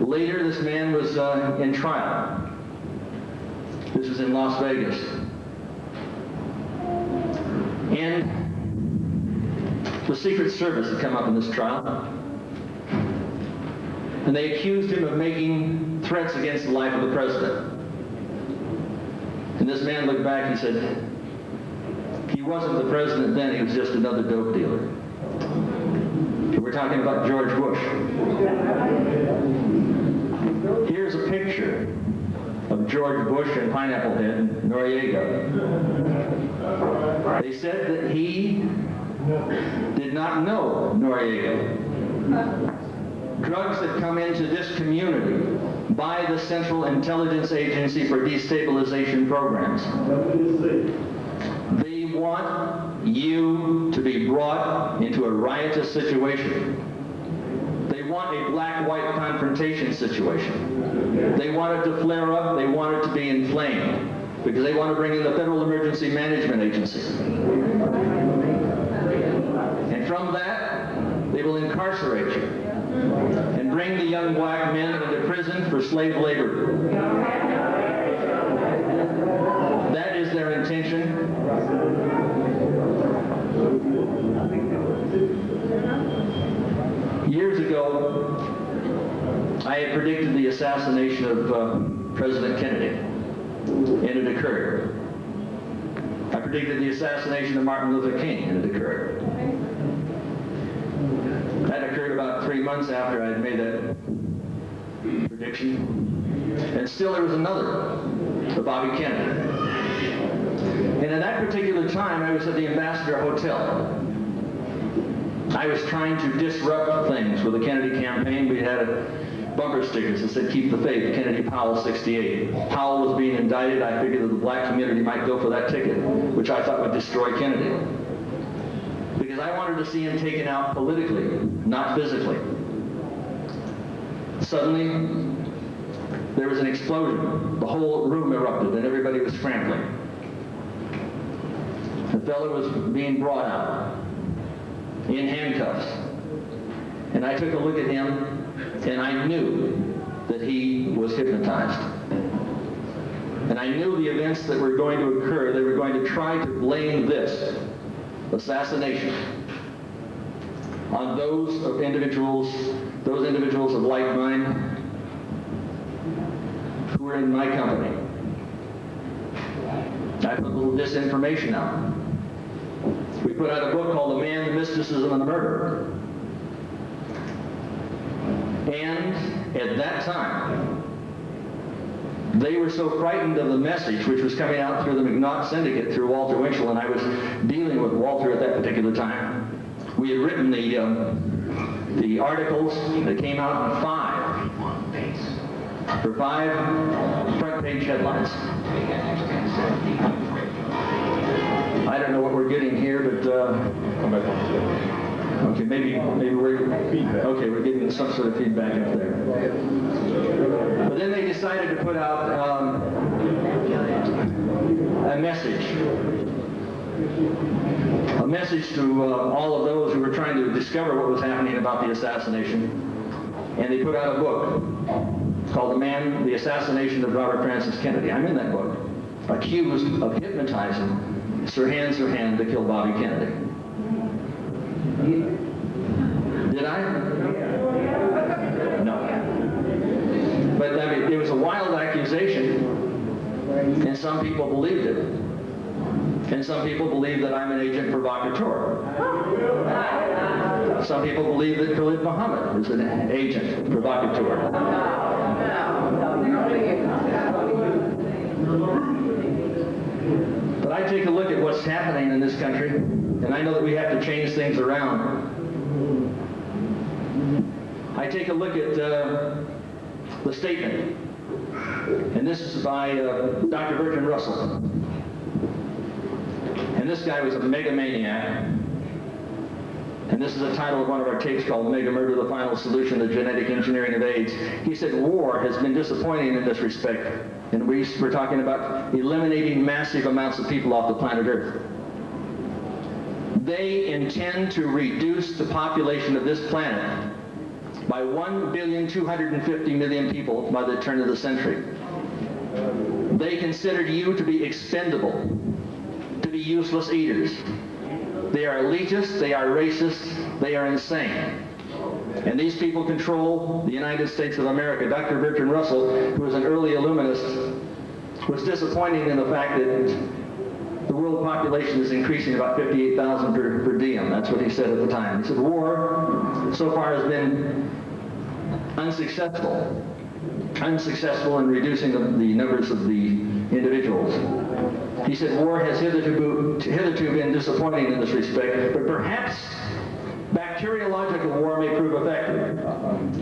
Later, this man was in trial. This was in Las Vegas. And the Secret Service had come up in this trial. And they accused him of making threats against the life of the president. And this man looked back and said, he wasn't the president then, he was just another dope dealer. We're talking about George Bush. Here's a picture of George Bush and Pineapple Head, Noriega. They said that he did not know Noriega. Drugs that come into this community by the Central Intelligence Agency for Destabilization Programs. They want you to be brought into a riotous situation. They want a black-white confrontation situation. They want it to flare up. They want it to be inflamed because they want to bring in the Federal Emergency Management Agency. And from that, they will incarcerate you and bring the young black men into prison for slave labor. That is their intention. Years ago, I had predicted the assassination of President Kennedy, and it occurred. I predicted the assassination of Martin Luther King, and it occurred. That occurred about 3 months after I had made that prediction. And still there was another, for Bobby Kennedy. And at that particular time, I was at the Ambassador Hotel. I was trying to disrupt things with the Kennedy campaign. We had bumper stickers that said, "Keep the faith, Kennedy Powell 68. Powell was being indicted. I figured that the black community might go for that ticket, which I thought would destroy Kennedy. Because I wanted to see him taken out politically, not physically. Suddenly, there was an explosion. The whole room erupted and everybody was scrambling. The fellow was being brought out in handcuffs. And I took a look at him and I knew that he was hypnotized. And I knew the events that were going to occur, they were going to try to blame this assassination on those individuals of like mind who were in my company. I put a little disinformation out. We put out a book called The Man, the Mysticism, and the Murder. And at that time, they were so frightened of the message which was coming out through the McNaught Syndicate, through Walter Winchell, and I was dealing with Walter at that particular time. We had written the articles that came out in 5 front page headlines. I don't know what we're getting here, but okay, maybe we're getting some sort of feedback up there. But then they decided to put out a message to all of those who were trying to discover what was happening about the assassination. And they put out a book called The Assassination of Robert Francis Kennedy. I'm in that book, accused of hypnotizing Sirhan Sirhan to kill Bobby Kennedy. Did I? No. But I mean, it was a wild accusation, and some people believed it. And some people believe that I'm an agent provocateur. Some people believe that Khalid Muhammad is an agent provocateur. But I take a look at what's happening in this country, and I know that we have to change things around. I take a look at the statement, and this is by Dr. Bertrand Russell. And this guy was a megamaniac. And this is the title of one of our tapes called Mega Murder, the Final Solution to Genetic Engineering of AIDS. He said war has been disappointing in this respect. And we're talking about eliminating massive amounts of people off the planet Earth. They intend to reduce the population of this planet by 1,250,000,000 people by the turn of the century. They considered you to be expendable, to be useless eaters. They are elitists, they are racist, they are insane. And these people control the United States of America. Dr. Bertrand Russell, who was an early Illuminist, was disappointed in the fact that the world population is increasing about 58,000 per diem. That's what he said at the time. He said, war so far has been unsuccessful in reducing the numbers of the individuals. He said, war has hitherto been disappointing in this respect, but perhaps bacteriological war may prove effective.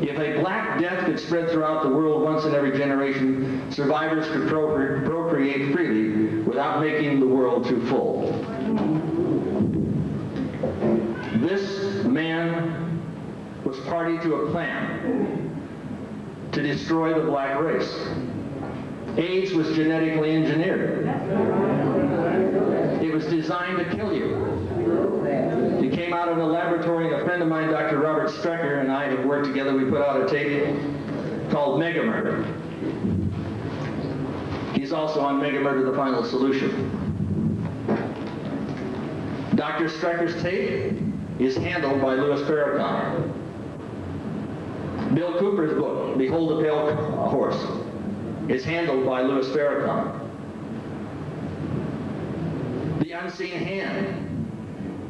If a Black Death could spread throughout the world once in every generation, survivors could procreate freely without making the world too full. This man was party to a plan to destroy the black race. AIDS was genetically engineered. It was designed to kill you. It came out of a laboratory, and a friend of mine, Dr. Robert Strecker, and I have worked together. We put out a tape called Mega Murder. He's also on Mega Murder, The Final Solution. Dr. Strecker's tape is handled by Louis Farrakhan. Bill Cooper's book, Behold the Pale Horse, is handled by Louis Farrakhan. The Unseen Hand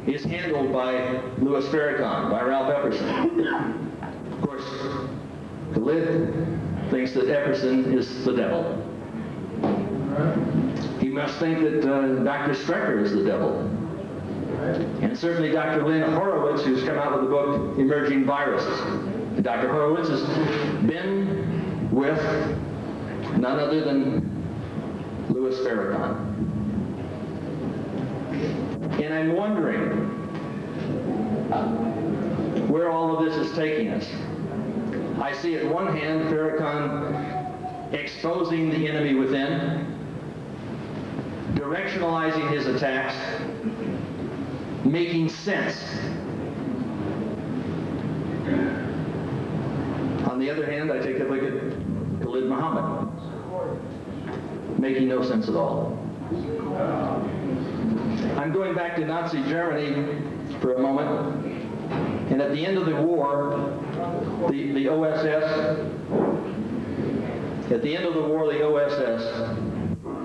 is handled by Louis Farrakhan, by Ralph Epperson. Of course, Khalid thinks that Epperson is the devil. He must think that Dr. Strecker is the devil. And certainly Dr. Lynn Horowitz, who's come out with the book Emerging Viruses. Dr. Horowitz has been with none other than Louis Farrakhan. And I'm wondering where all of this is taking us. I see at one hand Farrakhan exposing the enemy within, directionalizing his attacks, making sense. On the other hand, I take a look at Khalid Muhammad, making no sense at all. I'm going back to Nazi Germany for a moment, and at the end of the war, the OSS,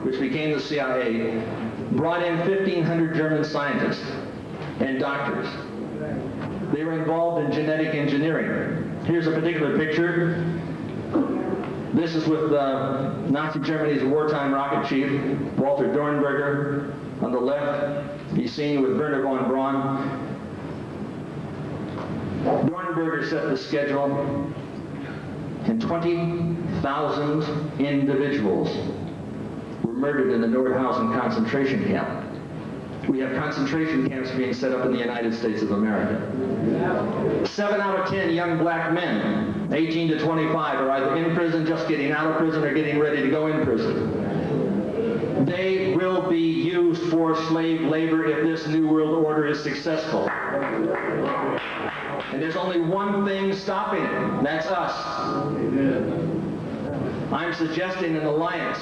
which became the CIA, brought in 1,500 German scientists and doctors. They were involved in genetic engineering. Here's a particular picture. This is with Nazi Germany's wartime rocket chief, Walter Dornberger. On the left, he's seen with Werner von Braun. Dornberger set the schedule, and 20,000 individuals were murdered in the Nordhausen concentration camp. We have concentration camps being set up in the United States of America. 7 out of 10 young black men, 18 to 25, are either in prison, just getting out of prison, or getting ready to go in prison. They will be used for slave labor if this New World Order is successful. And there's only one thing stopping it, and that's us. I'm suggesting an alliance.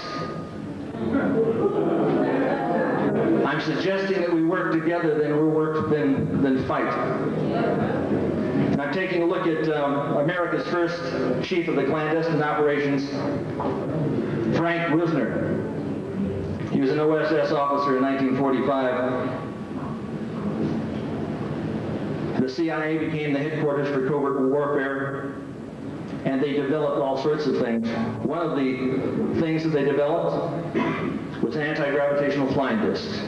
I'm suggesting that we work together than fight. And I'm taking a look at America's first chief of the clandestine operations, Frank Wisner. He was an OSS officer in 1945. The CIA became the headquarters for covert warfare, and they developed all sorts of things. One of the things that they developed was anti-gravitational flying discs.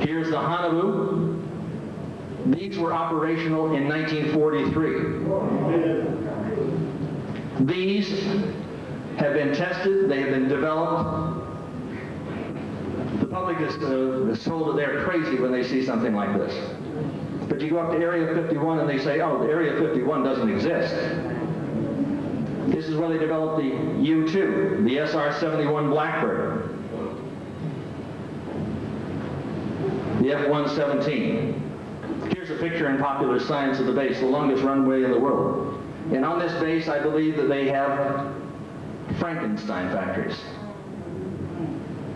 Here's the Hanabu. These were operational in 1943. These have been tested, they have been developed. The public is told that they're crazy when they see something like this. But you go up to Area 51 and they say, oh, the Area 51 doesn't exist. This is where they developed the U-2, the SR-71 Blackbird, the F-117. Here's Here's a picture in Popular Science of the base, the longest runway in the world. And on this base, I believe that they have Frankenstein factories.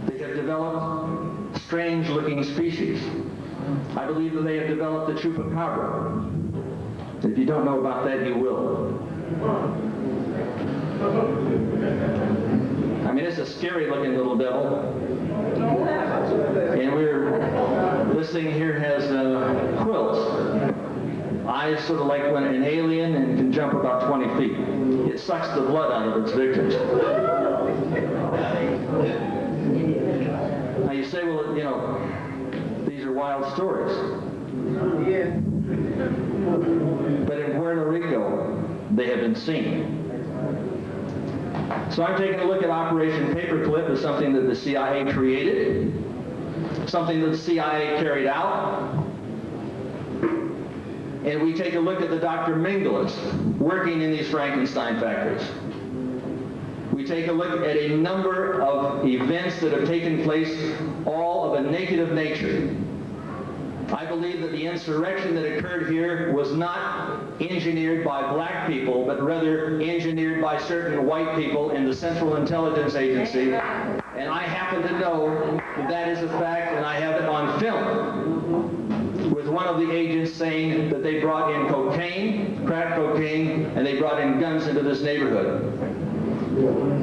They have developed strange-looking species. I believe that they have developed the chupacabra. If you don't know about that, you will. I mean, it's a scary-looking little devil. And this thing here has quills. Eyes sort of like when an alien, and can jump about 20 feet. It sucks the blood out of its victims. Now you say, well, you know, these are wild stories. Yeah. But in Puerto Rico, they have been seen. So I'm taking a look at Operation Paperclip as something that the CIA created, something that the CIA carried out. And we take a look at the Dr. Mengeles working in these Frankenstein factories. We take a look at a number of events that have taken place, all of a negative nature. I believe that the insurrection that occurred here was not engineered by black people, but rather engineered by certain white people in the Central Intelligence Agency. And I happen to know that that is a fact, and I have it on film, with one of the agents saying that they brought in cocaine, crack cocaine, and they brought in guns into this neighborhood.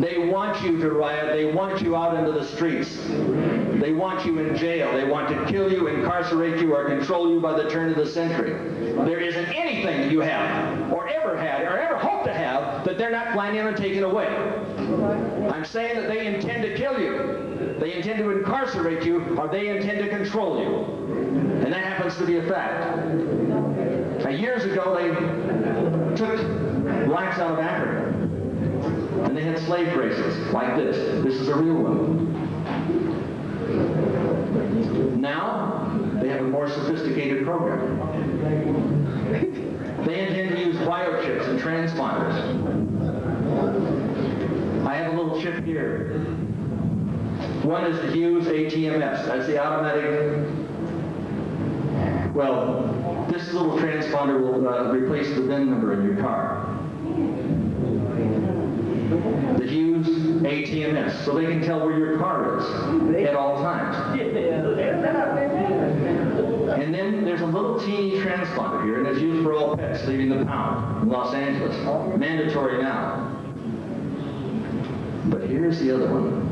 They want you to riot. They want you out into the streets. They want you in jail. They want to kill you, incarcerate you, or control you by the turn of the century. There isn't anything that you have, or ever had, or ever hope to have, that they're not planning on taking away. I'm saying that they intend to kill you. They intend to incarcerate you, or they intend to control you. And that happens to be a fact. Now, years ago, they took blacks out of Africa. And they had slave races like this. This is a real one. Now, they have a more sophisticated program. They intend to use biochips and transponders. I have a little chip here. One is the Hughes ATMS. That's the automatic. Well, this little transponder will replace the VIN number in your car. The Hughes ATMS, so they can tell where your car is at all times. And then there's a little teeny transponder here, and it's used for all pets leaving the pound in Los Angeles. Mandatory now. But here's the other one,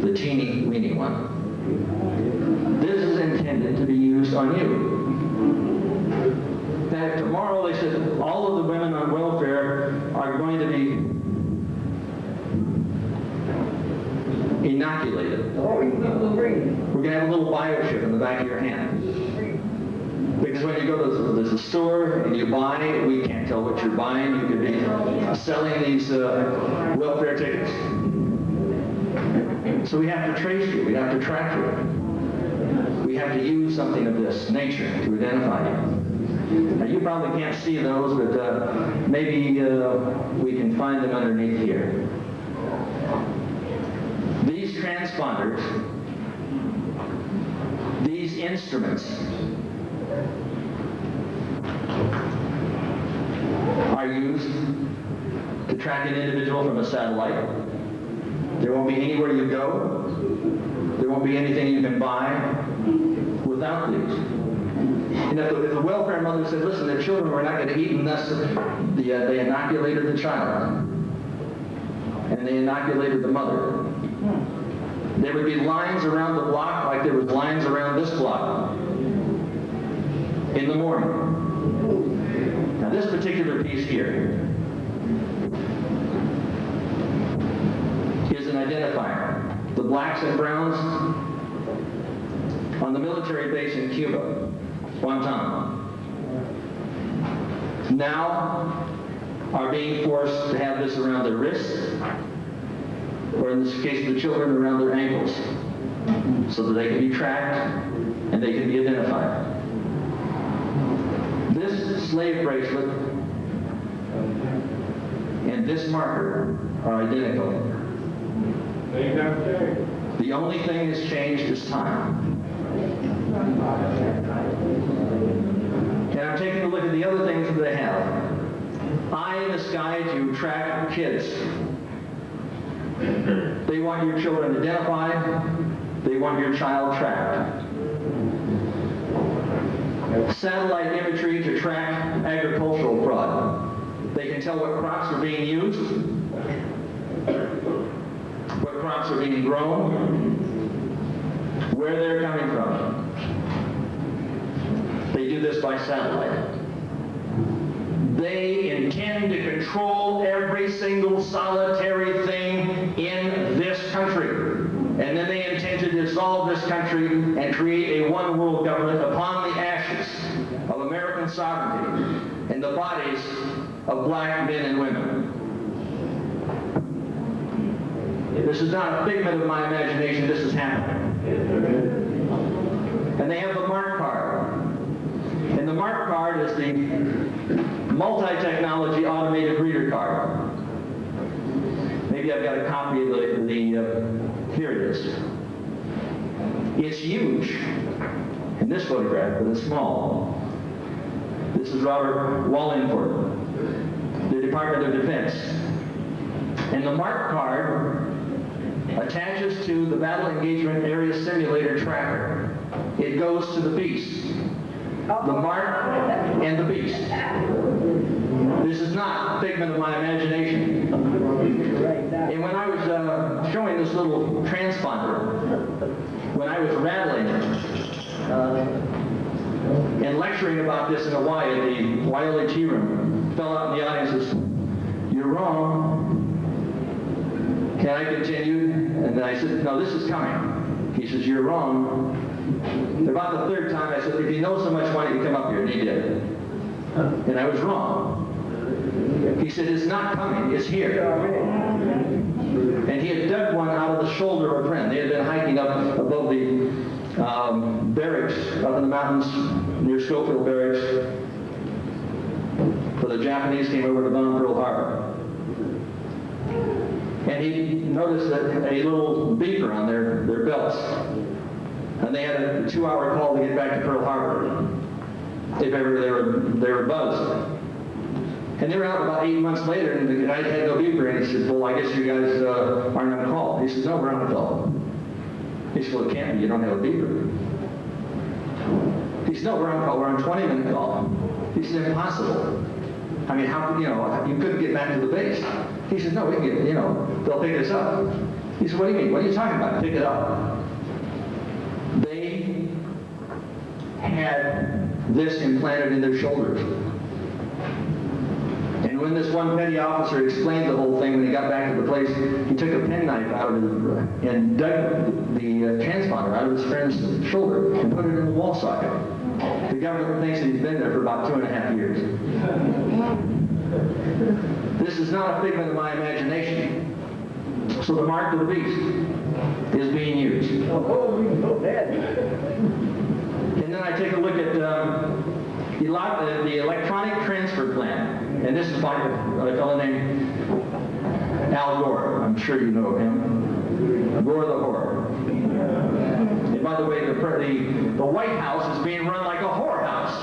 the teeny weeny one. This is intended to be used on you. And tomorrow they said all of the women on welfare are going to be inoculated. We're going to have a little biochip in the back of your hand. Because when you go to the store and you buy, we can't tell what you're buying. You could be selling these welfare tickets. So we have to trace you. We have to track you. We have to use something of this nature to identify you. Now, you probably can't see those, but maybe we can find them underneath here. These transponders, these instruments, are used to track an individual from a satellite. There won't be anywhere you go. There won't be anything you can buy without these. And if the welfare mother said, listen, their children were not going to eat unless they inoculated the child. And they inoculated the mother. There would be lines around the block like there was lines around this block in the morning. Now this particular piece here is an identifier. The blacks and browns on the military base in Cuba, Guantanamo, now are being forced to have this around their wrists, or in this case of the children, around their ankles, so that they can be tracked and they can be identified. This slave bracelet and this marker are identical. The only thing that's changed is time. guy to track kids. They want your children identified. They want your child tracked. Satellite imagery to track agricultural fraud. They can tell what crops are being used, what crops are being grown, where they're coming from. They do this by satellite. They intend to control every single solitary thing in this country. And then they intend to dissolve this country and create a one-world government upon the ashes of American sovereignty and the bodies of black men and women. This is not a figment of my imagination. This is happening. And they have the mark card. And the mark card is the multi-technology automated reader card. Maybe I've got a copy of here it is. It's huge in this photograph, but it's small. This is Robert Wallingford, the Department of Defense. And the mark card attaches to the Battle Engagement Area Simulator tracker. It goes to the beast. The mark and the beast. This is not a figment of my imagination. And when I was showing this little transponder, when I was rattling and lecturing about this in Hawaii at the Waiole Tea Room, fell out in the audience and says, "You're wrong. Can I continue?" And then I said, "No, this is coming." He says, "You're wrong." About the third time, I said, "If you know so much, why don't you come up here?" And he did. And I was wrong. He said, "It's not coming, it's here." And he had dug one out of the shoulder of a friend. They had been hiking up above the barracks up in the mountains near Schofield Barracks, where the Japanese came over to bomb Pearl Harbor. And he noticed that a little beeper on their belts. And they had a 2-hour call to get back to Pearl Harbor, if ever they were buzzed. And they were out about 8 months later, and the guy had no beeper, and he said, "Well, I guess you guys aren't on call." He says, "No, we're on call." He said, "Well, it can't be. You don't have a beeper." He said, "No, we're on call. We're on 20-minute call." He said, "Impossible. I mean, how, you couldn't get back to the base." He said, "No, we can get, they'll pick us up." He said, "What do you mean? What are you talking about? Pick it up." They had this implanted in their shoulders. And when this one petty officer explained the whole thing, when he got back to the place, he took a penknife out of and dug the transponder out of his friend's shoulder and put it in the wall socket. The government thinks that he's been there for about 2.5 years. This is not a figment of my imagination. So the mark of the beast is being used. And then I take a look at the electronic transfer plan. And this is by a fellow named Al Gore. I'm sure you know of him. Gore the Whore. And by the way, the White House is being run like a whorehouse.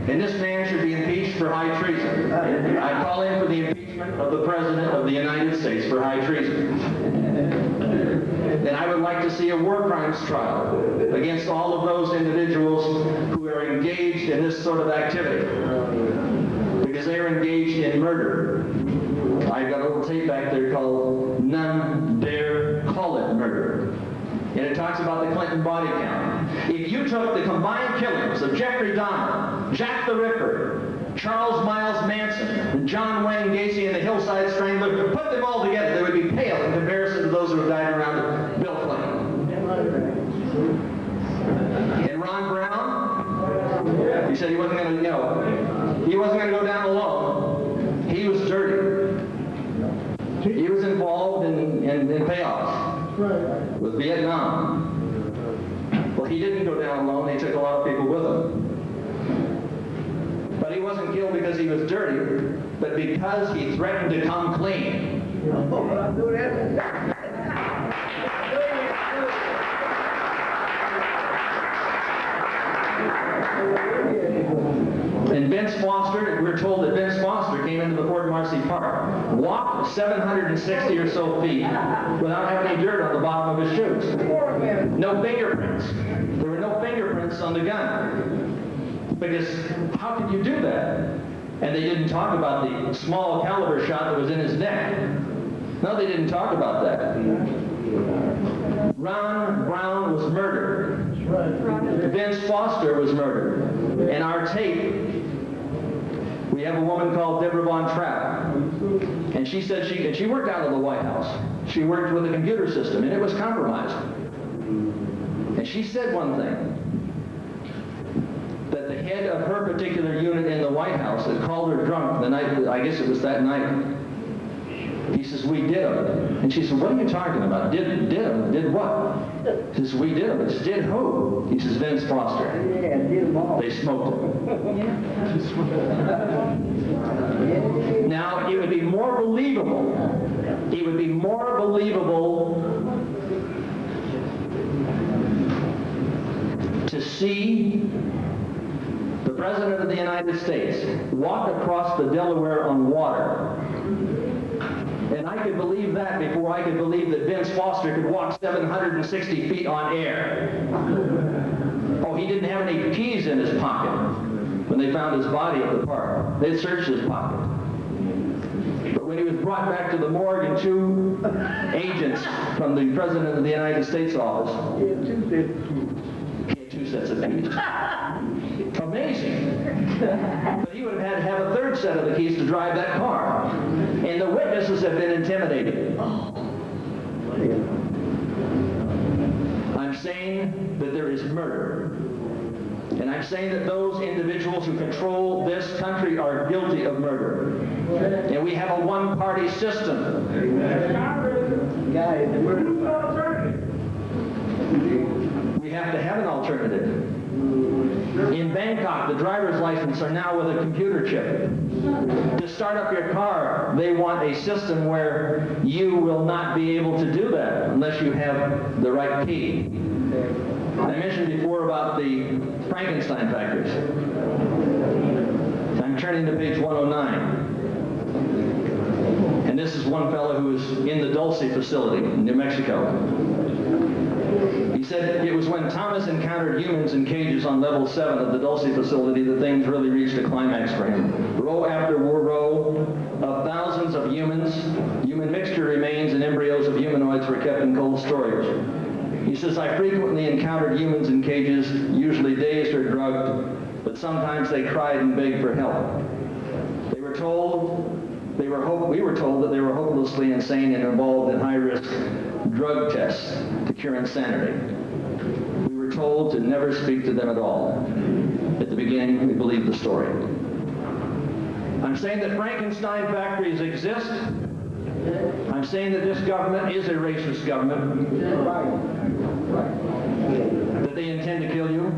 And this man should be impeached for high treason. I call in for the impeachment of the President of the United States for high treason. And I would like to see a war crimes trial against all of those individuals who are engaged in this sort of activity. Because they are engaged in murder. I've got a little tape back there called "None Dare Call It Murder." And it talks about the Clinton body count. If you took the combined killings of Jeffrey Dahmer, Jack the Ripper, Charles Miles Manson, and John Wayne Gacy and the Hillside Strangler, put them all together, they would be pale in comparison to those who have died around Bill Clinton. And Ron Brown, he said he wasn't going to, he wasn't going to go down alone. He was dirty. He was involved in payoffs with Vietnam. Well, he didn't go down alone. He took a lot of people with him. But he wasn't killed because he was dirty, but because he threatened to come clean. And Ben Vince Foster, we're told that Vince Foster came into the Fort Marcy Park, walked 760 or so feet without having any dirt on the bottom of his shoes. No fingerprints. There were no fingerprints on the gun. Because how could you do that? And they didn't talk about the small caliber shot that was in his neck. No, they didn't talk about that. Ron Brown was murdered. Vince Foster was murdered. In our tape, we have a woman called Deborah Von Trapp. And she said she worked out of the White House. She worked with a computer system, and it was compromised. And she said one thing, that the head of her particular unit in the White House had called her drunk the night, I guess it was that night. He says, we did them. And she said, what are you talking about? Did them? Did what? He says, we did them. He says, did who? He says, Vince Foster. Yeah, did them all. They smoked him. Now, it would be more believable. It would be more believable to see the President of the United States walk across the Delaware on water. And I could believe that before I could believe that Vince Foster could walk 760 feet on air. Oh, he didn't have any keys in his pocket when they found his body at the park. They searched his pocket. But when he was brought back to the morgue and two agents from the President of the United States office, he had two sets of keys. Amazing. But he would have had to have a third set of the keys to drive that car. And the witnesses have been intimidated. I'm saying that there is murder. And I'm saying that those individuals who control this country are guilty of murder. And we have a one-party system. We have to have an alternative. In Bangkok, the driver's license are now with a computer chip. To start up your car, they want a system where you will not be able to do that unless you have the right key. I mentioned before about the Frankenstein factories. I'm turning to page 109. And this is one fellow who was in the Dulce facility in New Mexico. He said it was when Thomas encountered humans in cages on level 7 of the Dulce facility that things really reached a climax for him. Row after row of thousands of human mixture remains and embryos of humanoids were kept in cold storage. He says, I frequently encountered humans in cages, usually dazed or drugged, but sometimes they cried and begged for help. We were told that they were hopelessly insane and involved in high-risk drug tests to cure insanity. We were told to never speak to them at all. At the beginning, we believed the story. I'm saying that Frankenstein factories exist. I'm saying that this government is a racist government. That they intend to kill you.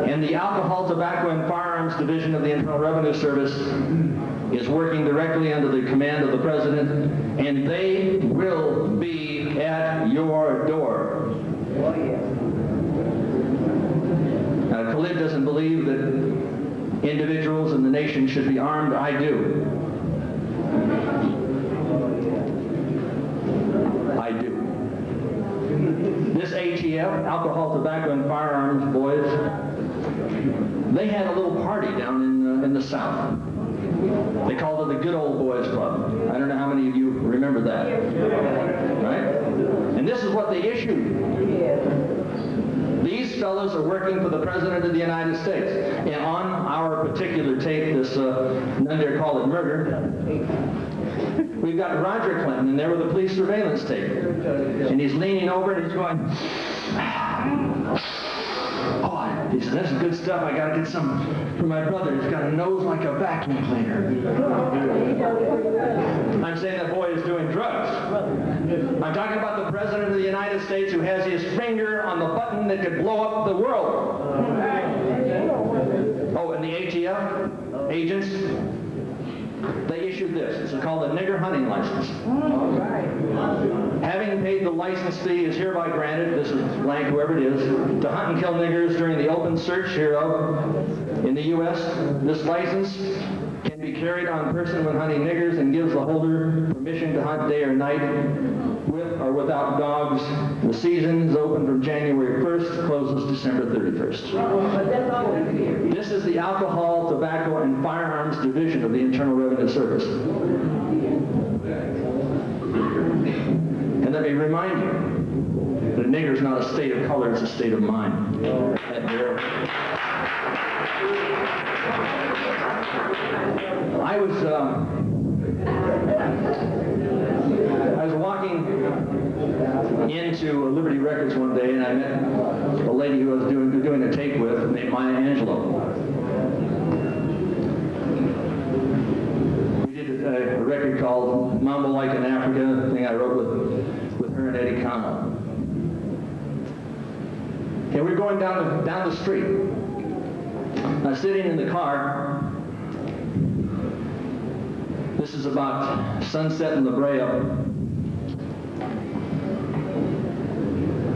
And the Alcohol, Tobacco, and Firearms Division of the Internal Revenue Service is working directly under the command of the President, and they will be at your door. Now, Khalid doesn't believe that individuals in the nation should be armed. I do. I do. This ATF, Alcohol, Tobacco, and Firearms boys, they had a little party down in the South. They called it the Good Old Boys Club. I don't know how many of you remember that. Right? And this is what they issued. These fellows are working for the President of the United States. And on our particular tape, this, none dare call it murder, we've got Roger Clinton, and there with the police surveillance tape. And he's leaning over and he's going, oh, he said, that's good stuff. I got to get some for my brother. He's got a nose like a vacuum cleaner. I'm saying that boy is doing drugs. I'm talking about the President of the United States who has his finger on the button that could blow up the world. Oh, and the ATF agents, they issued this. It's called a nigger hunting license. Having paid the license fee is hereby granted, this is blank, whoever it is, to hunt and kill niggers during the open search hereof In the U.S., this license can be carried on person when hunting niggers and gives the holder permission to hunt day or night with or without dogs. The season is open from January 1st, closes December 31st. This is the Alcohol, Tobacco, and Firearms Division of the Internal Revenue Service. And let me remind you, the nigger is not a state of color, it's a state of mind. I was walking into Liberty Records one day, and I met a lady who I was doing a tape with named Maya Angelou. We did a record called Mambo Like in Africa, a thing I wrote with her and Eddie Cano. And we're going down the street. I'm sitting in the car. This is about sunset in La Brea.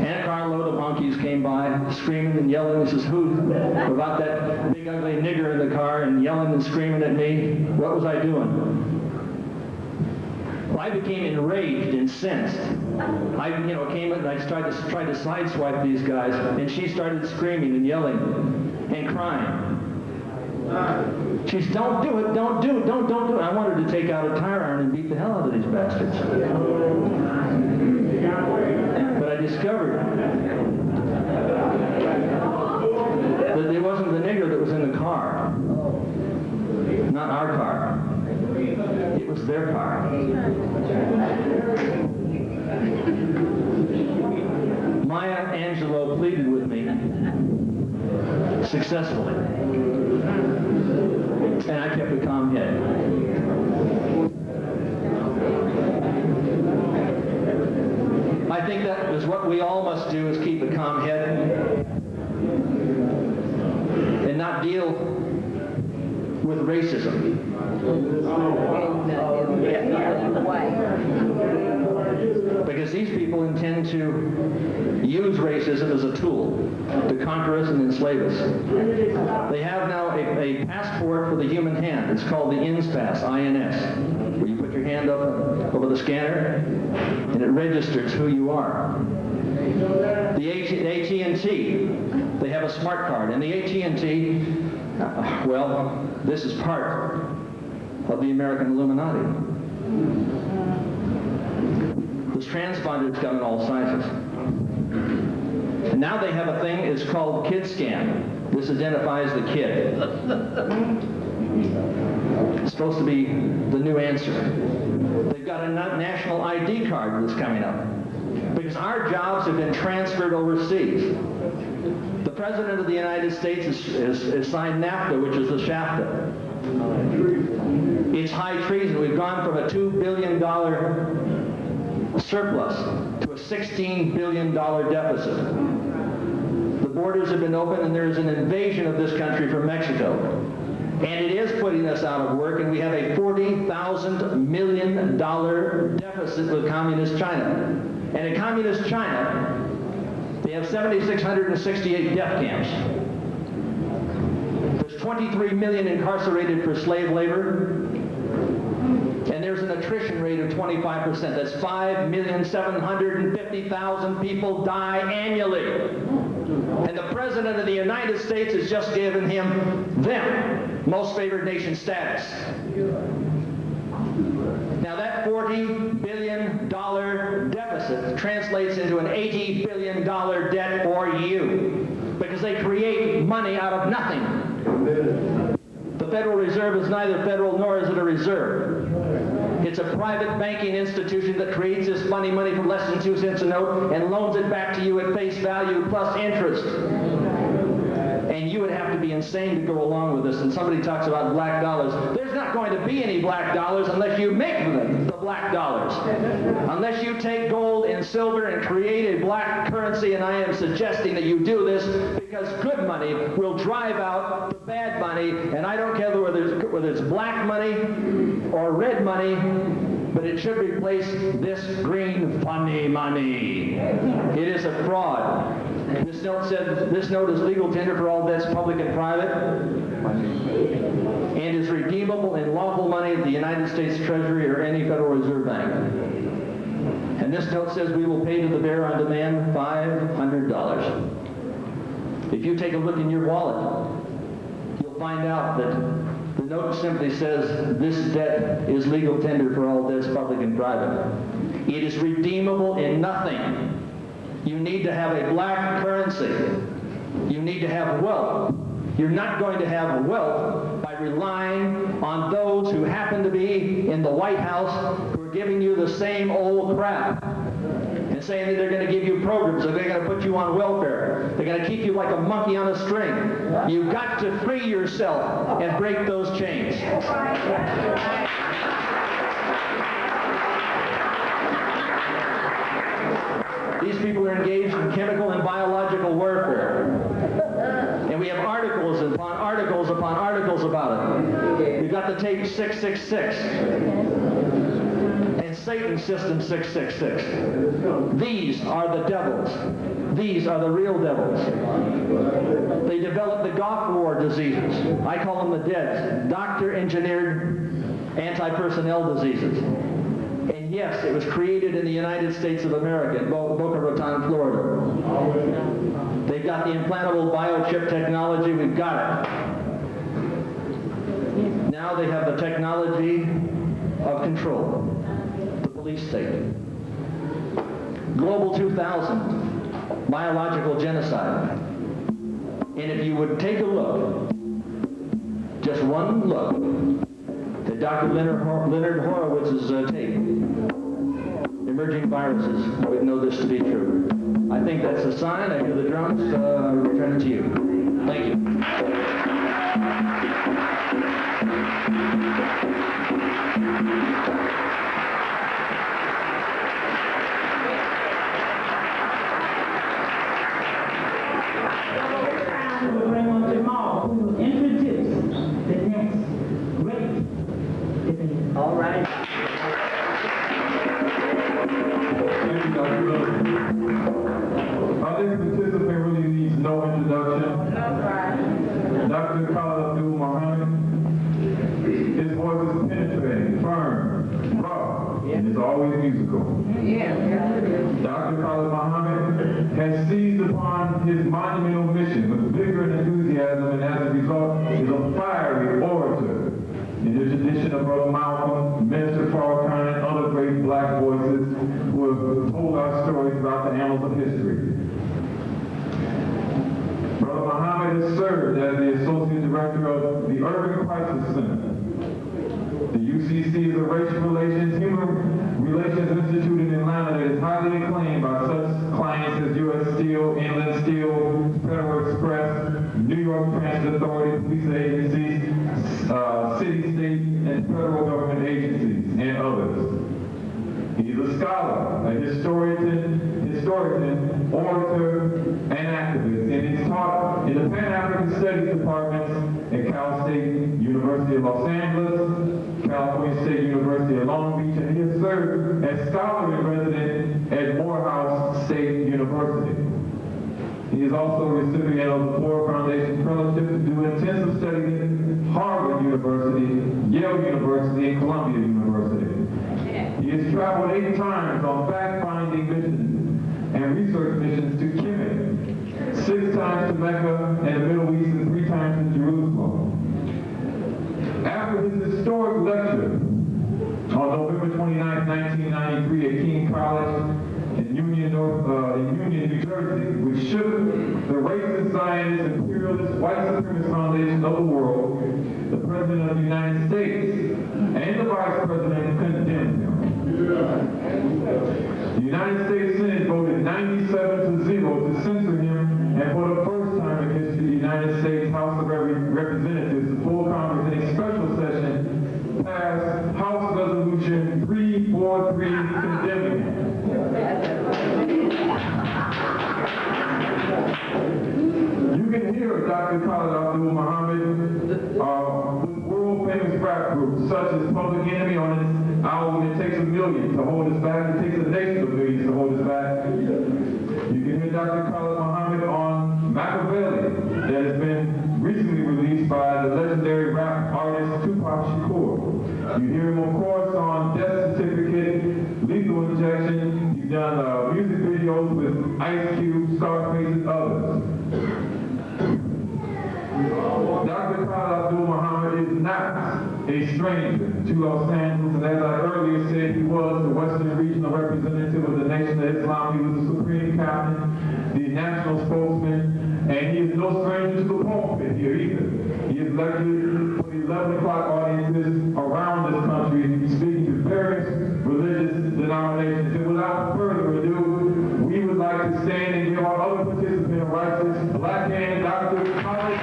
And a carload of monkeys came by, screaming and yelling. This is who? About that big ugly nigger in the car and yelling and screaming at me. What was I doing? Well, I became enraged, incensed. I came in and I tried to sideswipe these guys, and she started screaming and yelling and crying. She said, don't do it, don't do it. I wanted to take out a tire iron and beat the hell out of these bastards. But I discovered that it wasn't the nigger that was in the car. Not our car. It was their car. Maya Angelou pleaded with me successfully. And I kept a calm head. I think that is what we all must do, is keep a calm head and not deal with racism. Because these people intend to use racism as a tool to conquer us and enslave us. They have now a passport for the human hand. It's called the INS pass, INS, where you put your hand up over the scanner and it registers who you are. The AT&T, they have a smart card, and the AT&T, well, this is part of the American Illuminati. This transponders come in all sizes. And now they have a thing, it's called Kid Scan. This identifies the kid. It's supposed to be the new answer. They've got a national ID card that's coming up, because our jobs have been transferred overseas. The President of the United States has signed NAFTA, which is the SHAFTA. It's high treason. We've gone from a $2 billion surplus to a $16 billion deficit. The borders have been open, and there's an invasion of this country from Mexico. And it is putting us out of work, and we have a $40,000 million deficit with Communist China. And in Communist China, they have 7,668 death camps. There's 23 million incarcerated for slave labor. And there's an attrition rate of 25%. That's 5,750,000 people die annually. And the President of the United States has just given them most favored nation status. Now that $40 billion deficit translates into an $80 billion debt for you, because they create money out of nothing. The Federal Reserve is neither federal nor is it a reserve. It's a private banking institution that creates this money for less than 2 cents a note and loans it back to you at face value plus interest. And you would have to be insane to go along with this. And somebody talks about black dollars. There's not going to be any black dollars unless you make them the black dollars. Unless you take gold and silver and create a black currency, and I am suggesting that you do this, because good money will drive out the bad money. And I don't care whether it's black money or red money, but it should replace this green funny money. It is a fraud. This note said, this note is legal tender for all debts, public and private. and is redeemable in lawful money at the United States Treasury or any Federal Reserve Bank. And this note says we will pay to the bearer on demand $500. If you take a look in your wallet, you'll find out that the note simply says this debt is legal tender for all debts, public and private. It is redeemable in nothing. You need to have a black currency. You need to have wealth. You're not going to have wealth by relying on those who happen to be in the White House who are giving you the same old crap and saying that they're going to give you programs, that they're going to put you on welfare. They're going to keep you like a monkey on a string. You've got to free yourself and break those chains. These people are engaged in chemical and biological warfare. And we have articles upon articles upon articles about it. We've got the tape 666 and Satan System 666. These are the devils. These are the real devils. They developed the Gulf War diseases. I call them the DEADS, doctor-engineered anti-personnel diseases. And yes, it was created in the United States of America, in Boca Raton, Florida. They've got the implantable biochip technology. We've got it. Now they have the technology of control, the police state. Global 2000, biological genocide. And if you would take a look, just one look, at Dr. Leonard Horowitz's tape, Emerging Viruses, we know this to be true. I think that's a sign. I hear the drums. I return it to you. Thank you. We'll bring on Jamal, who will introduce the next great debate. All right. Thank you, Dr. Hilder. Our next participant really needs no introduction. Dr. Khalid his voice is penetrating, firm, raw, and is always musical. Dr. Khalid Muhammad has seized upon his monumental mission with vigor and enthusiasm, and as a result is a fiery orator in the tradition of Brother Malcolm, Minister Farrakhan, and other great black voices who have told our stories throughout the annals of history. Brother Muhammad has served as the Associate Director of the Urban Crisis Center. The UCC is a racial relations, human relations institute in Atlanta that is highly acclaimed by such clients as U.S. Steel, Inland Steel, Federal Express, New York Transit Authority, police agencies, city, state, and federal government agencies, and others. He's a scholar, a historian, orator, and activist, and he's taught in the Pan-African Studies departments at Cal State University of Los Angeles, California State University of Long Beach, and he has served as scholar in residence at Morehouse State University. He is also a recipient of the Ford Foundation Fellowship to do intensive study at Harvard University, Yale University, and Columbia University. He has traveled 8 times on fact-finding missions and research missions to Kemet, 6 times to Mecca and the Middle East, and 3 times to Jerusalem. After his historic lecture on November 29, 1993 at King College in Union, New Jersey, which shook the racist, Zionist, imperialist, white supremacist foundation of the world, the President of the United States and the Vice President condemned him. The United States Senate voted 97-0 to censor him, and for the first time in history, the United States House of Representatives, the full Congress, in a special session, passed House Resolution 343 condemning him. You can hear Dr. Khalid Muhammad with world-famous rap groups such as Public Enemy on his album It Takes a Million to Hold Us Back. It takes a nation of millions to hold us back. You can hear Dr. Khalid Muhammad on Machiavelli that has been recently released by the legendary rap artist Tupac Shakur. You hear him, of course, on Death Certificate, Lethal Injection. He's done music videos with Ice Cube, Scarface, and others. Dr. Khalid Muhammad is not a stranger to Los Angeles, and as I earlier said, he was the Western Regional Representative of the Nation of Islam. He was the Supreme Captain, the national spokesman, and he is no stranger to the pulpit here either. He has lectured for the 11 o'clock audiences around this country, speaking to various religious denominations. And without further ado, we would like to stand and give our other participant righteous black hand, Dr. Khalid.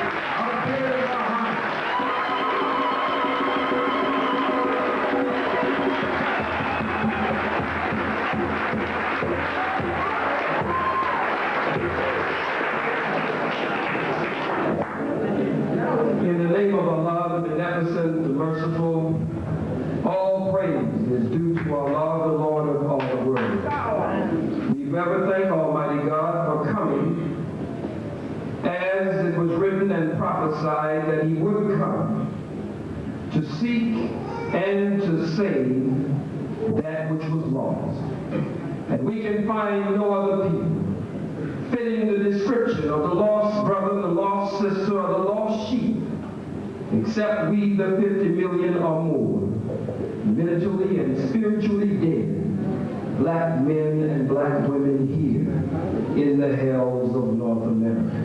In the name of Allah, the Beneficent, the Merciful, all praise is due to Allah, the Lord of all the world. We ever thank Almighty God for coming, as it was written and prophesied that He would come, to seek and to save that which was lost. And we can find no other people fitting the description of the lost brother, the lost sister, or the lost sheep, except we, the 50 million or more, mentally and spiritually dead, black men and black women here in the hells of North America.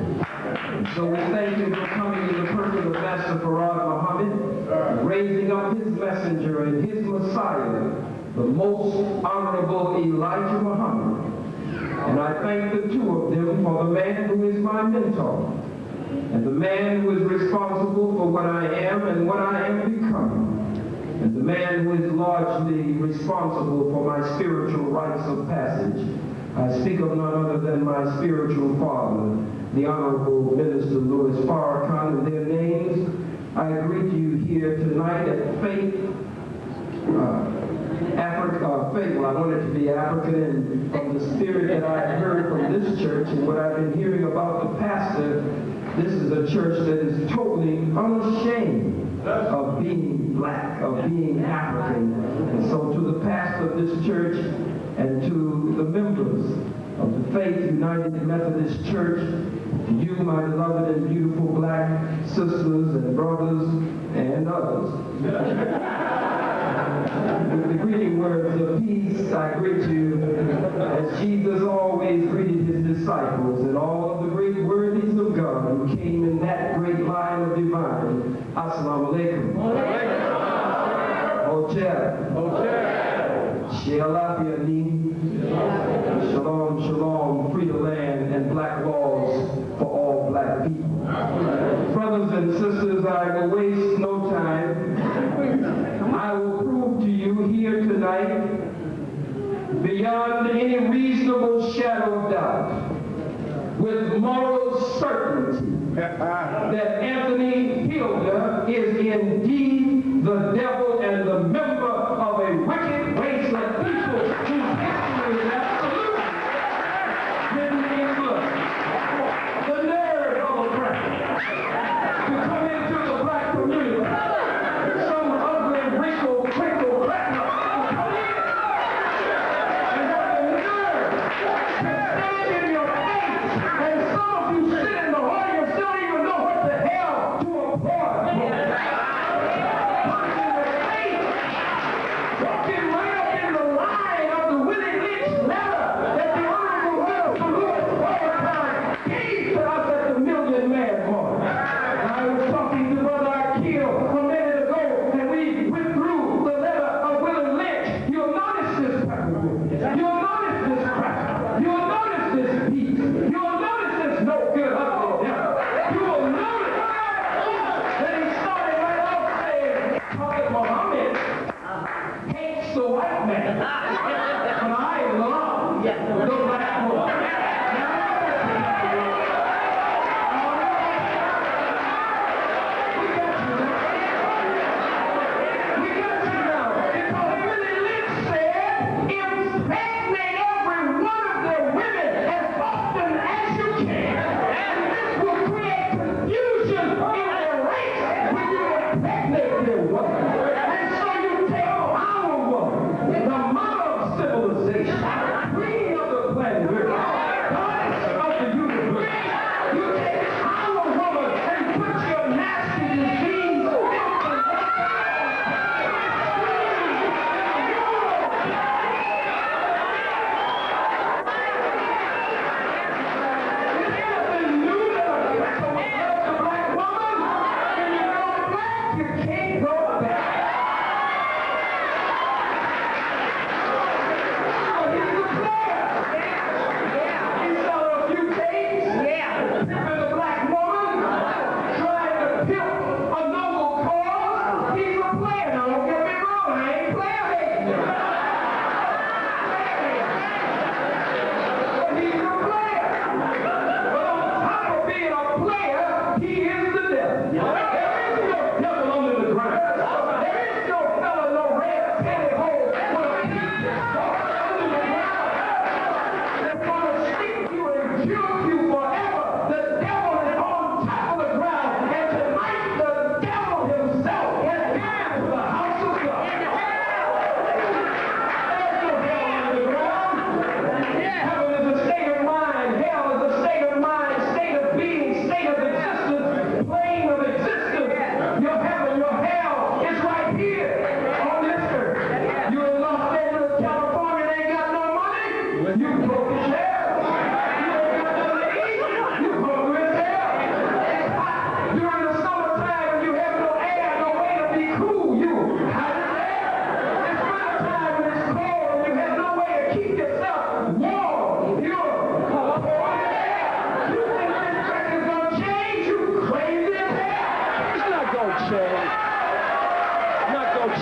And so we thank Him for coming in the person of Master Farad Muhammad, raising up His messenger and His Messiah, the most honorable Elijah Muhammad. And I thank the two of them for the man who is my mentor, and the man who is responsible for what I am and what I am becoming, and the man who is largely responsible for my spiritual rites of passage. I speak of none other than my spiritual father, the Honorable Minister Louis Farrakhan, and their names. I greet you here tonight at Faith, well, I wanted to be African, and from the spirit that I heard from this church and what I've been hearing about the pastor, this is a church that is totally unashamed of being black, of being African. And so to the pastor of this church and to the members of the Faith United Methodist Church, you, my beloved and beautiful black sisters and brothers and others. With the greeting words of peace, I greet you as Jesus always greeted His disciples and all of the great worthies of God who came in that great line of divine. Assalamu alaikum. Hotel. Shealafia ni. Shalom, shalom, free the land and black laws for all black people. Brothers and sisters, I will waste no time. I will prove to you here tonight, beyond any reasonable shadow of doubt, with moral certainty, that Anthony Hilder is indeed the devil and the member of a wicked race of people whose history is absolutely written in blood. The nerve of a black to come into the black community. Some ugly, wrinkled, black to come in and have the nerve to stand in your face, and some of you sit in the audience don't even know what the hell to applaud for. Punch in the face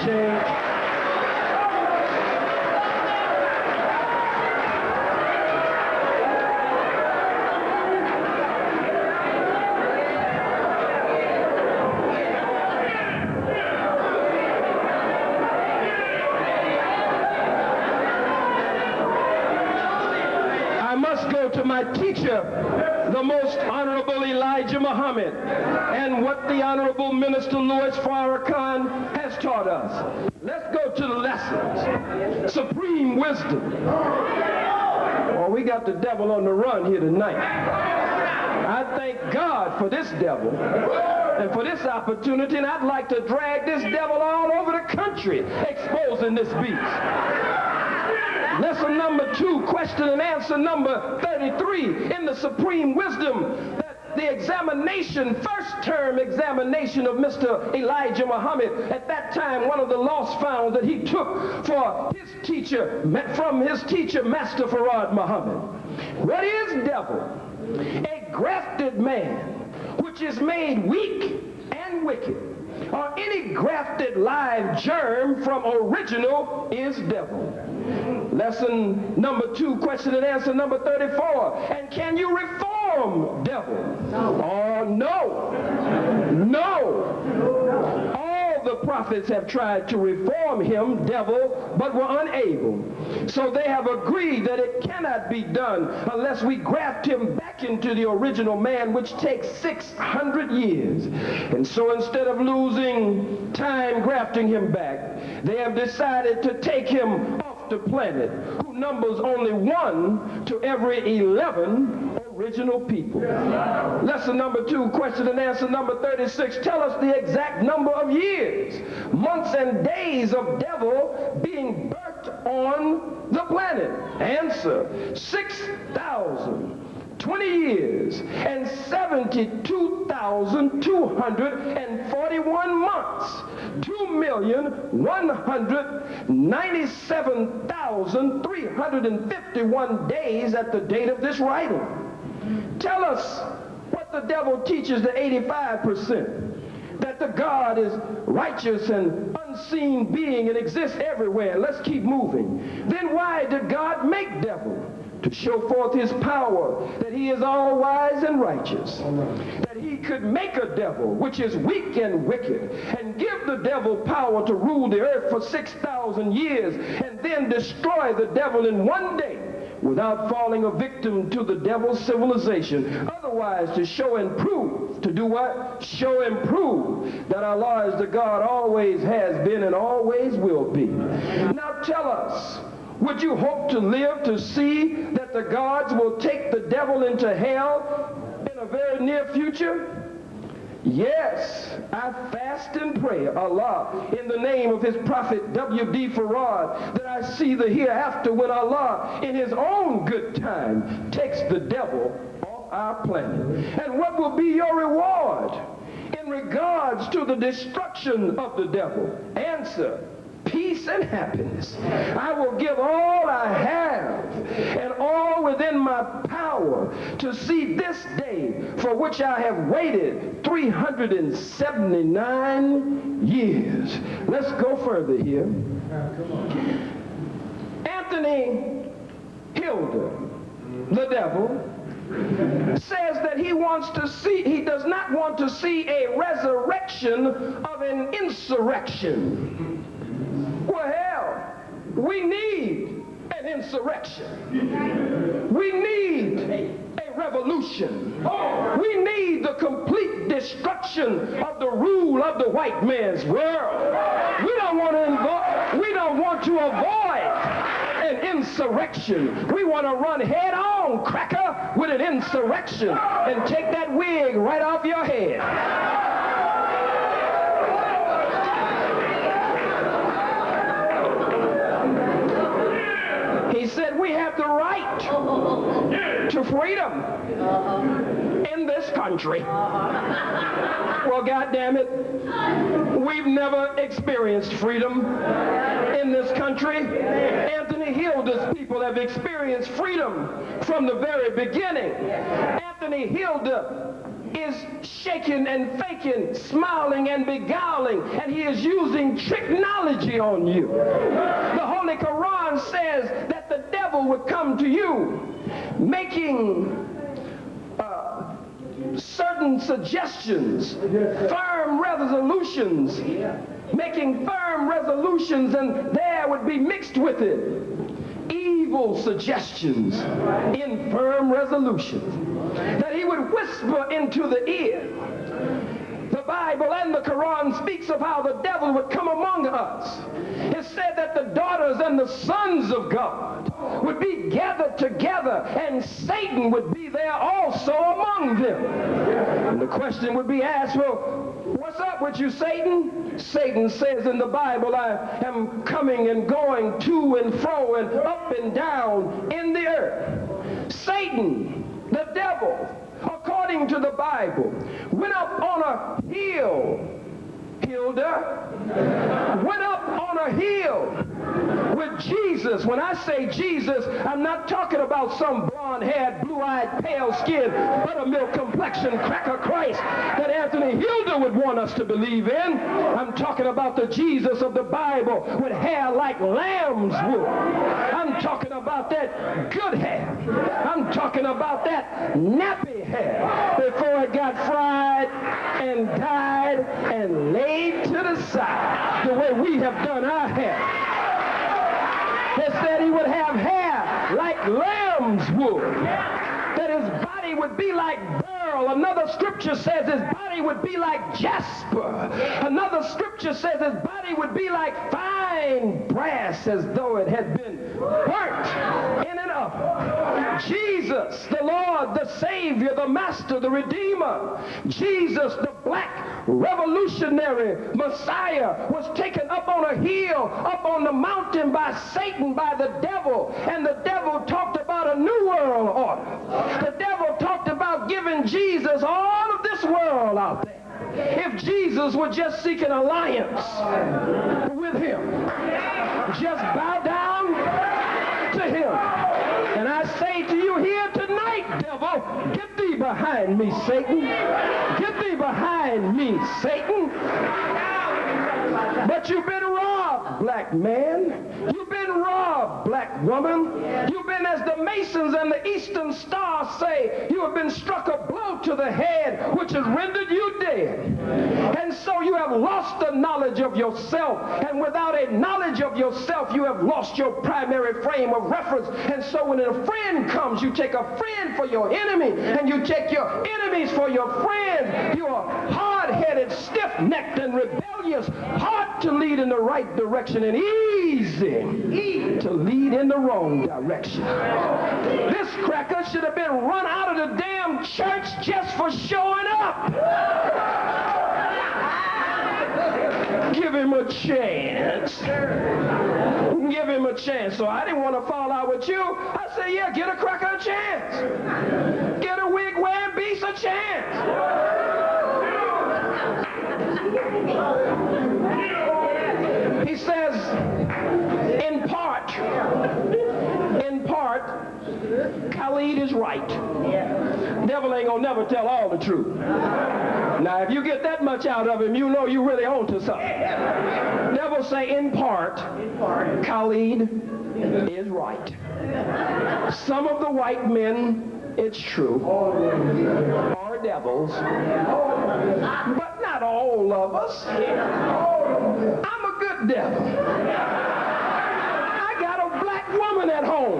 change. I must go to my teacher, the most honorable Elijah Muhammad, and what the honorable Minister Louis Farrakhan has taught us. Let's go to the lessons. Supreme wisdom. Oh, we got the devil on the run here tonight. I thank God for this devil and for this opportunity, and I'd like to drag this devil all over the country exposing this beast. Lesson number 2, question and answer number 33 in the supreme wisdom, that the examination, first term examination of Mr. Elijah Muhammad, at that time one of the lost found that he took for his teacher, from his teacher, Master Farad Muhammad. What is devil? A grafted man, which is made weak and wicked, or any grafted live germ from original is devil. Lesson number 2, question and answer number 34. And can you reform devil? Oh, no. No. All the prophets have tried to reform him, devil, but were unable. So they have agreed that it cannot be done unless we graft him back into the original man, which takes 600 years. And so instead of losing time grafting him back, they have decided to take him off the planet, who numbers only 1 to every 11 original people. Lesson number 2, question and answer number 36. Tell us the exact number of years, months, and days of devil being birthed on the planet. Answer: 6,020 years and 72,241 months. 2,197,351 days at the date of this writing. Tell us what the devil teaches the 85%, that the God is righteous and unseen being and exists everywhere. Let's keep moving. Then why did God make devil? To show forth his power, that he is all wise and righteous, that he could make a devil which is weak and wicked, and give the devil power to rule the earth for 6,000 years, and then destroy the devil in one day without falling a victim to the devil's civilization. Otherwise, to show and prove, to do what? Show and prove that Allah is the God, always has been and always will be. Now tell us, would you hope to live to see that the gods will take the devil into hell in a very near future? Yes, I fast and pray, Allah, in the name of his prophet W.D. Farad, that I see the hereafter when Allah, in his own good time, takes the devil off our planet. And what will be your reward in regards to the destruction of the devil? Answer: peace and happiness. I will give all I have and all within my power to see this day for which I have waited 379 years. Let's go further here. Anthony Hilder, the devil, says that he does not want to see a resurrection of an insurrection. Well, hell, we need an insurrection. We need a revolution. We need the complete destruction of the rule of the white man's world. We don't want to avoid an insurrection. We want to run head on, cracker, with an insurrection and take that wig right off your head. He said we have the right to freedom in this country. Well, goddamn it, we've never experienced freedom in this country. Anthony Hilder's people have experienced freedom from the very beginning. Anthony Hilder is shaking and faking, smiling and beguiling, and he is using technology on you. The Holy Quran says that the devil would come to you making certain suggestions, firm resolutions, making firm resolutions, and there would be mixed with it evil suggestions in firm resolutions that he would whisper into the ear. The Bible and the Quran speaks of how the devil would come among us. It said that the daughters and the sons of God would be gathered together, and Satan would be there also among them. And the question would be asked, well, what's up with you, Satan? Satan says in the Bible, I am coming and going to and fro and up and down in the earth. Satan, the devil, according to the Bible, went up on a hill. Hilder went up on a hill with Jesus. When I say Jesus, I'm not talking about some blonde-haired, blue-eyed, pale-skinned, buttermilk complexion cracker Christ that Anthony Hilder would want us to believe in. I'm talking about the Jesus of the Bible with hair like lamb's wool. I'm talking about that good hair. I'm talking about that nappy hair before it got fried and dyed and laid to the side the way we have done our hair. They said he would have hair like lamb's wool, that his body would be like beryl. Another scripture says his body would be like jasper. Another scripture says his body would be like fine brass, as though it had been burnt in an oven. Jesus, the Lord, the Savior, the Master, the Redeemer, Jesus, the black revolutionary Messiah, was taken up on a hill, up on the mountain by Satan, by the devil, and the devil talked about a new world order. The devil talked about giving Jesus all of this world out there if Jesus would just seek an alliance with him. Just bow down to him. And I say to you here tonight, devil, get thee behind me, Satan. Get thee behind me, Satan. But you've been robbed, black man. You've been robbed, black woman. You've been, as the Masons and the Eastern Star say, you have been struck a blow to the head, which has rendered you dead. And so you have lost the knowledge of yourself. And without a knowledge of yourself, you have lost your primary frame of reference. And so when a friend comes, you take a friend for your enemy, and you take your enemies for your friends. You are hard-headed, stiff-necked, and rebellious, hard to lead in the right direction and easy to lead in the wrong direction. This cracker should have been run out of the damn church just for showing up. Give him a chance. Give him a chance. So I didn't want to fall out with you. I said, yeah, get a cracker a chance. Get a wig-wearing beast a chance. He says, in part, Khalid is right. Devil ain't gonna never tell all the truth. Now, if you get that much out of him, you know you really on to something. Devil say, in part, Khalid is right. Some of the white men, it's true, are devils, but not all of us. I'm a good devil. I got a black woman at home.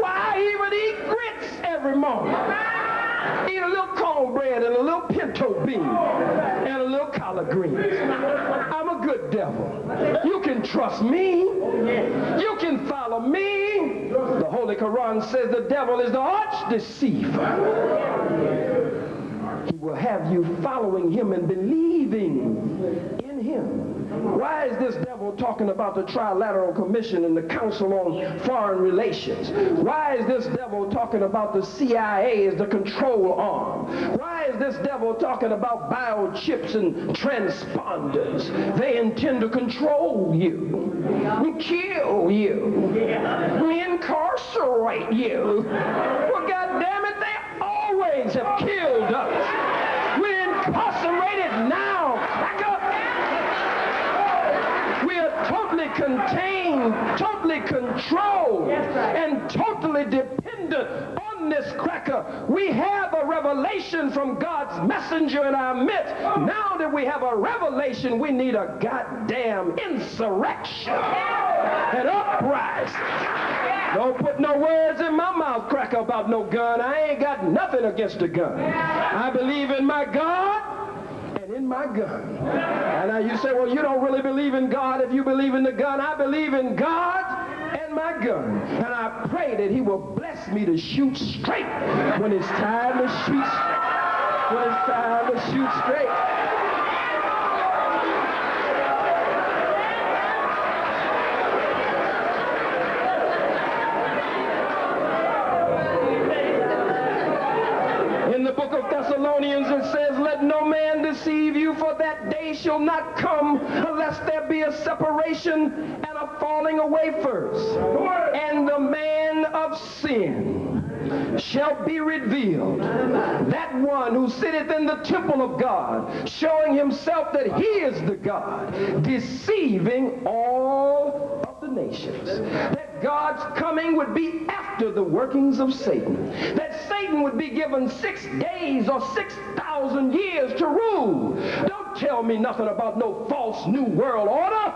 Why, I even eat grits every morning. Eat a little cornbread and a little pinto bean and a little collard greens. I'm a good devil. You can trust me. You can follow me. The Holy Quran says the devil is the arch deceiver. He will have you following him and believing in him. Why is this devil talking about the Trilateral Commission and the Council on Foreign Relations? Why is this devil talking about the CIA as the control arm? Why is this devil talking about biochips and transponders? They intend to control you, kill you, incarcerate you. Well, God damn it, they always gangs have killed us. We're incarcerated now, cracker. We are totally contained, totally controlled, and totally dependent on this cracker. We have a revelation from God's messenger in our midst. Now that we have a revelation, we need a goddamn insurrection, an uprising. Don't put no words in my mouth, cracker, about no gun. I ain't got nothing against a gun. I believe in my God and in my gun. And now you say, well, you don't really believe in God if you believe in the gun. I believe in God and my gun. And I pray that he will bless me to shoot straight when it's time to shoot straight. When it's time to shoot straight. In the book of Thessalonians, it says, let no man deceive you, for that day shall not come unless there be a separation and a falling away first. And the man of sin shall be revealed, that one who sitteth in the temple of God, showing himself that he is the God, deceiving all of the nations. That God's coming would be after the workings of Satan. That Satan would be given 6 days or 6,000 years to rule. Don't tell me nothing about no false new world order.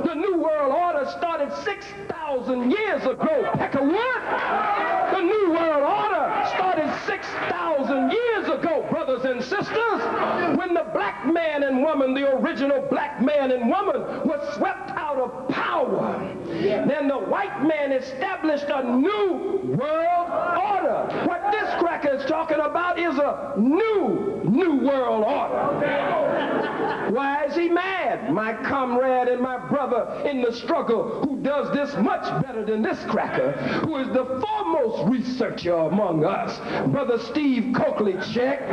The new world order started 6,000 years ago, Peckerwood. The new world order started 6,000 years ago, brothers and sisters, when the black man and woman, the original black man and woman, was swept out of power. Then the white man established a new world order. What this cracker is talking about is a new world order. Why is he mad? My comrade and my brother in the struggle, who does this much better than this cracker, who is the foremost researcher among us, Brother Steve Coakley, check.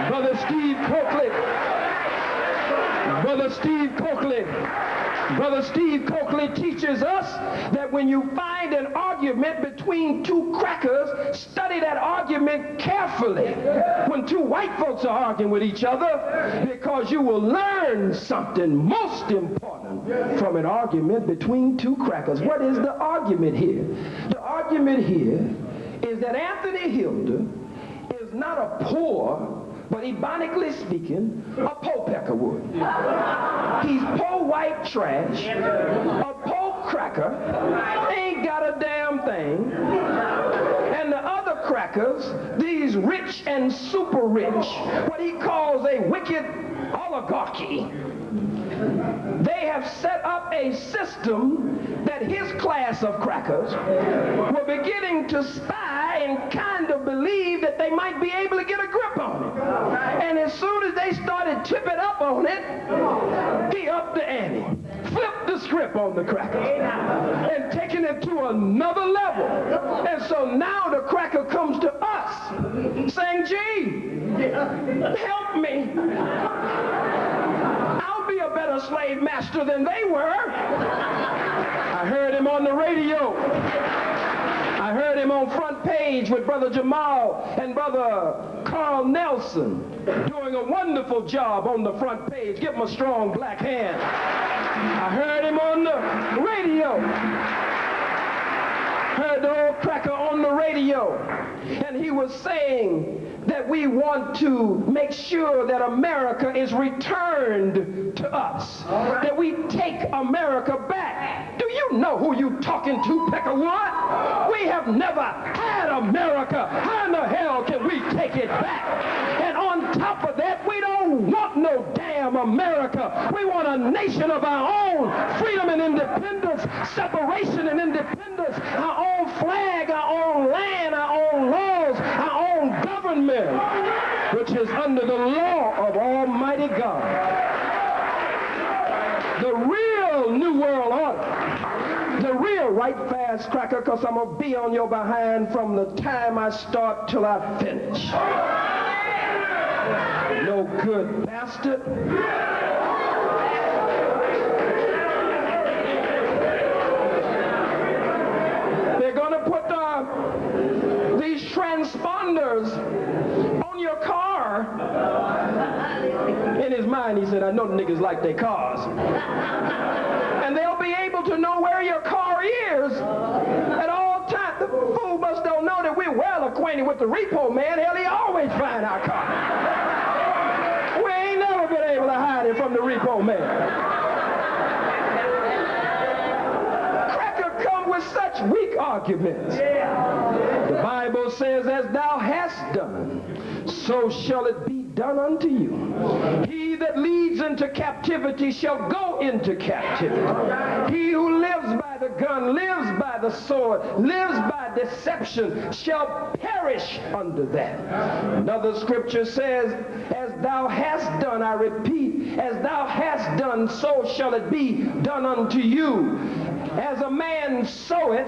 Brother Steve Coakley. Brother Steve Coakley. Brother Steve Coakley teaches us that when you find an argument between two crackers, study that argument carefully. When two white folks are arguing with each other, because you will learn something most important from an argument between two crackers. What is the argument here? The argument here is that Anthony Hilder is not a poor, but ebonically speaking, a po Peckerwood. He's po white trash, a po cracker, ain't got a damn thing. And the other crackers, these rich and super rich, what he calls a wicked oligarchy, they have set up a system that his class of crackers were beginning to spy and kind of believe that they might be able to get a grip on it. And as soon as they started tipping up on it, he upped the ante, flipped the script on the cracker, and taking it to another level. And so now the cracker comes to us saying, gee, help me. Be a better slave master than they were. I heard him on the radio. I heard him on front page with Brother Jamal and Brother Carl Nelson doing a wonderful job on the front page. Give him a strong black hand. I heard him on the radio. Heard the old cracker on the radio. And he was saying that we want to make sure that America is returned to us. That we take America back. Do you know who you talking to, Peckerwood? We have never had America. How in the hell can we take it back? And on top of that, we don't want no damn America. We want a nation of our own. Freedom and independence, separation and independence, our own flag, our own land, our own laws, our own government, which is under the law of Almighty God. The real New World Order, the real right fast cracker, because I'm going to be on your behind from the time I start till I finish. No good bastard. They're going to put these trans transponders on your car. In his mind, he said, I know the niggas like their cars. And they'll be able to know where your car is at all times. The fool must don't know that we're well acquainted with the repo man. Hell, he always find our car. We ain't never been able to hide it from the repo man. Cracker come with such weak arguments. The Bible says, as thou hast done, so shall it be done unto you. He that leads into captivity shall go into captivity. He who lives by the gun, lives by the sword, lives by deception, shall perish under that. Another scripture says, as thou hast done, I repeat, as thou hast done, so shall it be done unto you. As a man soweth,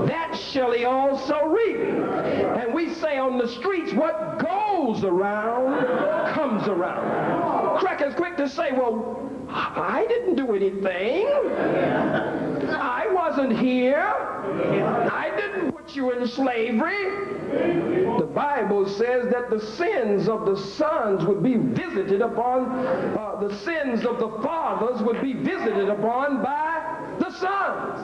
that shall he also reap. And we say on the streets, what goes around comes around. Cracker's quick to say, well, I didn't do anything. I wasn't here. I didn't put you in slavery. The Bible says that the sins of the sons would be visited upon, the sins of the fathers would be visited upon by the sons.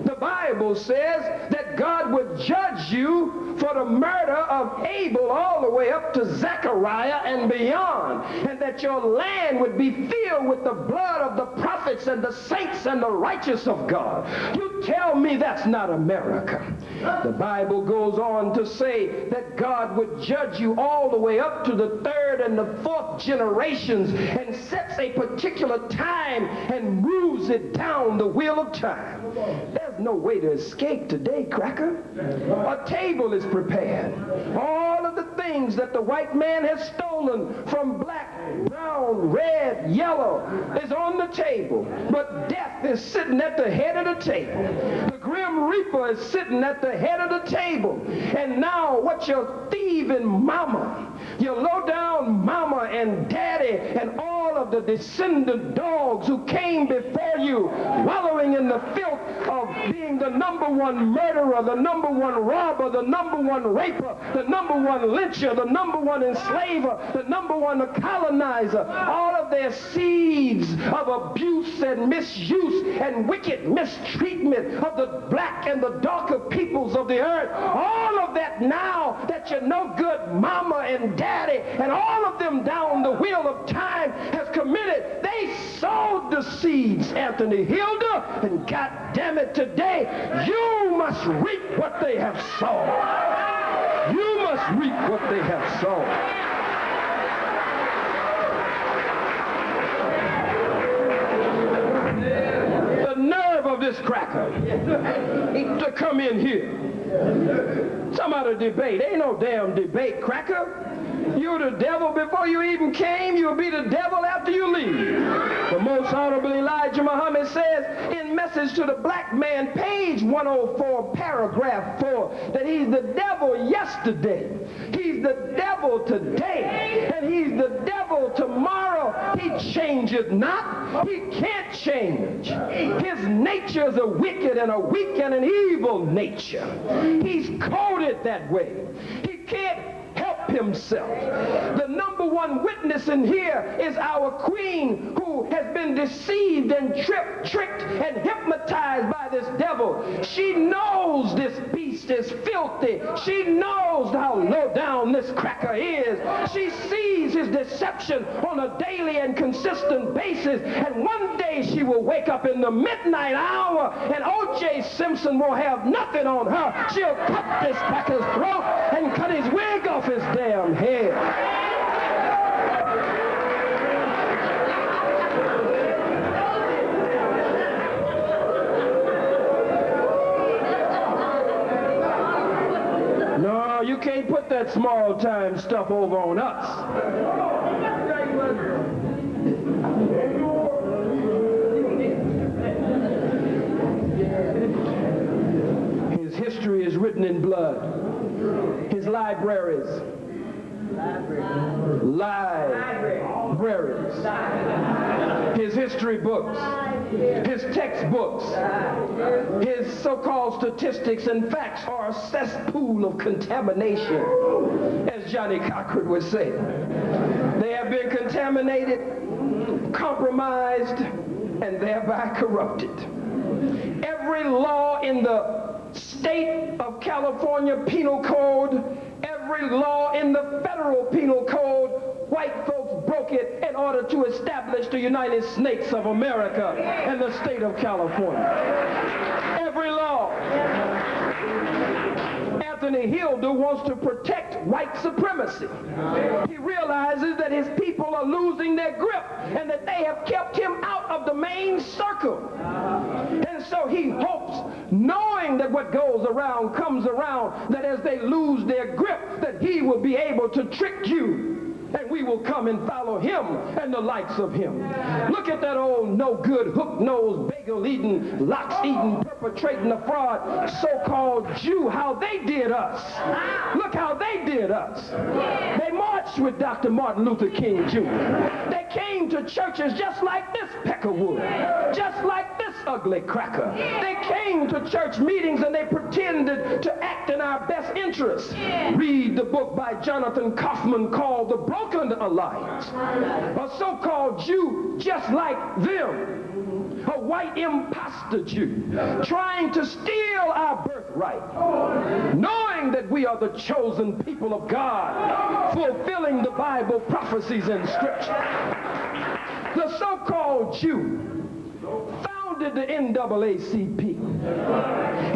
The Bible says that God would judge you for the murder of Abel all the way up to Zechariah and beyond, and that your land would be filled with the blood of the prophets and the saints and the righteous of God. You tell me that's not America. The Bible goes on to say that God would judge you all the way up to the third and the fourth generations and sets a particular time and moves it down the wheel of time. There's no way to escape today, Cracker. A table is prepared. All of the things that the white man has stolen from black, brown, red, yellow is on the table. But death is sitting at the head of the table. The grim reaper is sitting at the head of the table. And now what your thieving mama, your low-down mama and daddy and all of the descendant dogs who came before you, wallowing in the filth of being the number one murderer, the number one robber, the number one raper, the number one lyncher, the number one enslaver, the number one colonizer, all of their seeds of abuse and misuse and wicked mistreatment of the black and the darker peoples of the earth, all of that now that your no good mama and daddy and all of them down the wheel of time has committed, they sowed the seeds, Anthony Hilder, and God damn it, today you must reap what they have sown. You must reap what they have sown. The nerve of this cracker to come in here. Some other debate. Ain't no damn debate, Cracker. You're the devil before you even came. You'll be the devil after you leave. The most honorable Elijah Muhammad says in Message to the Black Man, page 104, paragraph 4, that he's the devil yesterday, he's the devil today, and he's the devil tomorrow. He changes not. He can't change. His nature is a wicked and a weak and an evil nature. He's coded that way. He can't help himself. The number one witness in here is our queen, who has been deceived and tricked and hypnotized by this devil. She knows this beast is filthy. She knows how low down this cracker is. She sees his deception on a daily and consistent basis, and one day she will wake up in the midnight hour and O.J. Simpson will have nothing on her. She'll cut this cracker's throat and cut his wig off his damn head. No, you can't put that small-time stuff over on us. His history is written in blood. His libraries lie libraries, his history books, his textbooks, his so-called statistics and facts are a cesspool of contamination, as Johnny Cochran would say. They have been contaminated, compromised, and thereby corrupted. Every law in the state of California Penal Code, every law in the federal Penal Code, white folks broke it in order to establish the United States of America and the state of California. Every law. Anthony Hilder wants to protect white supremacy. He realizes that his people are losing their grip and that they have kept him out of the main circle. And so he hopes, knowing that what goes around comes around, that as they lose their grip, that he will be able to trick you. And we will come and follow him and the likes of him. Look at that old no-good, hook-nosed, bagel-eating, lox-eating, perpetrating a fraud, so-called Jew, how they did us. Look how they did us. They marched with Dr. Martin Luther King Jr. They came to churches just like this peckerwood, just like this ugly cracker. They came to church meetings and they pretended to act in our best interests. Read the book by Jonathan Kaufman called The Broken Alliance. A so-called Jew just like them, a white imposter Jew, trying to steal our birthright, knowing that we are the chosen people of God, fulfilling the Bible prophecies in Scripture. The so-called Jew founded the NAACP.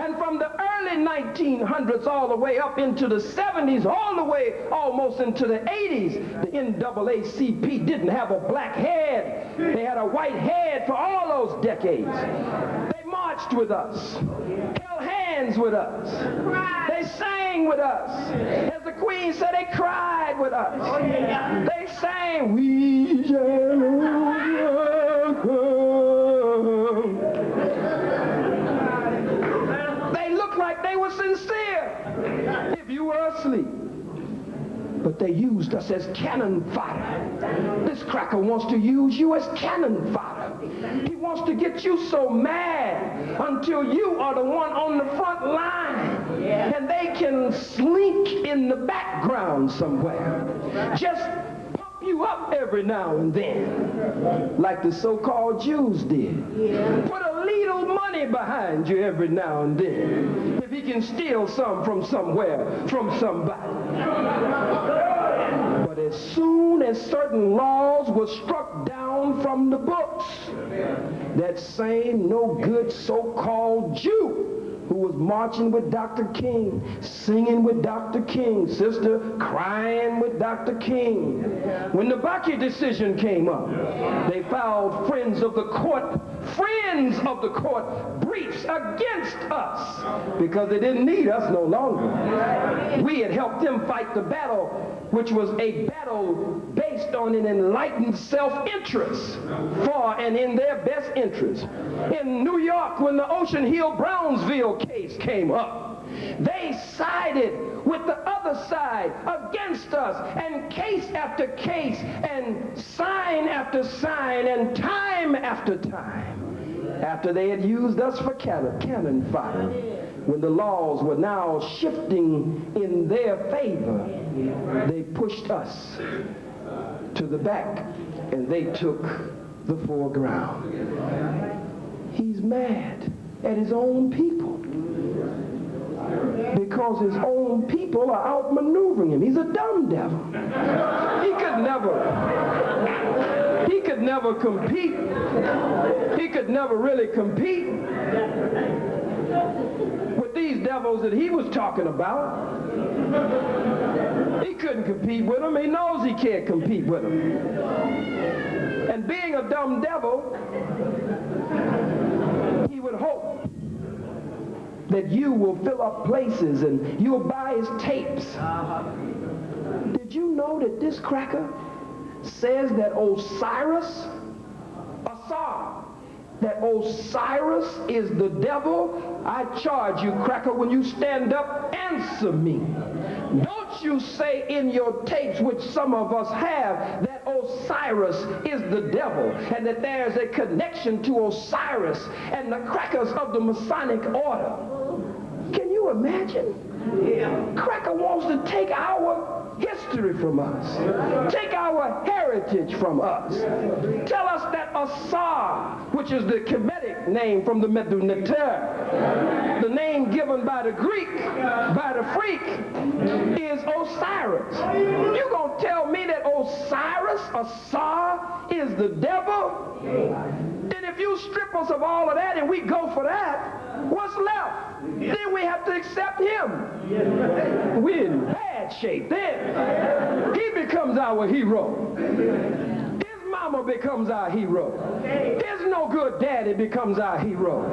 And from the early 1900s all the way up into the 70s, all the way almost into the 80s, the NAACP didn't have a black head. They had a white head for all those decades. They marched with us, held hands with us. They sang with us. As the Queen said, they cried with us. They sang, "We shall overcome." They looked like they were sincere if you were asleep. But they used us as cannon fodder. This cracker wants to use you as cannon fodder. He wants to get you so mad until you are the one on the front line. And they can slink in the background somewhere. Just pump you up every now and then, like the so-called Jews did. Put a little money behind you every now and then, if he can steal some from somewhere, from somebody. But as soon as certain laws were struck down from the books, that same no-good so-called Jew who was marching with Dr. King, singing with Dr. King, sister crying with Dr. King. When the Bakke decision came up, they filed friends of the court briefs against us because they didn't need us no longer. We had helped them fight the battle, which was a battle based on an enlightened self-interest for and in their best interest. In New York, when the Ocean Hill-Brownsville case came up, they sided with the other side against us, and case after case, and sign after sign, and time after time, after they had used us for cannon fodder, when the laws were now shifting in their favor, they pushed us to the back, and they took the foreground. He's mad at his own people because his own people are outmaneuvering him. He's a dumb devil. He could never compete. He could never really compete with these devils that he was talking about. He couldn't compete with them. He knows he can't compete with them. And being a dumb devil, he would hope that you will fill up places and you'll buy his tapes. Did you know that this cracker says that Osiris is the devil? I charge you, cracker, when you stand up, answer me. Don't you say in your tapes, which some of us have, that Osiris is the devil, and that there's a connection to Osiris and the crackers of the Masonic order. Can you imagine? Cracker wants to take our history from us, take our heritage from us, tell us that Asar, which is the Kemetic name from the Medu Neter, the name given by the Greek, by the freak, is Osiris. You gonna tell me that Osiris, Asar, is the devil? Then if you strip us of all of that and we go for that, what's left? Then we have to accept him. We're in bad shape then. He becomes our hero. His mama becomes our hero. His no good daddy becomes our hero.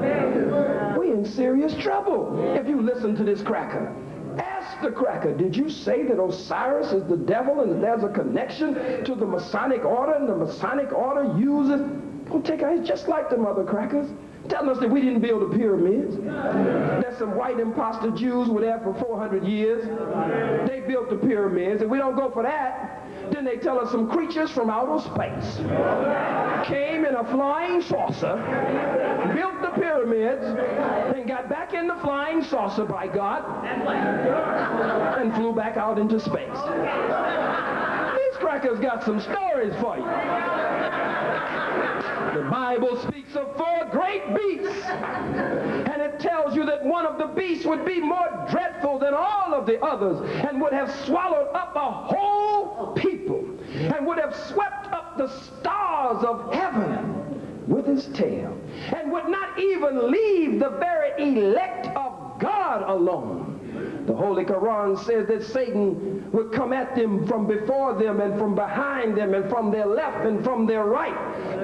We're in serious trouble if you listen to this cracker. Ask the cracker, did you say that Osiris is the devil and that there's a connection to the Masonic order, and the Masonic order uses, don't take out, it's just like them other crackers, telling us that we didn't build the pyramids. There's some white imposter Jews were there for 400 years. They built the pyramids, and we don't go for that. Then they tell us some creatures from outer space came in a flying saucer, built the pyramids, and got back in the flying saucer by God, and flew back out into space. These crackers got some stories for you. The Bible speaks of 4 great beasts, and it tells you that one of the beasts would be more dreadful than all of the others, and would have swallowed up a whole people, and would have swept up the stars of heaven with his tail, and would not even leave the very elect of God alone. The Holy Quran says that Satan would come at them from before them and from behind them and from their left and from their right,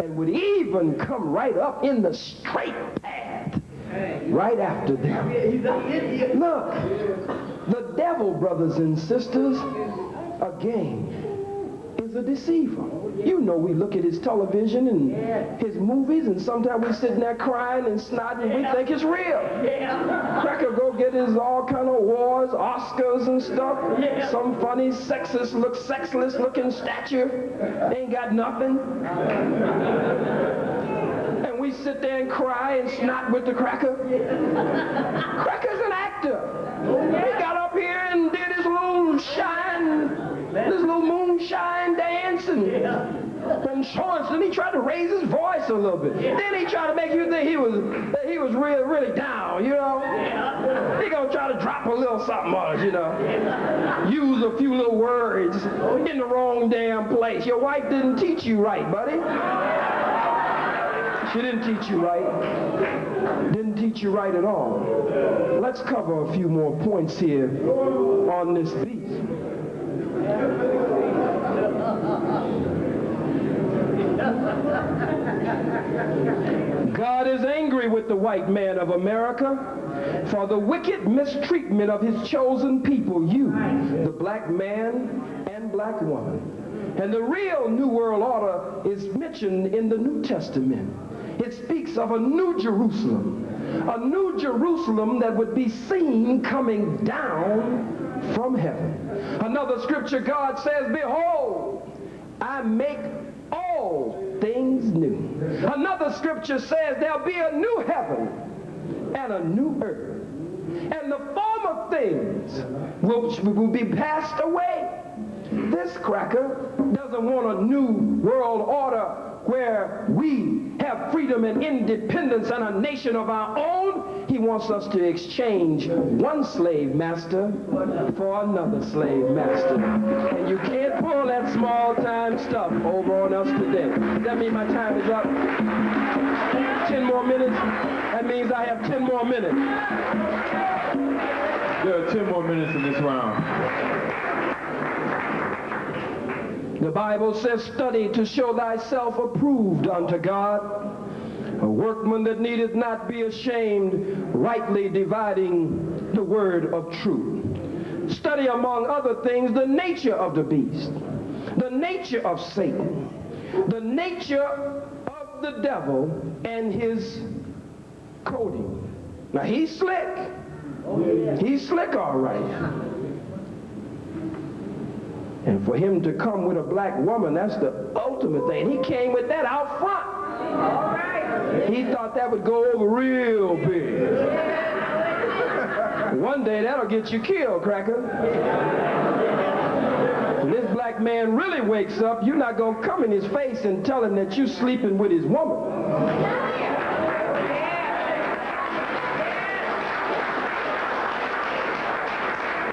and would even come right up in the straight path right after them. Look, the devil, brothers and sisters, again, is a deceiver. You know, we look at his television and his movies, and sometimes we're sitting there crying and snotting, and we think it's real. Cracker go get his all kind of awards, Oscars and stuff. Some funny, sexless looking statue. Ain't got nothing. And we sit there and cry and snot with the cracker. Cracker's an actor. He got up here and did his little moonshine dance and so on. Then he tried to raise his voice a little bit. Then he tried to make you think he was really down, you know. He gonna try to drop a little something on us, you know. Use a few little words in the wrong damn place. Your wife didn't teach you right, buddy. She didn't teach you right. Didn't teach you right at all. Let's cover a few more points here on this beast. God is angry with the white man of America for the wicked mistreatment of his chosen people, you, the black man and black woman. And the real New World Order is mentioned in the New Testament. It speaks of a new Jerusalem that would be seen coming down from heaven. Another scripture, God says, behold, I make all things new. Another scripture says there'll be a new heaven and a new earth, and the former things will be passed away. This cracker doesn't want a new world order where we have freedom and independence and a nation of our own. He wants us to exchange one slave master for another slave master. And you can't pull that small time stuff over on us today. Does that mean my time is up? 10 more minutes? That means I have 10 more minutes. There are 10 more minutes in this round. The Bible says, study to show thyself approved unto God, a workman that needeth not be ashamed, rightly dividing the word of truth. Study, among other things, the nature of the beast, the nature of Satan, the nature of the devil and his coding. Now, he's slick. He's slick, all right. And for him to come with a black woman, that's the ultimate thing. He came with that out front. All right. He thought that would go over real big. One day that'll get you killed, cracker. When this black man really wakes up, you're not going to come in his face and tell him that you're sleeping with his woman.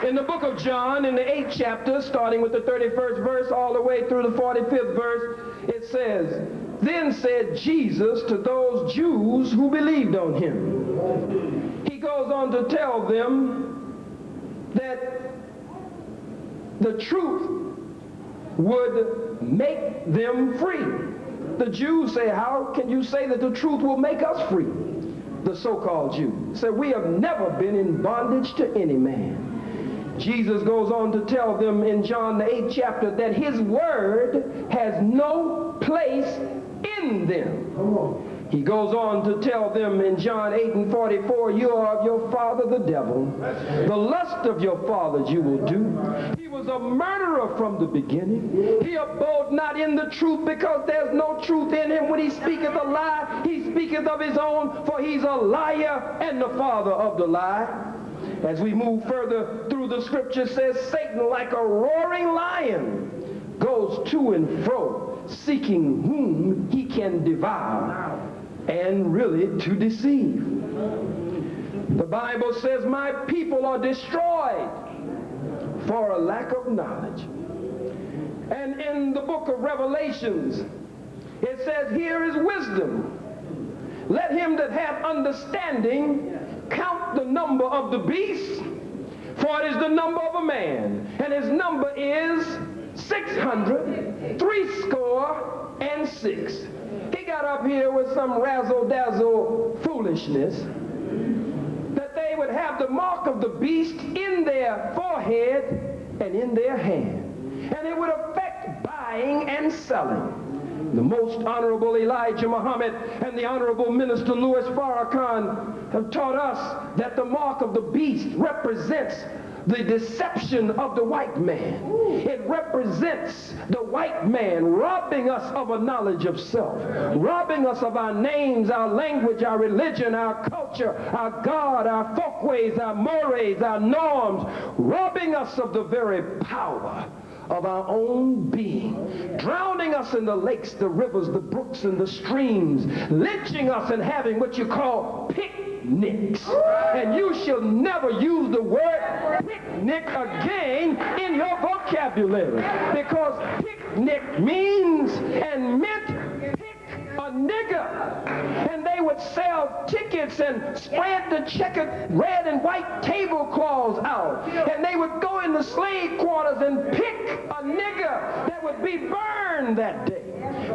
In the book of John, in the 8th chapter, starting with the 31st verse all the way through the 45th verse, it says, "Then said Jesus to those Jews who believed on him." He goes on to tell them that the truth would make them free. The Jews say, "How can you say that the truth will make us free?" The so-called Jews said, "We have never been in bondage to any man." Jesus goes on to tell them in John the 8th chapter that his word has no place in them. He goes on to tell them in John 8 and 44, "You are of your father the devil. The lust of your fathers you will do. He was a murderer from the beginning. He abode not in the truth, because there's no truth in him. When he speaketh a lie, he speaketh of his own, for he's a liar and the father of the lie." As we move further through the scripture, says Satan, like a roaring lion, goes to and fro, seeking whom he can devour, and really to deceive. The Bible says, "My people are destroyed for a lack of knowledge." And in the book of Revelations, it says, "Here is wisdom. Let him that hath understanding count the number of the beast, for it is the number of a man, and his number is 666. He got up here with some razzle-dazzle foolishness that they would have the mark of the beast in their forehead and in their hand, and it would affect buying and selling. The most honorable Elijah Muhammad and the honorable minister Louis Farrakhan have taught us that the mark of the beast represents the deception of the white man. It represents the white man robbing us of a knowledge of self, robbing us of our names, our language, our religion, our culture, our God, our folkways, our mores, our norms, robbing us of the very power of our own being, drowning us in the lakes, the rivers, the brooks, and the streams, lynching us and having what you call picnics. And you shall never use the word picnic again in your vocabulary, because picnic means and meant pick a nigger. And they would sell tickets and spread the checkered red and white tablecloths out. And they would go in the slave quarters and pick a nigger that would be burned that day.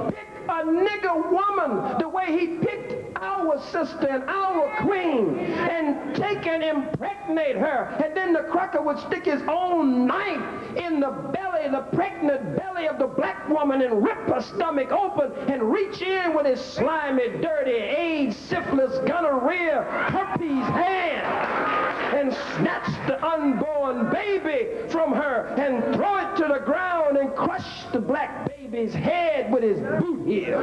Pick a nigger woman the way he picked our sister and our queen, and take and impregnate her. And then the cracker would stick his own knife in the belly, the pregnant belly of the black woman, and rip her stomach open and reach in with his slimy, dirty AIDS, syphilis, gonorrhea, herpes hand, and snatch the unborn baby from her and throw it to the ground and crush the black baby's head with his boot heel.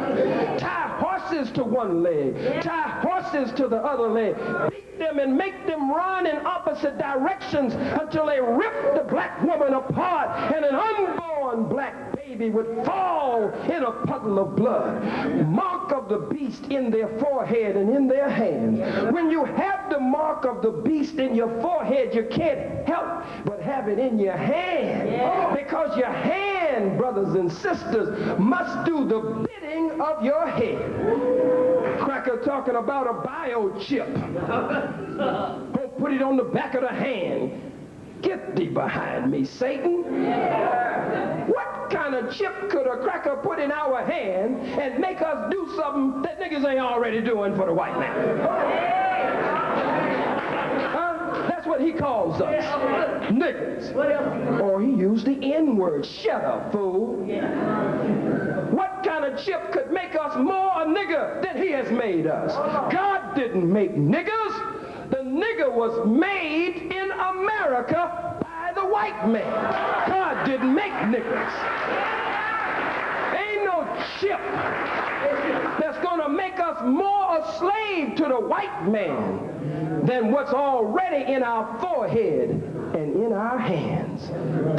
Tie horses to one leg, tie horses to the other leg, beat them and make them run in opposite directions until they rip the black woman apart, and an unborn black baby would fall in a puddle of blood. Mark of the beast in their forehead and in their hands. When you have the mark of the beast in your forehead, you can't help but have it in your hand, because your hand, brothers and sisters, must do the bidding of your head. Cracker talking about a biochip. Go put it on the back of the hand. Get thee behind me, Satan. What kind of chip could a cracker put in our hand and make us do something that niggas ain't already doing for the white man? That's what he calls us, niggas. Or he used the N-word. Shut up, fool. What kind of chip could make us more a nigger than he has made us? God didn't make niggers. The nigger was made in America by the white man. God didn't make niggers. Ain't no chip that's going to make us more a slave to the white man than what's already in our forehead and in our hands.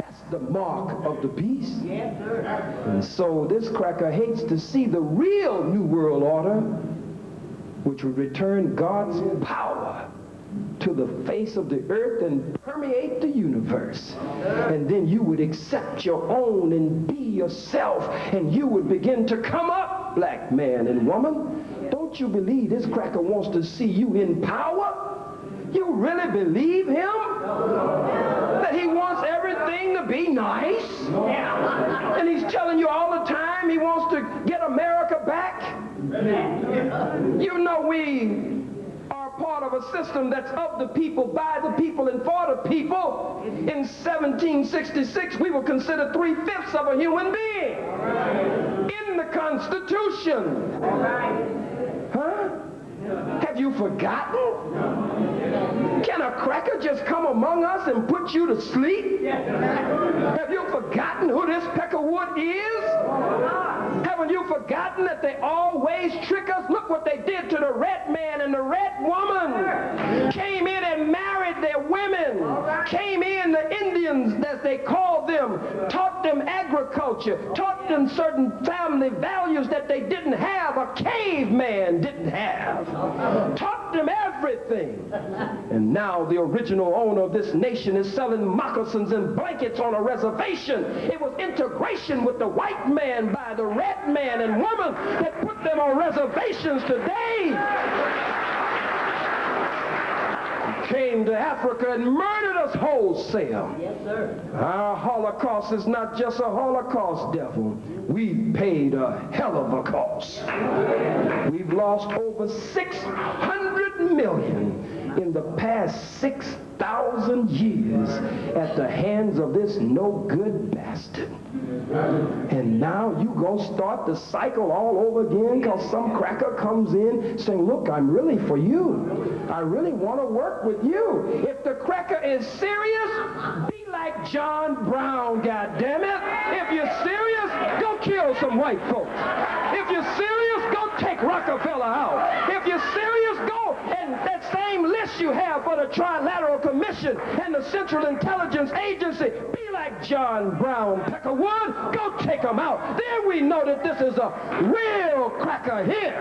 That's the mark of the beast. And so this cracker hates to see the real New World Order, which would return God's power to the face of the earth and permeate the universe. And then you would accept your own and be yourself, and you would begin to come up, black man and woman. Don't you believe this cracker wants to see you in power? You really believe him? That he wants everything to be nice? And he's telling you all the time he wants to get America back? You know we are part of a system that's of the people, by the people, and for the people. In 1766, we were considered 3/5 of a human being in the Constitution. Huh? Have you forgotten? Can a cracker just come among us and put you to sleep? Have you forgotten who this Peckerwood is? Haven't you forgotten that they always trick us? Look what they did to the red man and the red woman. Came in and married their women. Came in, the Indians, as they called them, taught them agriculture, taught them certain family values that they didn't have, a caveman didn't have. Taught them everything. And now the original owner of this nation is selling moccasins and blankets on a reservation. It was integration with the white man by the red man and woman that put them on reservations today. Came to Africa and murdered us wholesale. Yes, sir. Our Holocaust is not just a Holocaust, devil. We paid a hell of a cost. We've lost over 600 million in the past 6,000 years at the hands of this no-good bastard. And now you gonna start the cycle all over again because some cracker comes in saying, look, I'm really for you. I really want to work with you. If the cracker is serious, be like John Brown, goddammit. If you're serious, go kill some white folks. If you're serious, go take Rockefeller out. If you're serious, go and that same list you have for the Trilateral Commission and the Central Intelligence Agency, be like John Brown, Peckerwood, go take them out. Then we know that this is a real cracker here.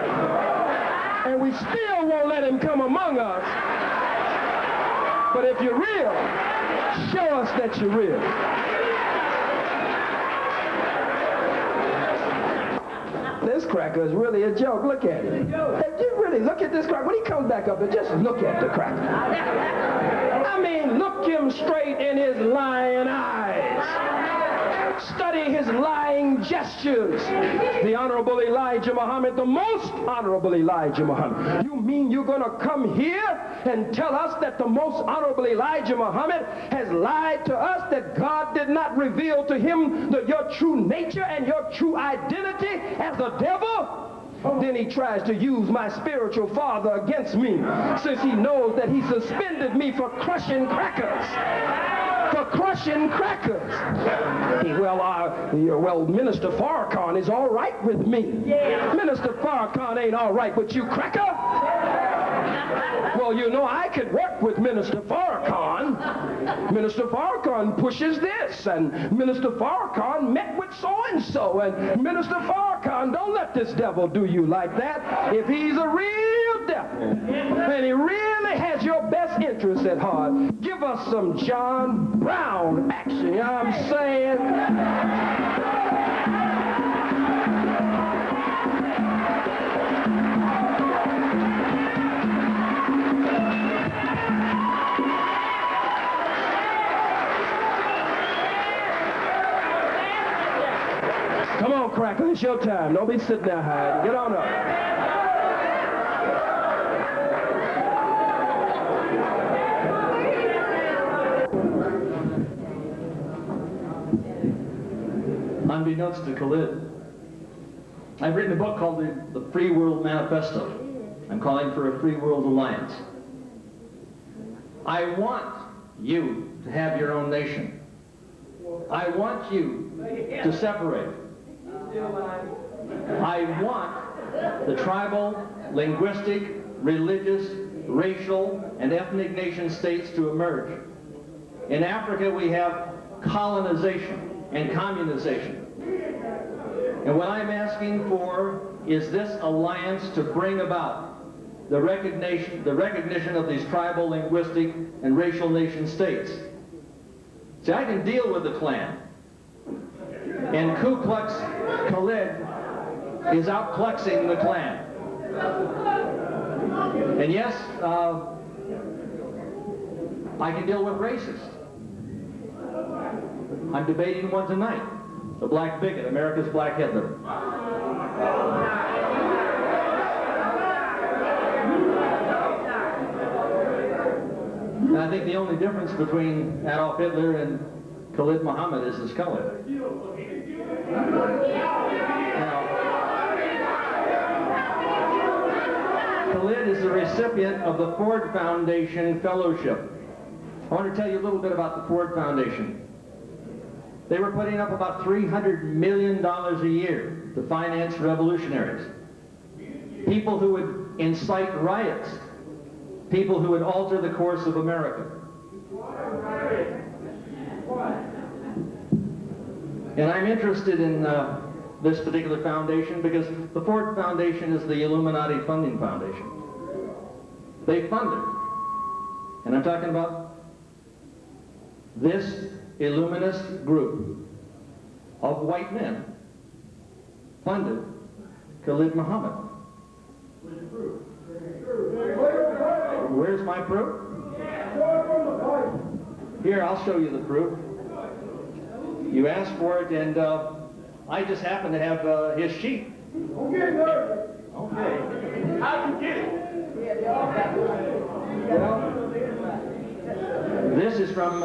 And we still won't let him come among us. But if you're real, show us that you're real. This cracker is really a joke. Look at it. If you really look at this cracker, when he comes back up there, just look at the cracker. I mean, look him straight in his lying eyes. Study his lying gestures. The Honorable Elijah Muhammad, the most Honorable Elijah Muhammad. You mean you're going to come here and tell us that the most Honorable Elijah Muhammad has lied to us, that God did not reveal to him your true nature and your true identity as a devil? Then he tries to use my spiritual father against me, since he knows that he suspended me for crushing crackers. For crushing crackers. Well, Minister Farrakhan is all right with me. Yeah. Minister Farrakhan ain't all right with you, cracker. Well, you know, I could work with Minister Farrakhan. Minister Farrakhan pushes this, and Minister Farrakhan met with so-and-so, and Minister Farrakhan, don't let this devil do you like that. If he's a real devil, and he really has your best interests at heart, give us some John Brown action, you know what I'm saying? Come on, cracker, it's your time. Don't be sitting there hiding. Get on up. Unbeknownst to Khalid, I've written a book called the Free World Manifesto. I'm calling for a Free World Alliance. I want you to have your own nation. I want you to separate. I want the tribal, linguistic, religious, racial, and ethnic nation states to emerge. In Africa, we have colonization and communization. And what I'm asking for is this alliance to bring about the recognition of these tribal, linguistic, and racial nation states. See, I can deal with the Klan. And Ku Klux Khalid is out-kluxing the Klan. And yes, I can deal with racists. I'm debating one tonight. The black bigot, America's black Hitler. And I think the only difference between Adolf Hitler and Khalid Muhammad is his color. Now, Khalid is the recipient of the Ford Foundation Fellowship. I want to tell you a little bit about the Ford Foundation. They were putting up about $300 million a year to finance revolutionaries. People who would incite riots. People who would alter the course of America. And I'm interested in this particular foundation because the Ford Foundation is the Illuminati funding foundation. They fund it. And I'm talking about this Illuminist group of white men funded Khalid Muhammad. Where's my proof? Here, I'll show you the proof. You asked for it, and I just happen to have his sheet. Okay. How'd you get it? Well, this is from,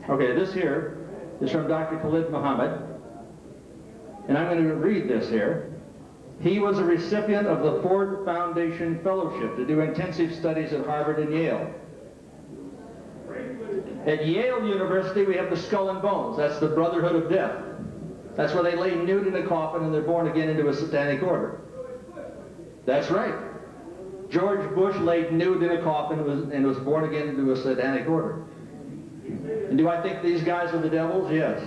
okay, this here is from Dr. Khalid Muhammad. And I'm going to read this here. He was a recipient of the Ford Foundation Fellowship to do intensive studies at Harvard and Yale. At Yale University, we have the skull and bones. That's the Brotherhood of Death. That's where they lay nude in a coffin and they're born again into a satanic order. That's right. George Bush laid nude in a coffin and was born again into a satanic order. And do I think these guys are the devils? Yes.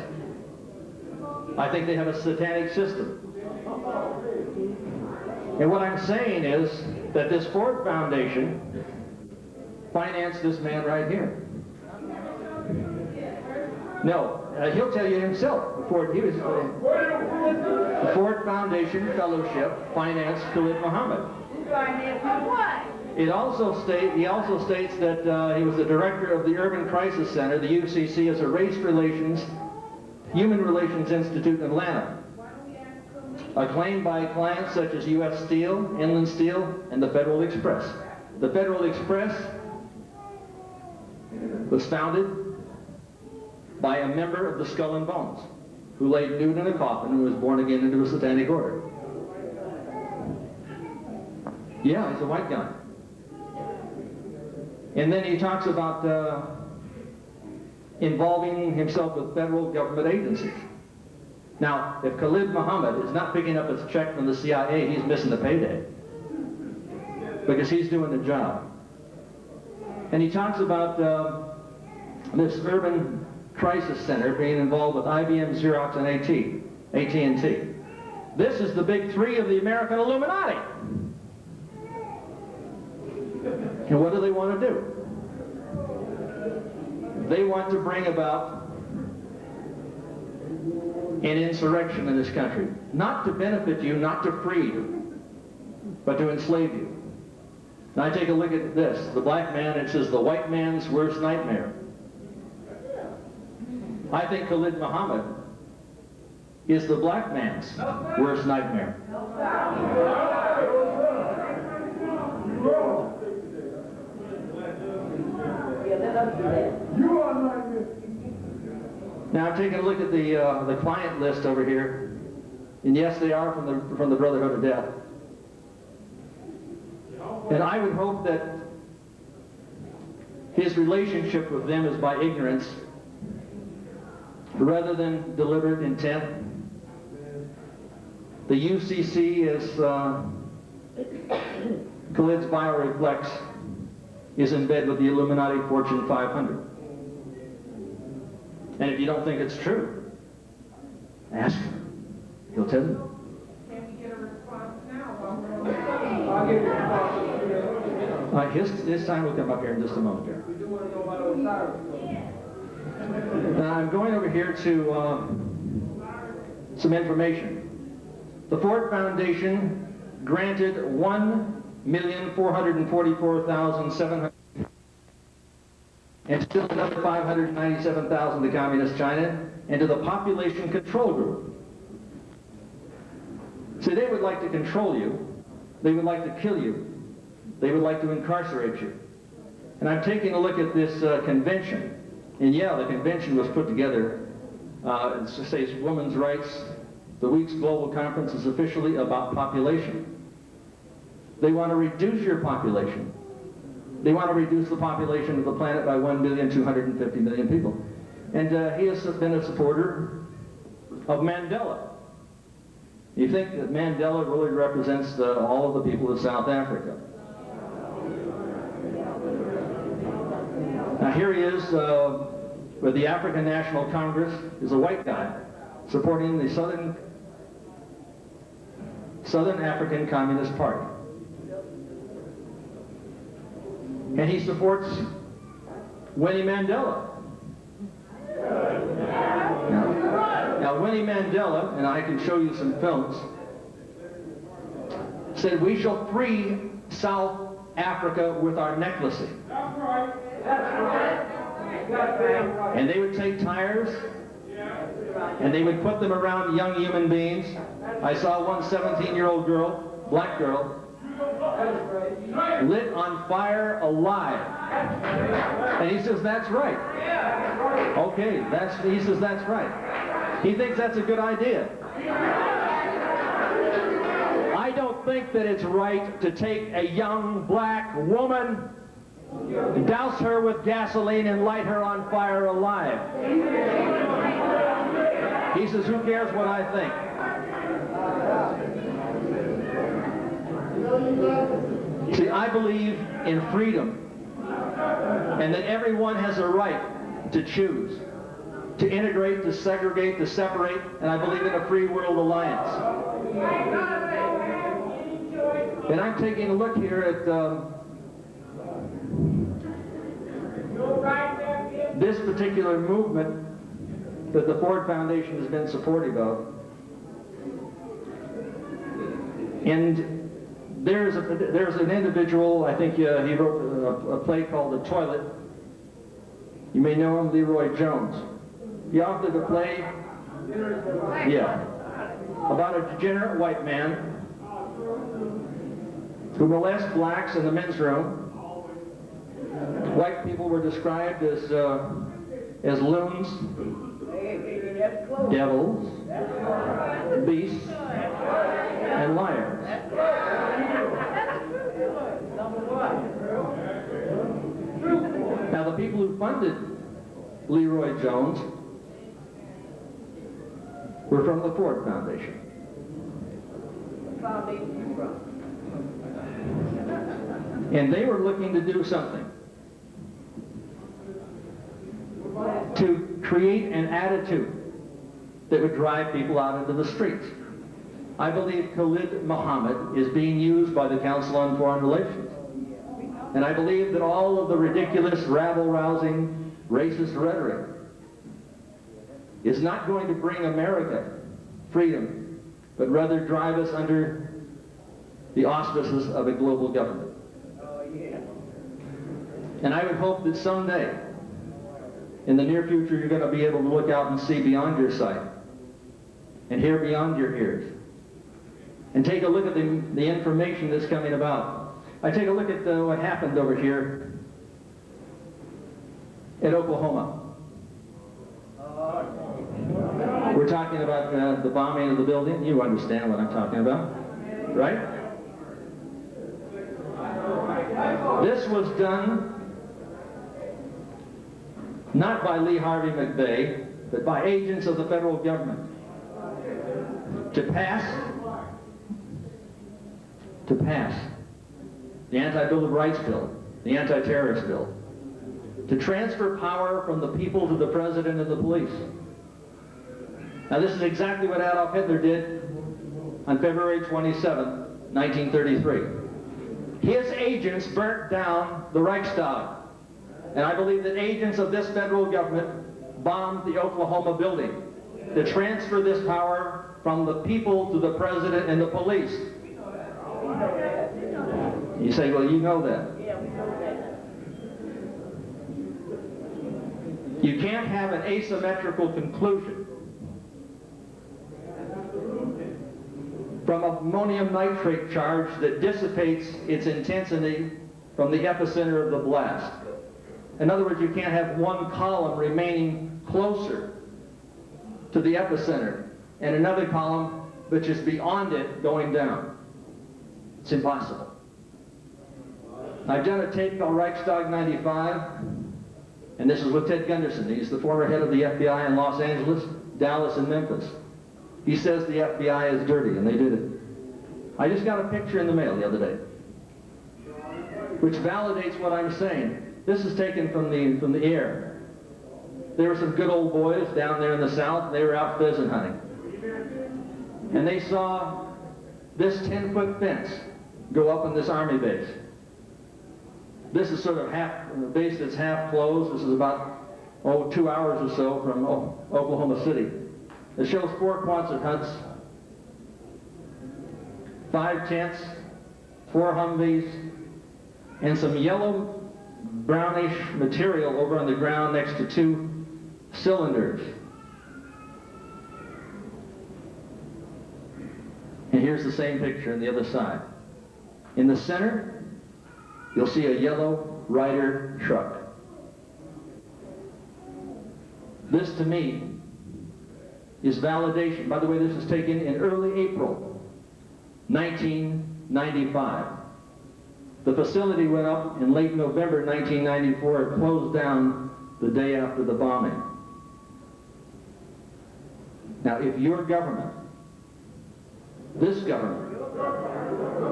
I think they have a satanic system. And what I'm saying is that this Ford Foundation financed this man right here. No, he'll tell you himself. The Ford Foundation Fellowship financed Khalid Muhammad. He also states that he was the director of the Urban Crisis Center. The UCC is a race relations, human relations institute in Atlanta. Acclaimed by clients such as U.S. Steel, Inland Steel, and the Federal Express. The Federal Express was founded by a member of the Skull and Bones who laid nude in a coffin and was born again into a satanic order. Yeah, he's a white guy. And then he talks about involving himself with federal government agencies. Now, if Khalid Muhammad is not picking up his check from the CIA, he's missing the payday. Because he's doing the job. And he talks about this Urban Crisis Center being involved with IBM, Xerox, and AT&T. This is the big three of the American Illuminati. And what do they want to do? They want to bring about an insurrection in this country. Not to benefit you, not to free you, but to enslave you. Now I take a look at this. The black man, it says the white man's worst nightmare. I think Khalid Muhammad is the black man's worst nightmare. Now I'm taking a look at the client list over here, and yes, they are from the Brotherhood of Death. And I would hope that his relationship with them is by ignorance, rather than deliberate intent. The UCC, as Khalid's bioreflex, is in bed with the Illuminati Fortune 500. And if you don't think it's true, ask him. He'll tell you. Can we get a response now? I'll give you a response. His time will come up here in just a moment, Jerry. We do want to know about Osiris. Now, I'm going over here to some information. The Ford Foundation granted 1,444,700 and still another 597,000 to Communist China and to the Population Control Group. See, they would like to control you. They would like to kill you. They would like to incarcerate you. And I'm taking a look at this convention. And yeah, the convention was put together, it says women's rights. The week's global conference is officially about population. They want to reduce your population. They want to reduce the population of the planet by 1,250,000,000 people. And he has been a supporter of Mandela. You think that Mandela really represents all of the people of South Africa? Now here he is with the African National Congress, is a white guy supporting the Southern African Communist Party. And he supports Winnie Mandela. Now Winnie Mandela, and I can show you some films, said, "We shall free South Africa with our necklacing." That's right. That's right. That's right. And they would take tires and they would put them around young human beings. I saw one 17-year-old girl, black girl, lit on fire alive. And he says, "That's right." Okay, he says, "That's right." He thinks that's a good idea. I don't think that it's right to take a young black woman, douse her with gasoline, and light her on fire alive. He says, "Who cares what I think?" See, I believe in freedom, and that everyone has a right to choose, to integrate, to segregate, to separate, and I believe in a free world alliance. And I'm taking a look here at this particular movement that the Ford Foundation has been supportive of. And there's an individual, I think he wrote a play called The Toilet. You may know him, Leroy Jones. He authored a play, about a degenerate white man who molests blacks in the men's room. White people were described as loons, devils, beasts, and liars. Now the people who funded Leroy Jones were from the Ford Foundation. And they were looking to do something to create an attitude that would drive people out into the streets. I believe Khalid Muhammad is being used by the Council on Foreign Relations. And I believe that all of the ridiculous, rabble-rousing, racist rhetoric is not going to bring America freedom, but rather drive us under the auspices of a global government. And I would hope that someday, in the near future, you're going to be able to look out and see beyond your sight and hear beyond your ears and take a look at the information that's coming about. I take a look at what happened over here at Oklahoma. We're talking about the bombing of the building. You understand what I'm talking about, right? This was done not by Lee Harvey McVeigh, but by agents of the federal government to pass the Anti-Bill of Rights bill, the anti-terrorist bill, to transfer power from the people to the president and the police. Now this is exactly what Adolf Hitler did on February 27, 1933. His agents burnt down the Reichstag. And I believe that agents of this federal government bombed the Oklahoma building to transfer this power from the people to the president and the police. You say, well, you know that. You can't have an asymmetrical conclusion from ammonium nitrate charge that dissipates its intensity from the epicenter of the blast. In other words, you can't have one column remaining closer to the epicenter and another column which is beyond it going down. It's impossible. I've done a tape called Reichstag 95, and this is with Ted Gunderson. He's the former head of the FBI in Los Angeles, Dallas, and Memphis. He says the FBI is dirty, and they did it. I just got a picture in the mail the other day, which validates what I'm saying. This is taken from the air. There were some good old boys down there in the south. They were out pheasant hunting. And they saw this 10-foot fence go up in this army base. This is sort of a base that's half closed. This is about, 2 hours or so from Oklahoma City. It shows 4 Quonset huts, 5 tents, 4 Humvees, and some yellow brownish material over on the ground next to 2 cylinders. And here's the same picture on the other side. In the center, you'll see a yellow Ryder truck. This, to me, is validation. By the way, this was taken in early April 1995. The facility went up in late November 1994. It closed down the day after the bombing. Now, if your government, this government,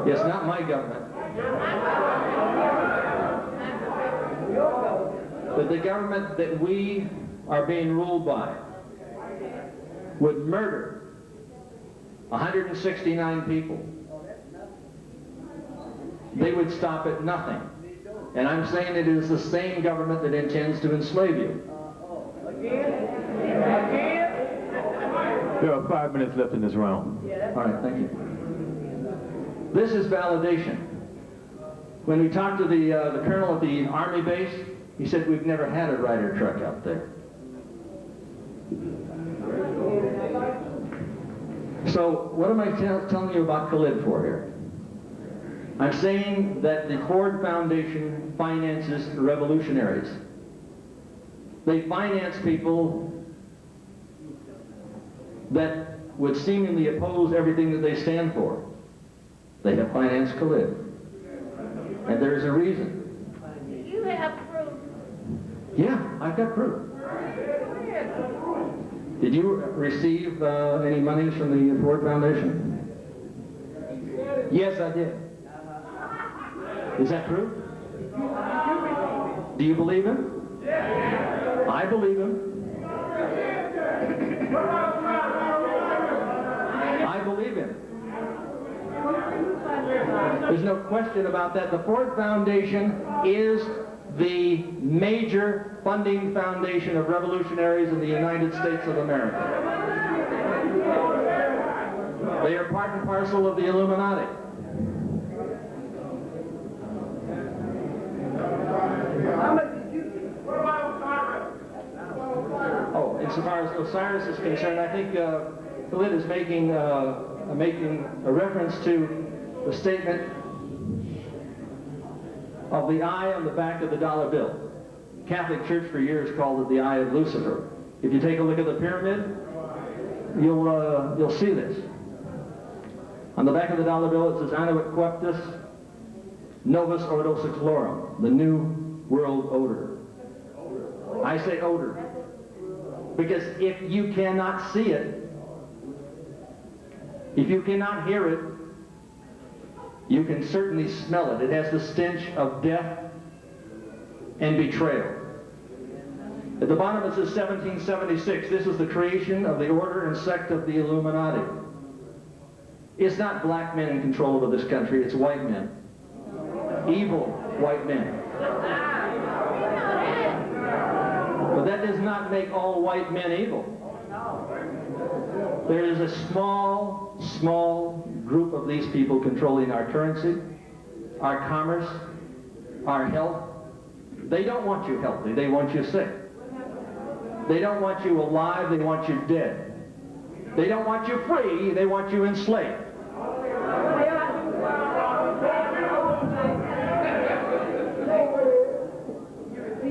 yes, not my government, but the government that we are being ruled by, would murder 169 people, they would stop at nothing. And I'm saying it is the same government that intends to enslave you. There are 5 minutes left in this round. All right, thank you. This is validation. When we talked to the colonel at the Army base, he said, we've never had a Ryder truck out there. So what am I telling you about Khalid for here? I'm saying that the Ford Foundation finances revolutionaries. They finance people that would seemingly oppose everything that they stand for. They have financed Khalid. And there's a reason. You have proof. Yeah, I've got proof. Did you receive any monies from the Ford Foundation? Yes, I did. Is that true? Do you believe him? I believe him. I believe him. There's no question about that. The Ford Foundation is the major funding foundation of revolutionaries in the United States of America. They are part and parcel of the Illuminati. Oh, insofar as Osiris is concerned, I think Khalid is making a reference to the statement of the eye on the back of the dollar bill. The Catholic Church for years called it the eye of Lucifer. If you take a look at the pyramid, you'll see this. On the back of the dollar bill it says Annuit Queptus Novus Ordo Seclorum, the new world order. I say odor Because if you cannot see it, if you cannot hear it, you can certainly smell it. It has the stench of death and betrayal. At the bottom it says 1776. This was the creation of the order and sect of the Illuminati. It's not black men in control of this country, it's white men. Evil white men. But that does not make all white men evil. There is a small group of these people controlling our currency, our commerce, our health. They don't want you healthy, they want you sick. They don't want you alive, they want you dead. They don't want you free, they want you enslaved.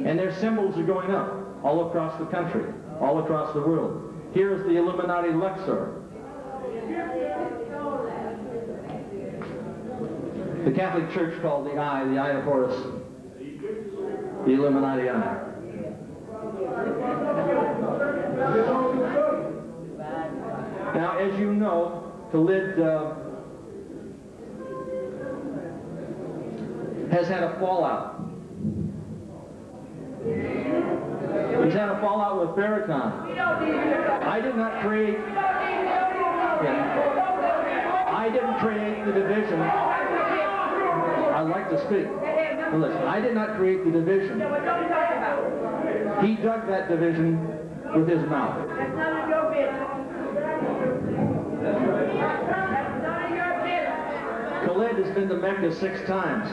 And their symbols are going up all across the country, all across the world. Here is the Illuminati Luxor. The Catholic Church called the eye of Horus, the Illuminati eye. Now, as you know, Khalid has had a fallout. He's had a fallout with Farrakhan. I did not create. I didn't create the division. I'd like to speak. Now listen, I did not create the division. He dug that division with his mouth. That's none of your business. That's none of your business. Khalid has been to Mecca 6 times,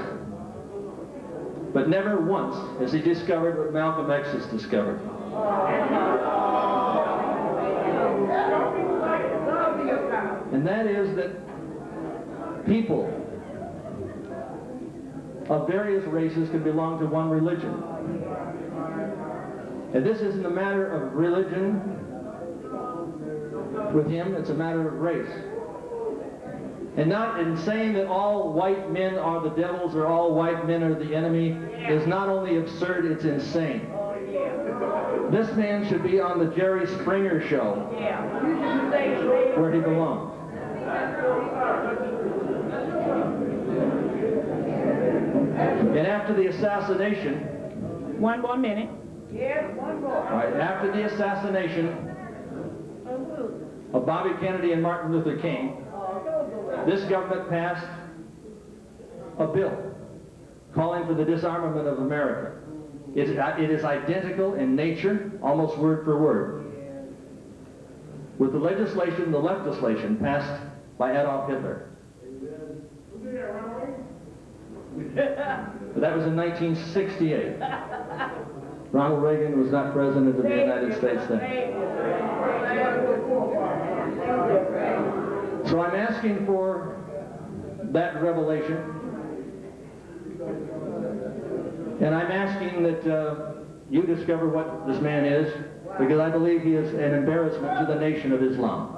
but never once has he discovered what Malcolm X has discovered. And that is that people of various races can belong to one religion. And this isn't a matter of religion with him, it's a matter of race. And not in saying that all white men are the devils or all white men are the enemy is not only absurd, it's insane. This man should be on the Jerry Springer show where he belongs. And after the assassination, One more minute. Yes, one more. all right, after the assassination of Bobby Kennedy and Martin Luther King, this government passed a bill calling for the disarmament of America. It is identical in nature, almost word for word, with the legislation, the legislation passed by Adolf Hitler. But that was in 1968. Ronald Reagan was not president of the United States then. So I'm asking for that revelation, and I'm asking that you discover what this man is, because I believe he is an embarrassment to the nation of Islam.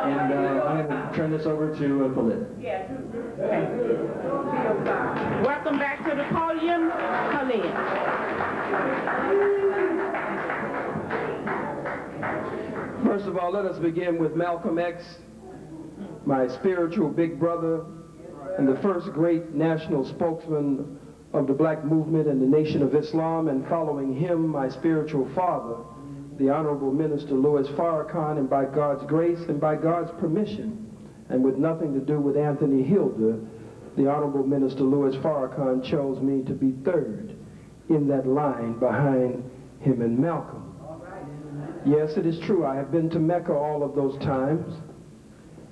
And I'm going to turn this over to Khalid. Welcome back to the podium, Khalid. First of all, let us begin with Malcolm X, my spiritual big brother and the first great national spokesman of the black movement and the Nation of Islam, and following him, my spiritual father, the Honorable Minister Louis Farrakhan, and by God's grace and by God's permission, and with nothing to do with Anthony Hilder, the Honorable Minister Louis Farrakhan chose me to be third in that line behind him and Malcolm. Yes, it is true, I have been to Mecca all of those times,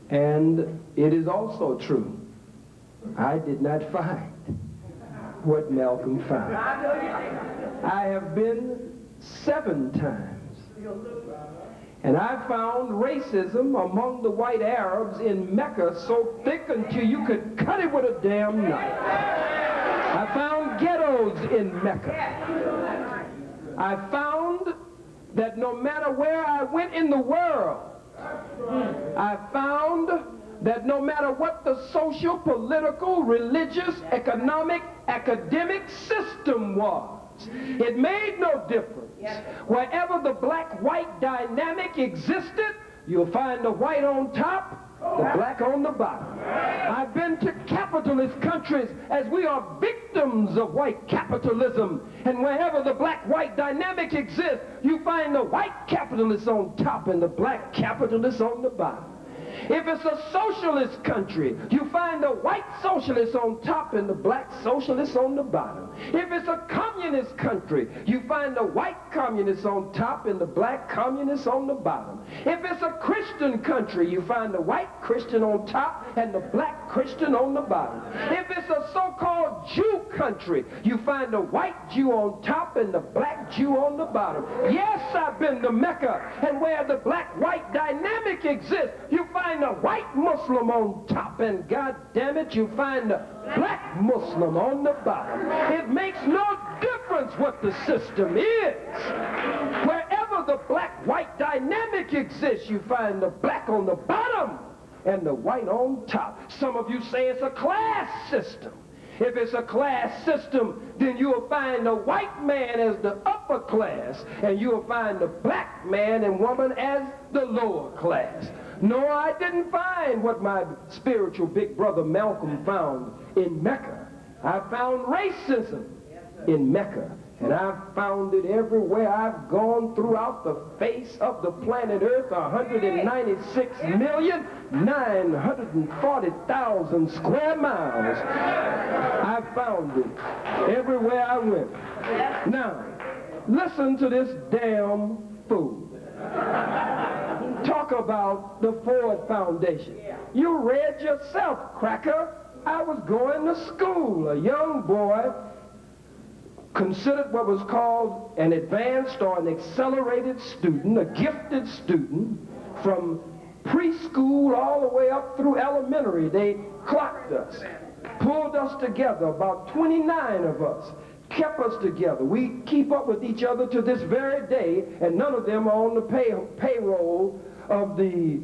and it is also true, I did not find what Malcolm found. I have been 7 times, and I found racism among the white Arabs in Mecca so thick until you could cut it with a damn knife. I found ghettos in Mecca. I found that no matter where I went in the world, I found that no matter what the social, political, religious, economic, academic system was, it made no difference Wherever the black-white dynamic existed, you'll find the white on top, the black on the bottom. I've been to capitalist countries as we are victims of white capitalism. And wherever the black-white dynamic exists, you find the white capitalists on top and the black capitalists on the bottom. If it's a socialist country, you find the white socialists on top and the black socialists on the bottom. If it's a communist country, you find the white communists on top and the black communists on the bottom. If it's a Christian country, you find the white Christian on top and the black Christian on the bottom. If it's a so-called Jew country, you find the white Jew on top and the black Jew on the bottom. Yes, I've been to Mecca, and where the black-white dynamic exists, you find the white Muslim on top, and God damn it, you find the black Muslim on the bottom. It makes no difference what the system is. Wherever the black-white dynamic exists, you find the black on the bottom and the white on top. Some of you say it's a class system. If it's a class system, then you'll find the white man as the upper class, and you'll find the black man and woman as the lower class. No, I didn't find what my spiritual big brother Malcolm found in Mecca. I found racism in Mecca, and I've found it everywhere I've gone throughout the face of the planet Earth, 196,940,000 square miles. I've found it everywhere I went. Now, listen to this damn fool. Talk about the Ford Foundation. You read yourself, cracker. I was going to school. A young boy considered what was called an advanced or an accelerated student, a gifted student, from preschool all the way up through elementary. They clocked us, pulled us together, about 29 of us, kept us together. We keep up with each other to this very day, and none of them are on the payroll of the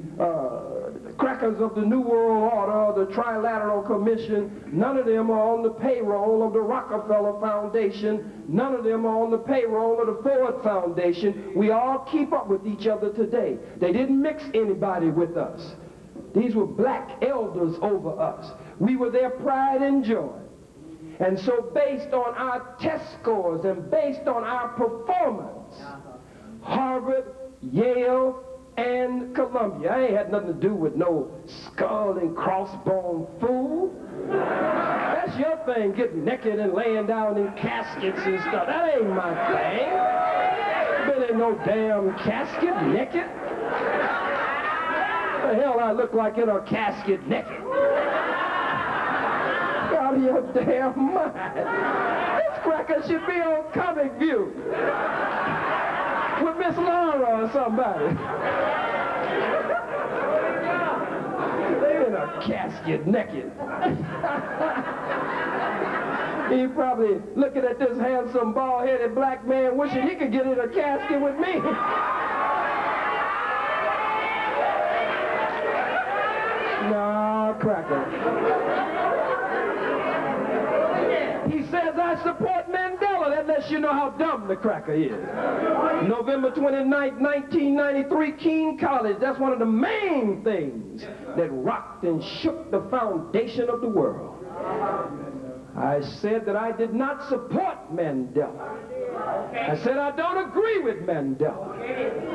crackers of the New World Order, the Trilateral Commission. None of them are on the payroll of the Rockefeller Foundation. None of them are on the payroll of the Ford Foundation. We all keep up with each other today. They didn't mix anybody with us. These were black elders over us. We were their pride and joy. And so based on our test scores and based on our performance, Harvard, Yale, and Columbia. I ain't had nothing to do with no skull and crossbone fool. That's your thing, getting naked and laying down in caskets and stuff. That ain't my thing. Been in no damn casket naked. The hell I look like in a casket naked? Out of your damn mind. This cracker should be on Comic View with Miss Laura or somebody. In a casket naked. He probably looking at this handsome bald-headed black man wishing he could get in a casket with me. No, cracker. He says, I support Mandela. That lets you know how dumb the cracker is. November 29th, 1993, Keene College. That's one of the main things that rocked and shook the foundation of the world. I said that I did not support Mandela. I said I don't agree with Mandela.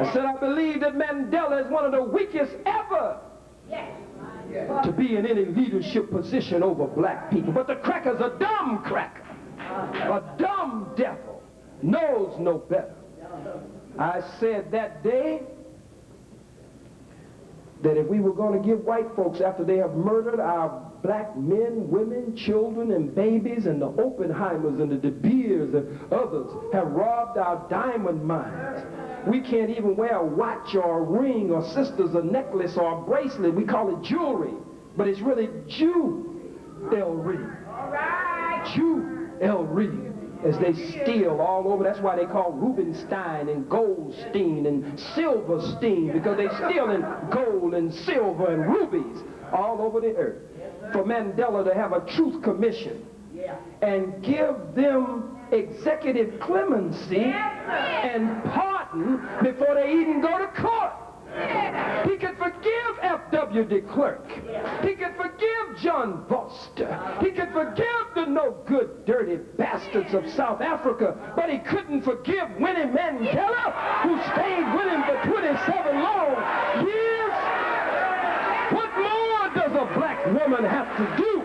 I said I believe that Mandela is one of the weakest ever to be in any leadership position over black people. But the cracker's a dumb cracker, a dumb devil, knows no better. I said that day that if we were going to give white folks, after they have murdered our black men, women, children, and babies, and the Oppenheimers and the De Beers and others have robbed our diamond mines. We can't even wear a watch or a ring or sisters a necklace or a bracelet. We call it jewelry, but it's really jewelry. Jewelry, as they steal all over. That's why they call Rubenstein and Goldstein and Silverstein, because they steal in gold and silver and rubies all over the earth. For Mandela to have a truth commission and give them executive clemency and pardon before they even go to court. He could forgive F.W. de Klerk. He could forgive John Vorster. He could forgive the no-good, dirty bastards of South Africa, but he couldn't forgive Winnie Mandela, who stayed with him for 27 long years. What more does a black woman have to do?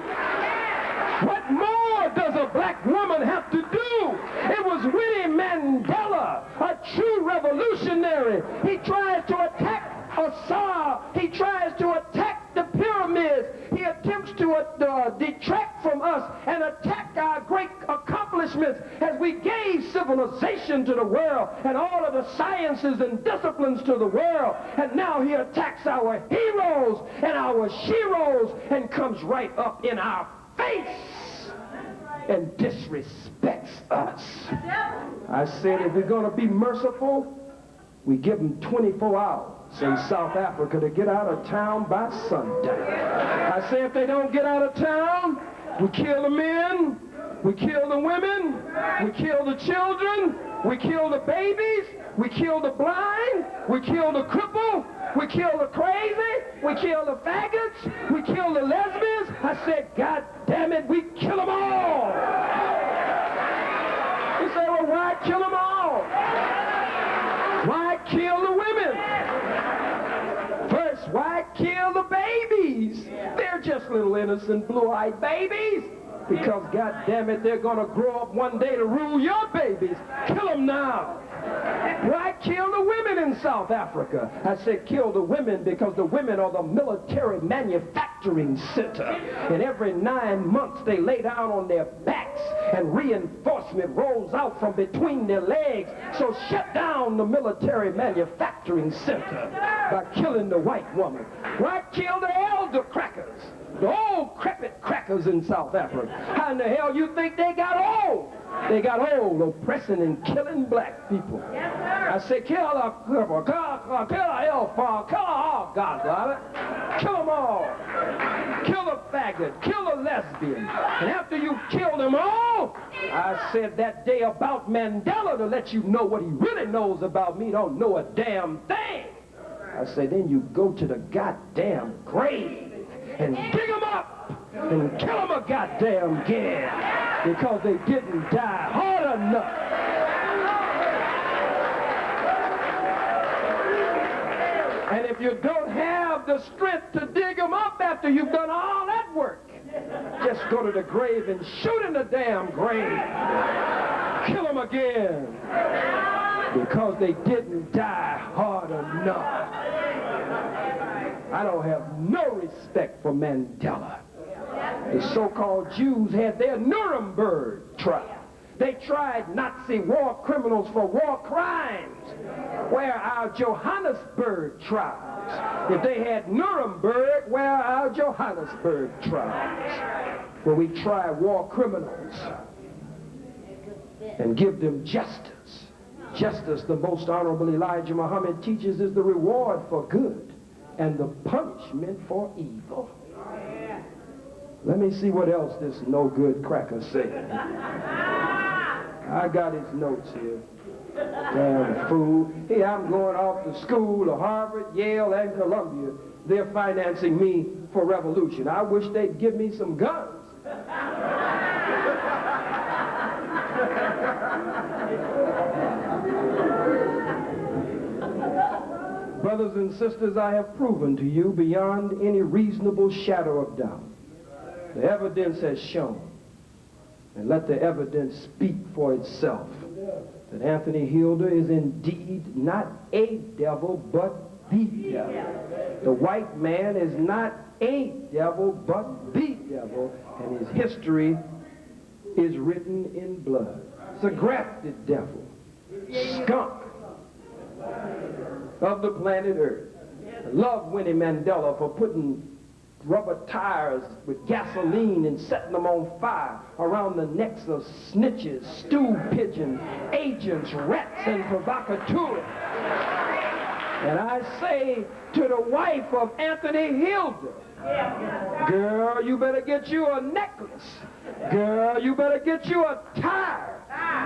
What more does a black woman have to do? It was Winnie Mandela, a true revolutionary. He tries to attack Assad. He tries to attack the pyramids. He attempts to detract from us and attack our great accomplishments as we gave civilization to the world and all of the sciences and disciplines to the world. And now he attacks our heroes and our sheroes and comes right up in our face and disrespects us. I said, if we're going to be merciful, we give them 24 hours in South Africa to get out of town by sundown. I say, if they don't get out of town, we kill the men, we kill the women, we kill the children, we kill the babies, we kill the blind, we kill the cripple, we kill the crazy, we kill the faggots, we kill the lesbians. I said, God damn it, we kill them all. You say, well, why kill them all? Why kill the women? First, why kill the babies? They're just little innocent blue-eyed babies. Because, God damn it, they're going to grow up one day to rule your babies. Kill them now. Why kill the women in South Africa? I said kill the women because the women are the military manufacturing center. And every 9 months they lay down on their backs and reinforcement rolls out from between their legs. So shut down the military manufacturing center by killing the white woman. Why kill the elder crackers? The old crepit crackers in South Africa. How in the hell you think they got old? They got old oppressing and killing black people. Yes, sir. I say kill the cripple, kill the hellfire, kill all, God damn it. Kill them all. Kill the faggot, kill the lesbian. And after you kill them all, I said that day about Mandela to let you know what he really knows about me. Don't know a damn thing. I say then you go to the goddamn grave and dig them up and kill them a goddamn again because they didn't die hard enough. And if you don't have the strength to dig them up after you've done all that work, just go to the grave and shoot in the damn grave. Kill them again because they didn't die hard enough. I don't have no respect for Mandela. The so-called Jews had their Nuremberg trial. They tried Nazi war criminals for war crimes. Where are our Johannesburg trials? If they had Nuremberg, where are our Johannesburg trials? Where we try war criminals and give them justice. Justice, the most honorable Elijah Muhammad teaches, is the reward for good and the punishment for evil. Let me see what else this no-good cracker said. I got his notes here. Damn fool. Hey, I'm going off to school to Harvard, Yale, and Columbia. They're financing me for revolution. I wish they'd give me some guns. Brothers and sisters, I have proven to you beyond any reasonable shadow of doubt. The evidence has shown, and let the evidence speak for itself, that Anthony Hilder is indeed not a devil, but the devil. The white man is not a devil, but the devil, and his history is written in blood. It's a grafted devil, skunk of the planet Earth. I love Winnie Mandela for putting rubber tires with gasoline and setting them on fire around the necks of snitches, stool pigeons, agents, rats, and provocateurs. And I say to the wife of Anthony Hilder, Girl, you better get you a necklace. Girl, you better get you a tire.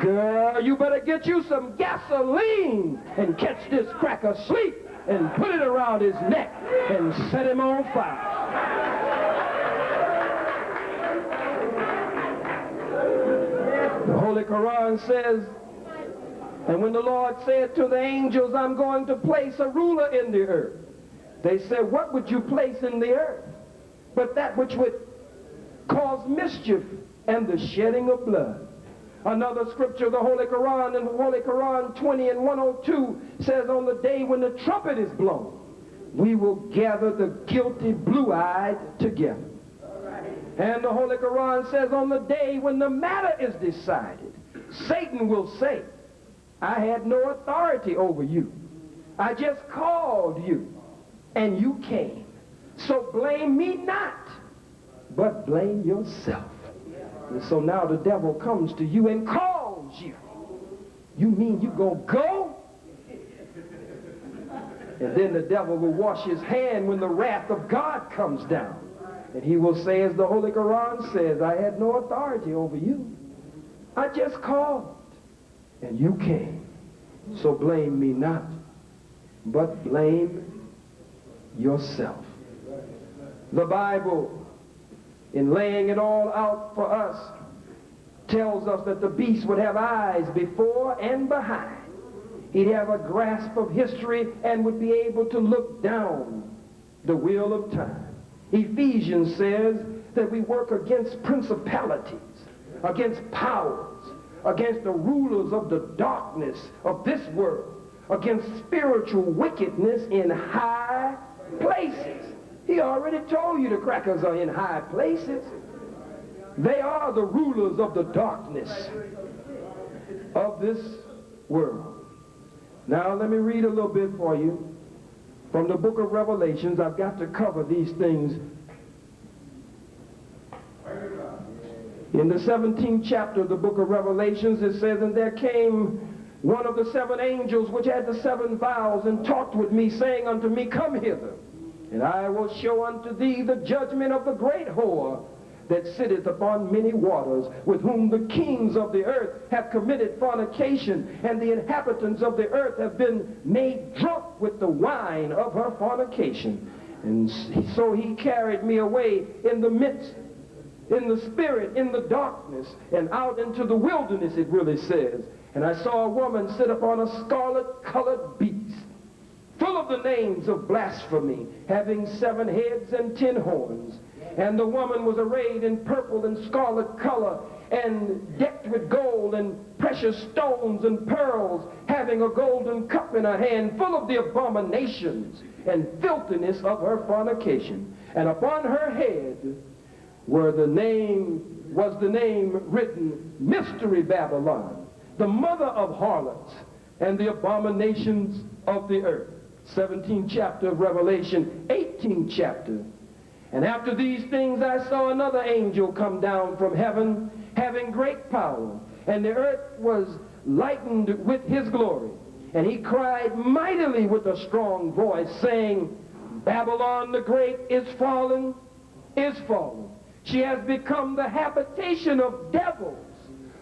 Girl, you better get you some gasoline and catch this cracker sleep and put it around his neck and set him on fire. The Holy Quran says, and when the Lord said to the angels, I'm going to place a ruler in the earth, they said, what would you place in the earth but that which would cause mischief and the shedding of blood? Another scripture, the Holy Quran, in the Holy Quran 20 and 102 says, on the day when the trumpet is blown, we will gather the guilty blue-eyed together. And the Holy Quran says, on the day when the matter is decided, Satan will say, I had no authority over you. I just called you, and you came. So blame me not, but blame yourself. And so now the devil comes to you and calls you. You mean you gonna go? And then the devil will wash his hand when the wrath of God comes down. And he will say, as the Holy Quran says, I had no authority over you. I just called, and you came. So blame me not, but blame yourself. The Bible, in laying it all out for us, tells us that the beast would have eyes before and behind. He'd have a grasp of history and would be able to look down the wheel of time. Ephesians says that we work against principalities, against powers, against the rulers of the darkness of this world, against spiritual wickedness in high places. He already told you the crackers are in high places. They are the rulers of the darkness of this world. Now let me read a little bit for you from the book of Revelations. I've got to cover these things. In the 17th chapter of the book of Revelations, it says, and there came one of the 7 angels which had the 7 vials, and talked with me, saying unto me, come hither, and I will show unto thee the judgment of the great whore that sitteth upon many waters, with whom the kings of the earth have committed fornication, and the inhabitants of the earth have been made drunk with the wine of her fornication. And so he carried me away in the midst, in the spirit, in the darkness, and out into the wilderness, it really says. And I saw a woman sit upon a scarlet-colored beast, full of the names of blasphemy, having 7 heads and 10 horns. And the woman was arrayed in purple and scarlet color, and decked with gold and precious stones and pearls, having a golden cup in her hand, full of the abominations and filthiness of her fornication. And upon her head was the name written, Mystery Babylon, the mother of harlots and the abominations of the earth. 17th chapter of Revelation, 18th chapter. And after these things I saw another angel come down from heaven, having great power, and the earth was lightened with his glory. And he cried mightily with a strong voice, saying, Babylon the great is fallen, is fallen. She has become the habitation of devils,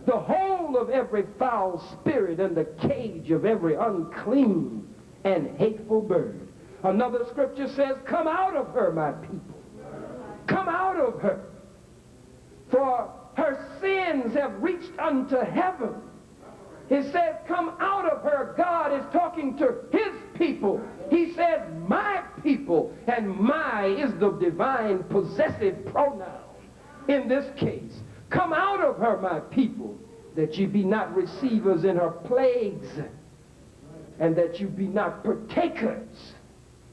the hole of every foul spirit, and the cage of every unclean and hateful bird. Another scripture says, come out of her, my people. Come out of her, for her sins have reached unto heaven. He says, come out of her. God is talking to his people. He says, my people, and my is the divine possessive pronoun in this case. Come out of her, my people, that ye be not receivers in her plagues, and that you be not partakers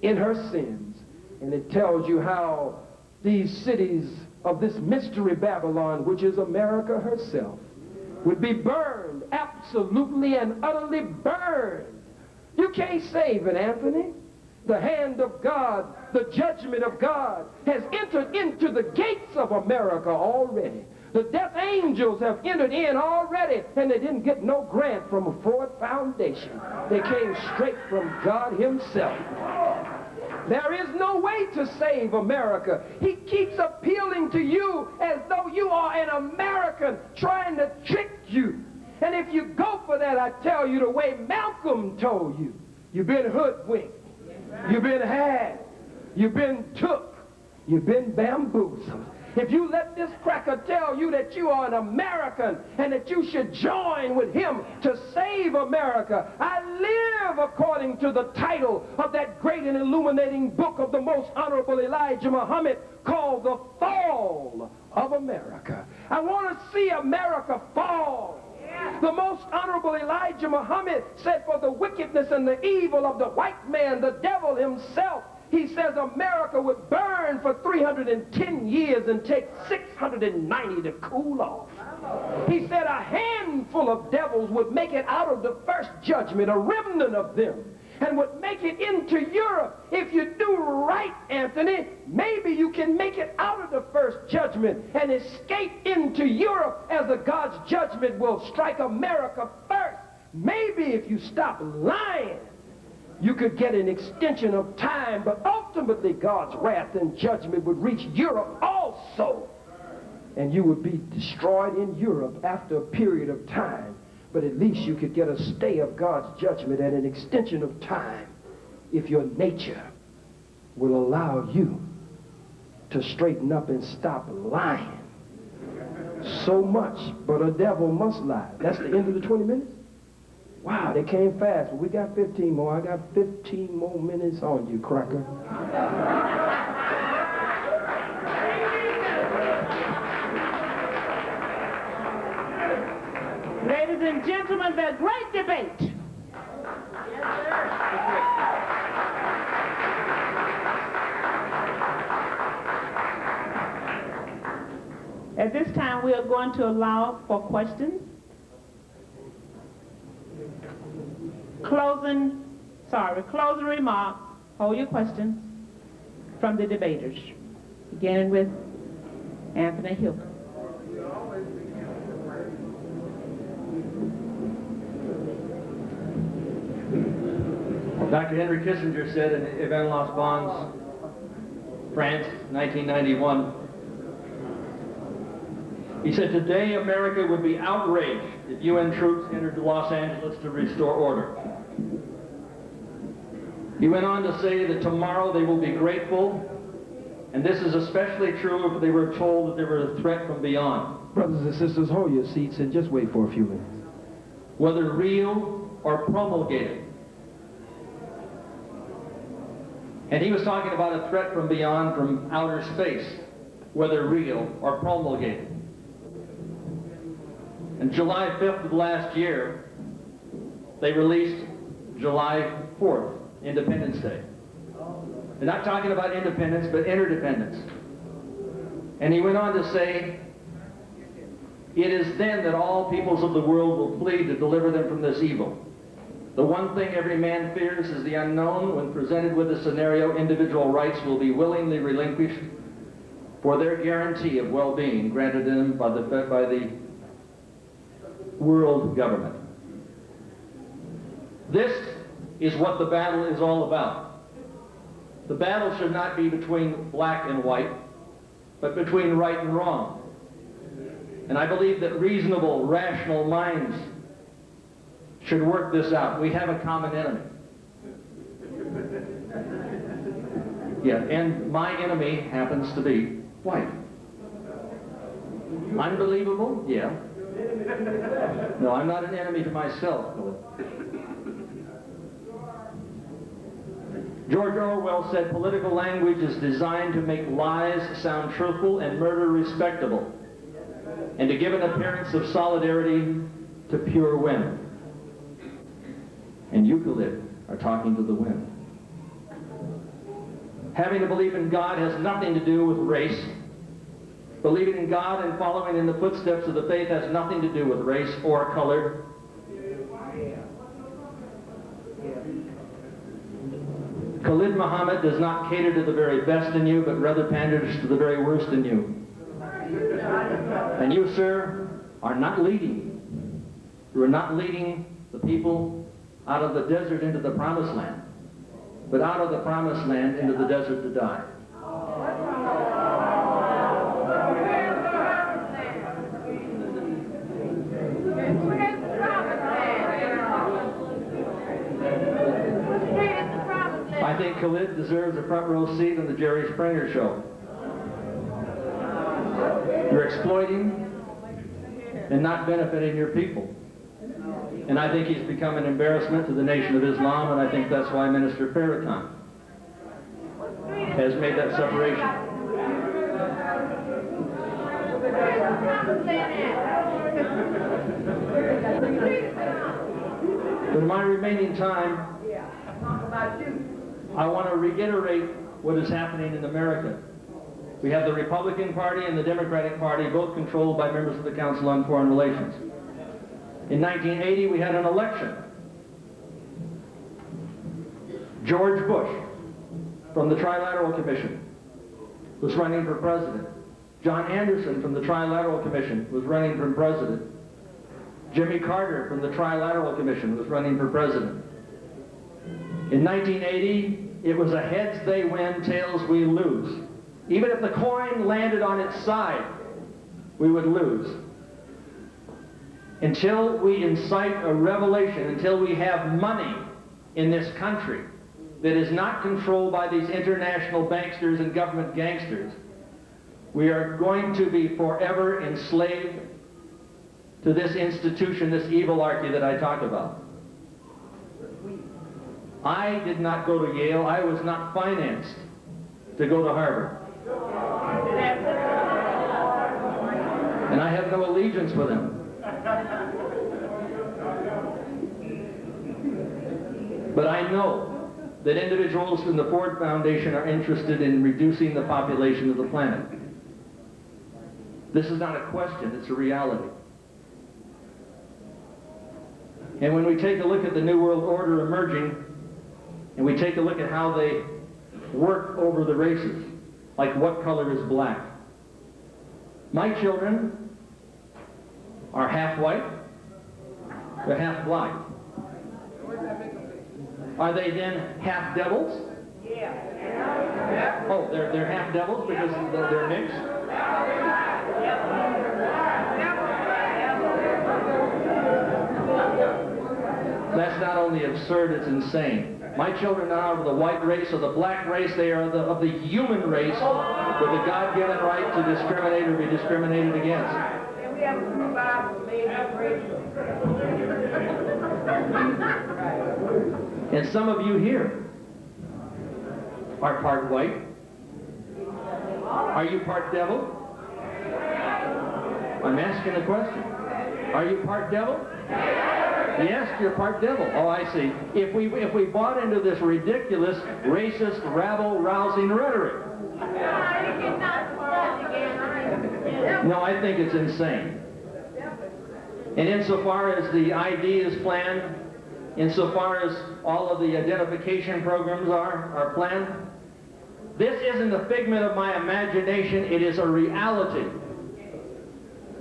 in her sins. And it tells you how these cities of this mystery Babylon, which is America herself, would be burned, absolutely and utterly burned. You can't save it, Anthony. The hand of God, the judgment of God has entered into the gates of America already. The death angels have entered in already, and they didn't get no grant from a Ford Foundation. They came straight from God himself. There is no way to save America. He keeps appealing to you as though you are an American, trying to trick you. And if you go for that, I tell you the way Malcolm told you, you've been hoodwinked, you've been had, you've been took, you've been bamboozled. If you let this cracker tell you that you are an American and that you should join with him to save America, I live according to the title of that great and illuminating book of the most honorable Elijah Muhammad called The Fall of America. I want to see America fall. The most honorable Elijah Muhammad said, for the wickedness and the evil of the white man, the devil himself, he says America would burn for 310 years and take 690 to cool off. He said a handful of devils would make it out of the first judgment, a remnant of them, and would make it into Europe. If you do right, Anthony, maybe you can make it out of the first judgment and escape into Europe as a God's judgment will strike America first. Maybe if you stop lying, you could get an extension of time, but ultimately God's wrath and judgment would reach Europe also. And you would be destroyed in Europe after a period of time. But at least you could get a stay of God's judgment and an extension of time if your nature will allow you to straighten up and stop lying so much. But a devil must lie. That's the end of the 20 minutes? Wow, they came fast. Well, we got 15 more. I got 15 more minutes on you, cracker. Ladies and gentlemen, the great debate. At this time, we are going to allow for questions. Closing remark. Hold your questions from the debaters, beginning with Anthony Hilder. Dr. Henry Kissinger said in Evan Las Bonds, France, 1991, he said, today America would be outraged if UN troops entered Los Angeles to restore order. He went on to say that tomorrow they will be grateful, and this is especially true if they were told that there was a threat from beyond. Brothers and sisters, hold your seats and just wait for a few minutes. Whether real or promulgated. And he was talking about a threat from beyond, from outer space, whether real or promulgated. And July 5th of last year, they released July 4th, Independence Day. They're not talking about independence, but interdependence. And he went on to say, it is then that all peoples of the world will flee to deliver them from this evil. The one thing every man fears is the unknown. When presented with a scenario, individual rights will be willingly relinquished for their guarantee of well-being granted them by the world government. This is what the battle is all about. The battle should not be between black and white, but between right and wrong. And I believe that reasonable, rational minds should work this out. We have a common enemy. Yeah, and my enemy happens to be white. Unbelievable? Yeah. No, I'm not an enemy to myself, Khalid. George Orwell said political language is designed to make lies sound truthful and murder respectable, and to give an appearance of solidarity to pure women. And you, Khalid, are talking to the women. Having a belief in God has nothing to do with race. Believing in God and following in the footsteps of the faith has nothing to do with race or color. Khalid Muhammad does not cater to the very best in you, but rather panders to the very worst in you. And you, sir, are not leading. You are not leading the people out of the desert into the promised land. but out of the promised land into the desert to die. I think Khalid deserves a front row seat on the Jerry Springer show. You're exploiting and not benefiting your people. And I think he's become an embarrassment to the Nation of Islam, and I think that's why Minister Farrakhan has made that separation. But in my remaining time, I want to reiterate what is happening in America. We have the Republican Party and the Democratic Party, both controlled by members of the Council on Foreign Relations. In 1980, we had an election. George Bush, from the Trilateral Commission, was running for president. John Anderson, from the Trilateral Commission, was running for president. Jimmy Carter, from the Trilateral Commission, was running for president. In 1980, it was a heads they win, tails we lose. Even if the coin landed on its side, we would lose. Until we incite a revelation, until we have money in this country that is not controlled by these international banksters and government gangsters, we are going to be forever enslaved to this institution, this evilarchy that I talk about. I did not go to Yale. I was not financed to go to Harvard. And I have no allegiance with them. But I know that individuals in the Ford Foundation are interested in reducing the population of the planet. This is not a question, it's a reality. And when we take a look at the New World Order emerging, and we take a look at how they work over the races, like what color is black. My children are half white, they're half black. Are they then half devils? Yeah. Oh, they're half devils because they're mixed? That's not only absurd, it's insane. My children are of the white race or the black race. They are of the human race with a God-given right to discriminate or be discriminated against. And we have to provide for major race. And some of you here are part white. Are you part devil? I'm asking a question. Are you part devil? Yes, you're part devil. Oh, I see. If we bought into this ridiculous, racist, rabble-rousing rhetoric. No, I think it's insane. And insofar as the ID is planned, insofar as all of the identification programs are planned, this isn't a figment of my imagination, it is a reality.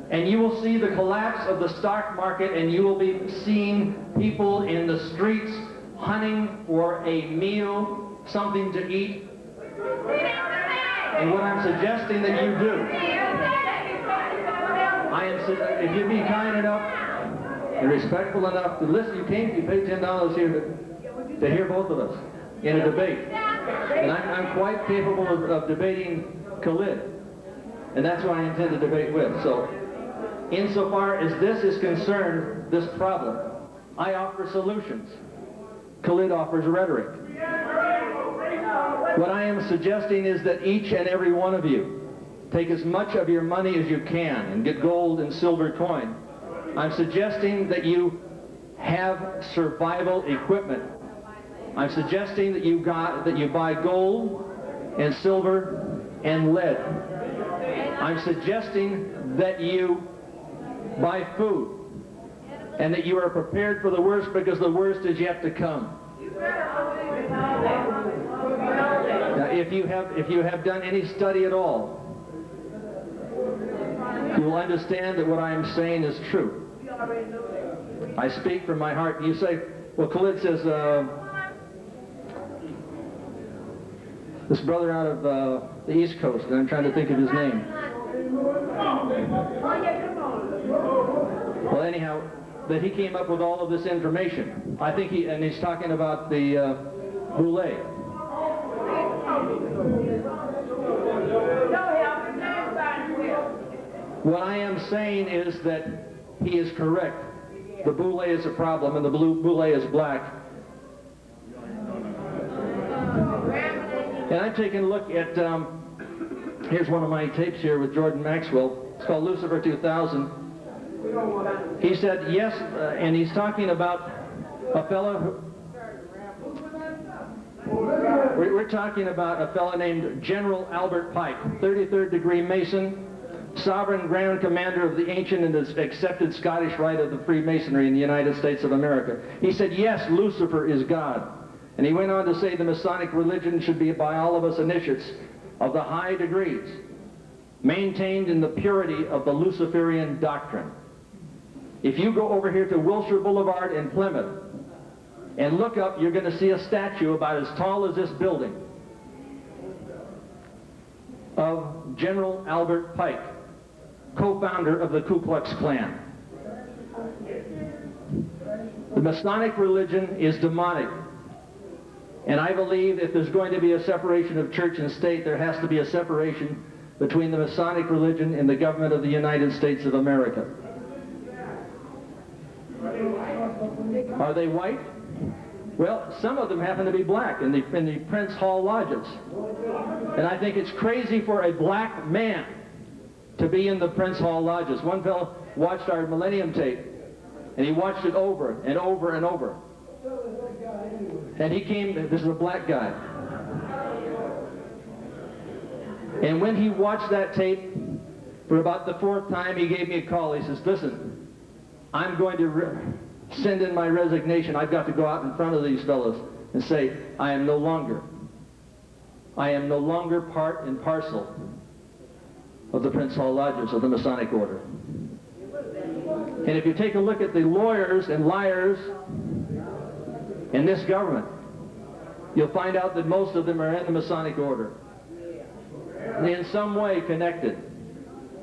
And you will see the collapse of the stock market, and you will be seeing people in the streets hunting for a meal, something to eat. And what I'm suggesting that you do, if you be kind enough and respectful enough to listen, you paid $10 here to hear both of us in a debate. And I'm quite capable of debating Khalid. And that's who I intend to debate with. So, insofar as this is concerned, this problem, I offer solutions. Khalid offers rhetoric. What I am suggesting is that each and every one of you take as much of your money as you can and get gold and silver coin. I'm suggesting that you have survival equipment. I'm suggesting that you buy gold and silver and lead. I'm suggesting that you buy food and that you are prepared for the worst, because the worst is yet to come. Now, if you have done any study at all, you will understand that what I am saying is true. I speak from my heart. You say, well, Khalid says, this brother out of the East Coast, and I'm trying to think of his name. Well, anyhow, that he came up with all of this information. I think he's talking about the Boule. What I am saying is that he is correct. The Boule is a problem, and the Boule is black. And I'm taking a look at, here's one of my tapes here with Jordan Maxwell. It's called Lucifer 2000. He said, yes, and he's talking about a fellow who, we're talking about a fellow named General Albert Pike, 33rd degree Mason, sovereign grand commander of the ancient and accepted Scottish rite of the Freemasonry in the United States of America. He said, yes, Lucifer is God. And he went on to say the Masonic religion should be by all of us initiates of the high degrees, maintained in the purity of the Luciferian doctrine. If you go over here to Wilshire Boulevard in Plymouth and look up, you're going to see a statue about as tall as this building of General Albert Pike, co-founder of the Ku Klux Klan. The Masonic religion is demonic. And I believe if there's going to be a separation of church and state, there has to be a separation between the Masonic religion and the government of the United States of America. Are they white? Well, some of them happen to be black in the Prince Hall lodges. And I think it's crazy for a black man to be in the Prince Hall lodges. One fellow watched our Millennium tape, and he watched it over and over and over. And he came, this is a black guy. And when he watched that tape for about the 4th time, he gave me a call. He says, listen, I'm going to send in my resignation. I've got to go out in front of these fellows and say, I am no longer part and parcel of the Prince Hall Lodges of the Masonic Order. And if you take a look at the lawyers and liars in this government, you'll find out that most of them are in the Masonic Order, in some way connected.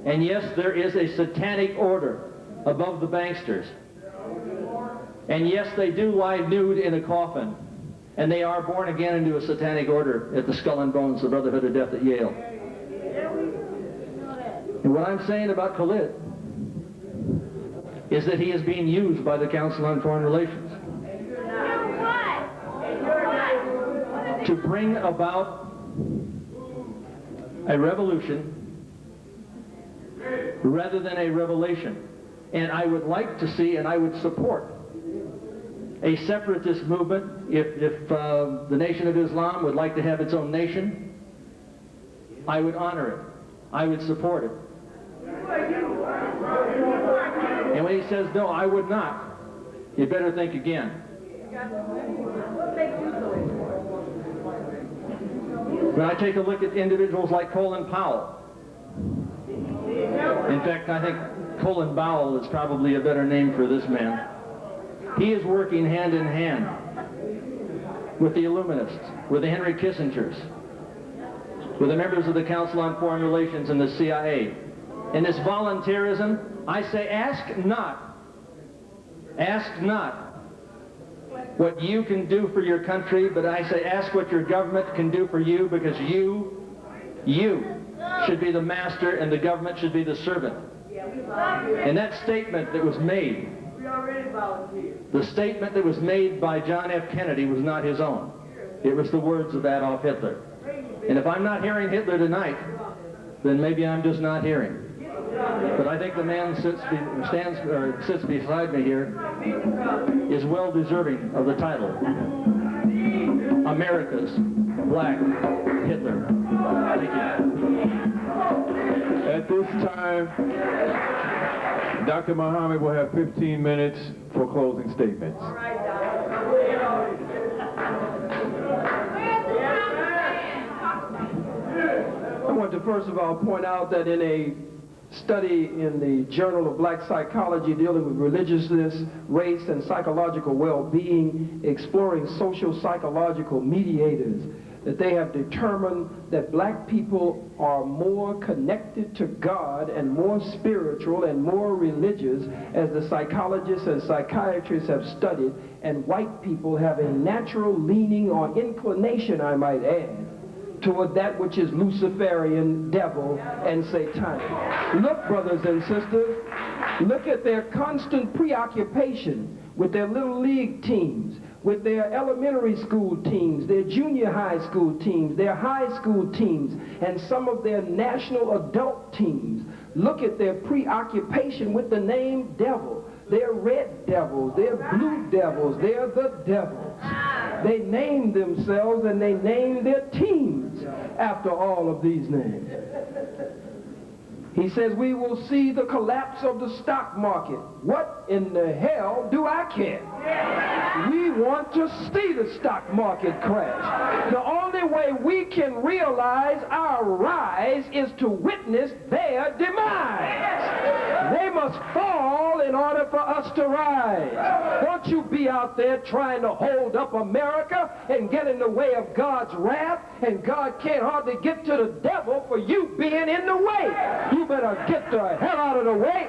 And yes, there is a satanic order above the banksters. And yes, they do lie nude in a coffin. And they are born again into a satanic order at the Skull and Bones, the Brotherhood of Death at Yale. And what I'm saying about Khalid is that he is being used by the Council on Foreign Relations to bring about a revolution rather than a revelation. And I would like to see, and I would support, a separatist movement. If the Nation of Islam would like to have its own nation, I would honor it. I would support it. And when he says, no, I would not, you better think again. When I take a look at individuals like Colin Powell, in fact, I think Colin Bowell is probably a better name for this man. He is working hand in hand with the Illuminists, with the Henry Kissingers, with the members of the Council on Foreign Relations and the CIA. In this volunteerism, I say ask not what you can do for your country, but I say ask what your government can do for you, because you should be the master and the government should be the servant. And that statement that was made, the statement that was made by John F. Kennedy was not his own. It was the words of Adolf Hitler. And if I'm not hearing Hitler tonight, then maybe I'm just not hearing. But I think the man sits beside me here is well deserving of the title, America's Black Hitler. Thank you. At this time, Dr. Muhammad will have 15 minutes for closing statements. I want to first of all point out that in a study in the Journal of Black Psychology dealing with religiousness, race, and psychological well-being, exploring social psychological mediators, that they have determined that black people are more connected to God and more spiritual and more religious, as the psychologists and psychiatrists have studied, and white people have a natural leaning or inclination, I might add, toward that which is Luciferian, devil, and satanic. Look, brothers and sisters, look at their constant preoccupation with their little league teams, with their elementary school teams, their junior high school teams, their high school teams, and some of their national adult teams. Look at their preoccupation with the name devil. They're red devils, they're blue devils, they're the devils. They name themselves and they name their teams after all of these names. He says, we will see the collapse of the stock market. What in the hell do I care? We want to see the stock market crash. The only way we can realize our rise is to witness their demise. They must fall in order for us to rise. Don't you be out there trying to hold up America and get in the way of God's wrath, and God can't hardly get to the devil for you being in the way. You better get the hell out of the way.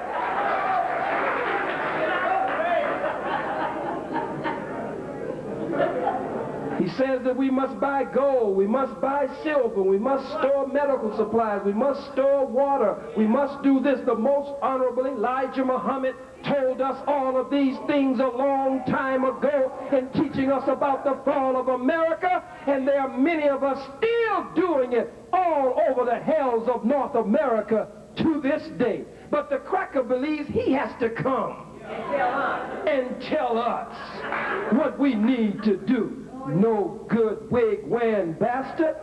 He says that we must buy gold, we must buy silver, we must store medical supplies, we must store water, we must do this. The most honorable Elijah Muhammad told us all of these things a long time ago in teaching us about the fall of America, and there are many of us still doing it all over the hells of North America to this day. But the cracker believes he has to come and tell us what we need to do. No good wig-wearing bastard.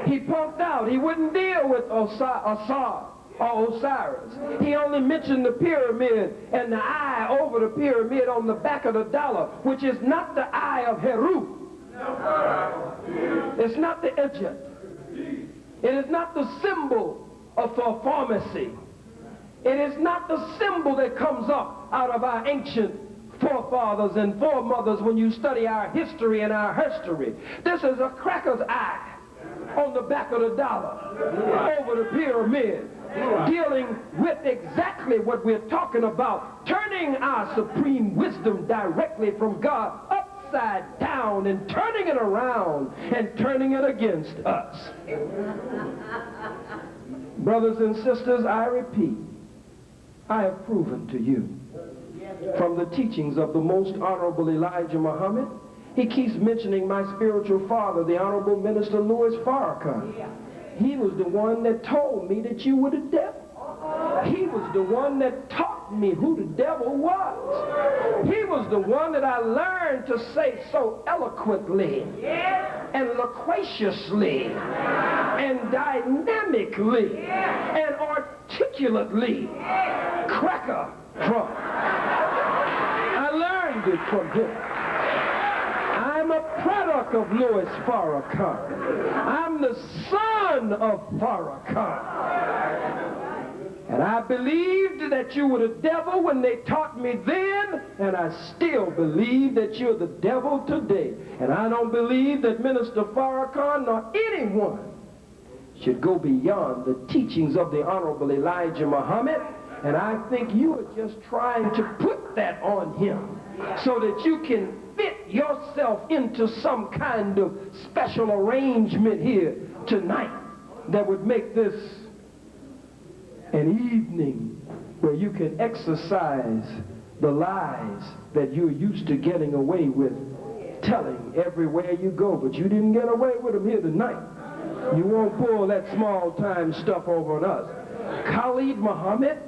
He punked out. He wouldn't deal with Assad or Osiris. He only mentioned the pyramid and the eye over the pyramid on the back of the dollar, which is not the eye of Heru. It's not the Egypt. It is not the symbol of pharmacy. It is not the symbol that comes up out of our ancient forefathers and foremothers when you study our history and our herstory. This is a cracker's eye on the back of the dollar, over the pyramid, dealing with exactly what we're talking about, turning our supreme wisdom directly from God upside down and turning it around and turning it against us. Brothers and sisters, I repeat, I have proven to you from the teachings of the most honorable Elijah Muhammad. He keeps mentioning my spiritual father, the Honorable Minister Louis Farrakhan. He was the one that told me that you were the devil. He was the one that taught me who the devil was. He was the one that I learned to say so eloquently and loquaciously and dynamically and articulately cracker from. I learned it from him. I'm a product of Louis Farrakhan. I'm the son of Farrakhan. And I believed that you were the devil when they taught me then, and I still believe that you're the devil today. And I don't believe that Minister Farrakhan nor anyone should go beyond the teachings of the Honorable Elijah Muhammad. And I think you are just trying to put that on him so that you can fit yourself into some kind of special arrangement here tonight that would make this an evening where you can exercise the lies that you're used to getting away with telling everywhere you go. But you didn't get away with them here tonight. You won't pull that small-time stuff over on us. Khalid Muhammad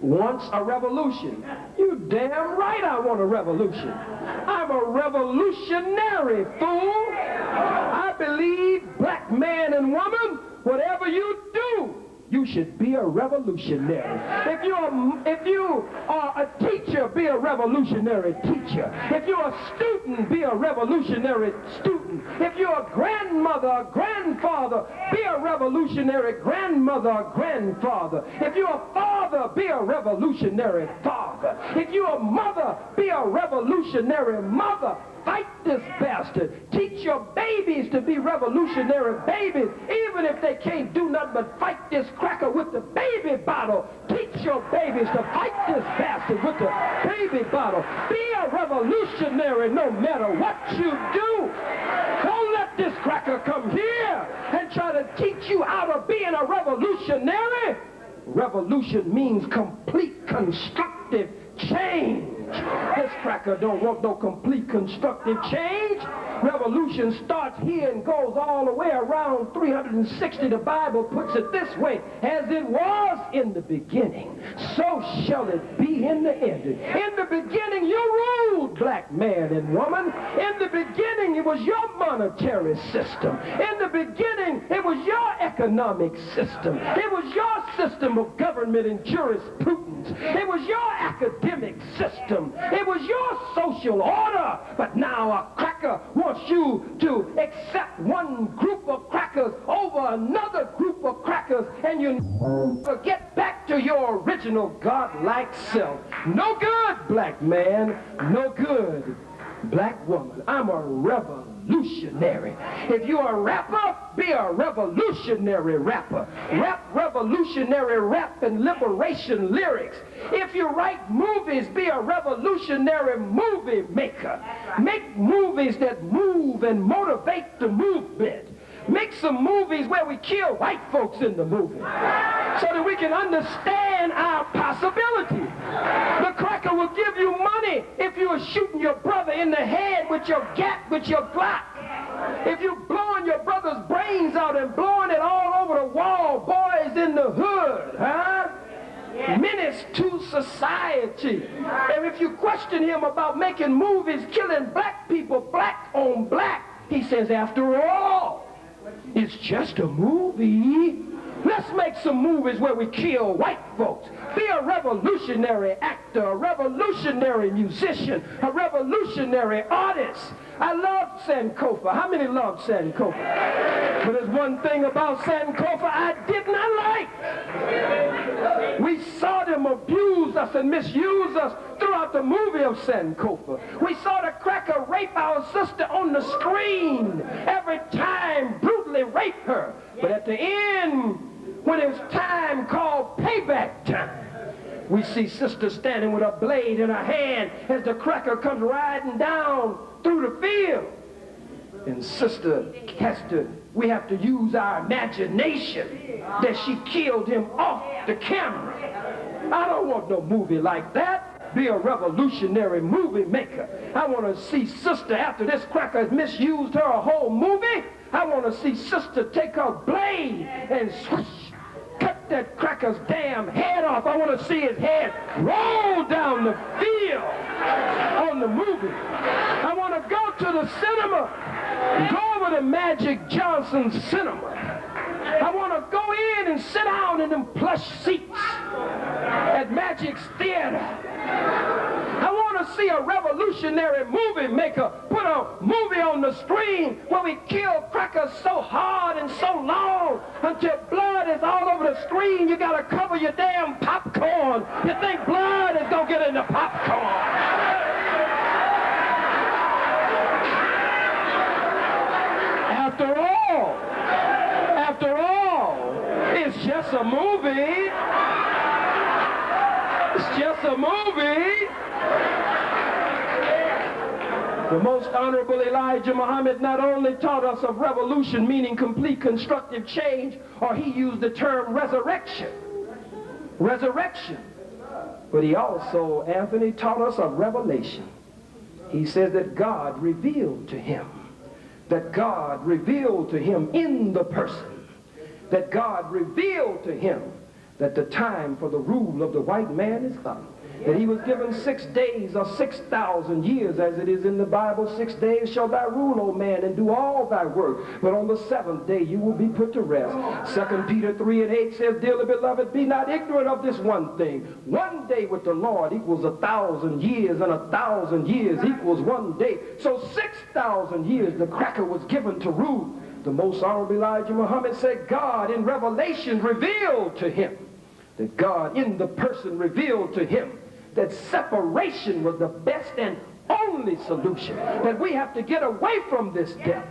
wants a revolution. You damn right I want a revolution. I'm a revolutionary, fool. I believe, black man and woman, whatever you do, you should be a revolutionary. If you are a teacher, be a revolutionary teacher. If you're a student, be a revolutionary student. If you're a grandmother, a grandfather, be a revolutionary grandmother, or grandfather. If you're a father, be a revolutionary father. If you're a mother, be a revolutionary mother. Fight this bastard. Teach your babies to be revolutionary babies, even if they can't do nothing but fight this cracker with the baby bottle. Teach your babies to fight this bastard with the baby bottle. Be a revolutionary no matter what you do. Don't let this cracker come here and try to teach you how to being a revolutionary. Revolution means complete constructive change. This cracker don't want no complete constructive change. Revolution starts here and goes all the way around 360. The Bible puts it this way: as it was in the beginning, so shall it be in the end. In the beginning you ruled, black man and woman. In the beginning it was your monetary system. In the beginning it was your economic system. It was your system of government and jurisprudence. It was your academic system. It was your social order. But now a cracker wants you to accept one group of crackers over another group of crackers, and you get back to your original God-like self. No good, black man. No good, black woman. I'm a revolutionary. If you're a rapper, be a revolutionary rapper. Rap revolutionary rap and liberation lyrics. If you write movies, be a revolutionary movie maker. Make movies that move and motivate the movement. Make some movies where we kill white folks in the movie so that we can understand our possibility. The cracker will give you money if you are shooting your brother in the head with your gat, with your Glock. If you're blowing your brother's brains out and blowing it all over the wall, boys in the hood, huh? Menace to society. And if you question him about making movies killing black people, black on black, he says, after all, it's just a movie. Let's make some movies where we kill white folks. Be a revolutionary actor, a revolutionary musician, a revolutionary artist. I love Sankofa. How many love Sankofa? But there's one thing about Sankofa I did not like. We saw them abuse us and misuse us throughout the movie of Sankofa. We saw the cracker rape our sister on the screen every time, brutally rape her. But at the end, when it was time called payback time, we see sister standing with a blade in her hand as the cracker comes riding down through the field. And sister we have to use our imagination that she killed him off the camera. I don't want no movie like that. Be a revolutionary movie maker. I want to see sister, after this cracker has misused her a whole movie, I want to see sister take her blade and swish, cut that cracker's damn head off. I want to see his head roll down the field on the movie. I want to go to the cinema, go over to Magic Johnson's cinema. I want to go in and sit down in them plush seats at Magic's theater. I want to see a revolutionary movie maker put a movie on the screen where we kill crackers so hard and so long until blood is all over the screen. You got to cover your damn popcorn. You think blood is going to get in the popcorn. After all, it's just a movie. It's just a movie. The most honorable Elijah Muhammad not only taught us of revolution, meaning complete constructive change, or he used the term resurrection, but he also, Anthony, taught us of revelation. He says that God revealed to him, in the person, that God revealed to him that the time for the rule of the white man is up. That he was given 6 days or 6,000 years, as it is in the Bible. 6 days shall thou rule, O man, and do all thy work. But on the 7th day you will be put to rest. 2 Peter 3:8 says, dearly beloved, be not ignorant of this one thing. One day with the Lord equals 1,000 years, and 1,000 years equals 1 day. So 6,000 years the cracker was given to rule. The most honorable Elijah Muhammad said God in Revelation revealed to him, that God in the person revealed to him that separation was the best and only solution. That we have to get away from this death.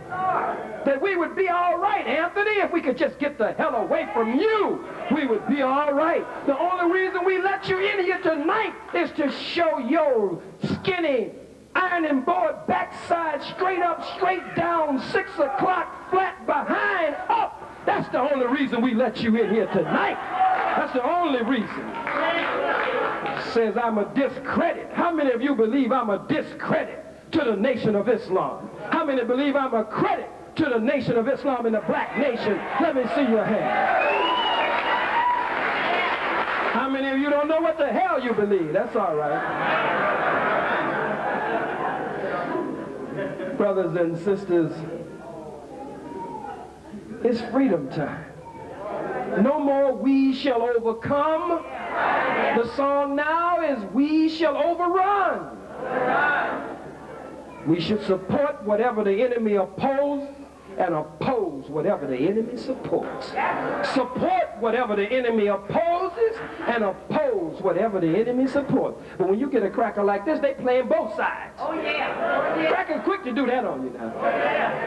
That we would be all right, Anthony, if we could just get the hell away from you. We would be all right. The only reason we let you in here tonight is to show your skinny, ironing board backside straight up, straight down, 6 o'clock, flat behind, up. That's the only reason we let you in here tonight. That's the only reason. Says I'm a discredit. How many of you believe I'm a discredit to the nation of Islam? How many believe I'm a credit to the nation of Islam and the black nation? Let me see your hand. How many of you don't know what the hell you believe? That's all right. Brothers and sisters, it's freedom time. No more we shall overcome. The song now is we shall overrun. We should support whatever the enemy opposes and oppose whatever the enemy supports. Support whatever the enemy opposes and oppose whatever the enemy supports. But when you get a cracker like this, they playing both sides. Oh, yeah. Cracker's quick to do that on you now.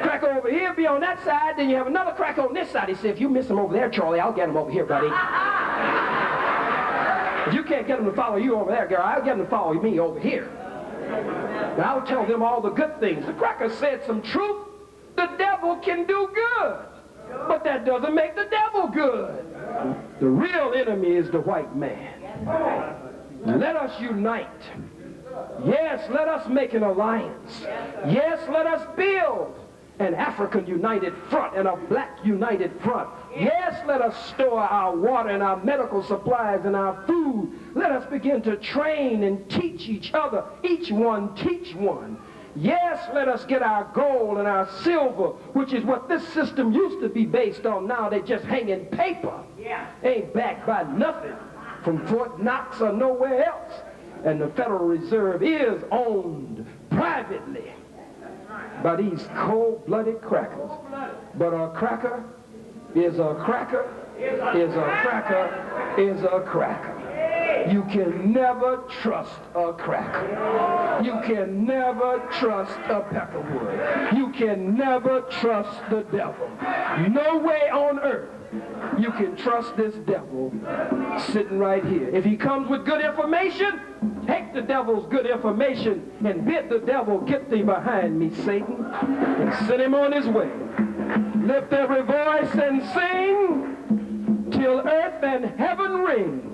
Cracker over here be on that side, then you have another cracker on this side. He said, if you miss him over there, Charlie, I'll get him over here, buddy. If you can't get them to follow you over there, girl, I'll get them to follow me over here. And I'll tell them all the good things. The cracker said some truth. The devil can do good, but that doesn't make the devil good. The real enemy is the white man. Let us unite. Yes, let us make an alliance. Yes, let us build an African united front and a black united front. Yes, let us store our water and our medical supplies and our food. Let us begin to train and teach each other. Each one teach one. Yes, let us get our gold and our silver, which is what this system used to be based on. Now they just hang in paper. Ain't backed by nothing from Fort Knox or nowhere else. And the Federal Reserve is owned privately by these cold-blooded crackers. But a cracker is a cracker, is a cracker, is a cracker. You can never trust a cracker. You can never trust a peckerwood. You can never trust the devil. No way on earth you can trust this devil sitting right here. If he comes with good information, take the devil's good information and bid the devil, get thee behind me, Satan, and send him on his way. Lift every voice and sing till earth and heaven ring.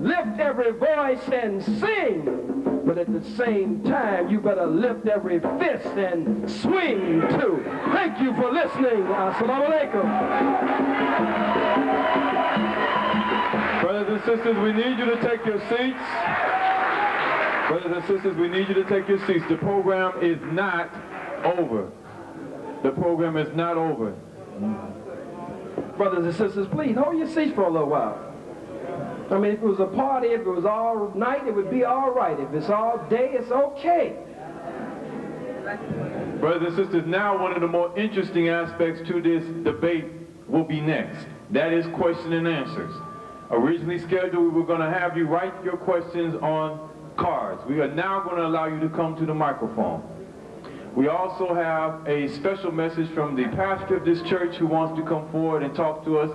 Lift every voice and sing, but at the same time, you better lift every fist and swing too. Thank you for listening. Assalamu alaikum. Brothers and sisters, we need you to take your seats. Brothers and sisters, we need you to take your seats. The program is not over. The program is not over. Brothers and sisters, please hold your seats for a little while. I mean, if it was a party, if it was all night, it would be all right. If it's all day, it's okay. Brothers and sisters, now one of the more interesting aspects to this debate will be next. That is question and answers. Originally scheduled, we were going to have you write your questions on cards. We are now going to allow you to come to the microphone. We also have a special message from the pastor of this church who wants to come forward and talk to us.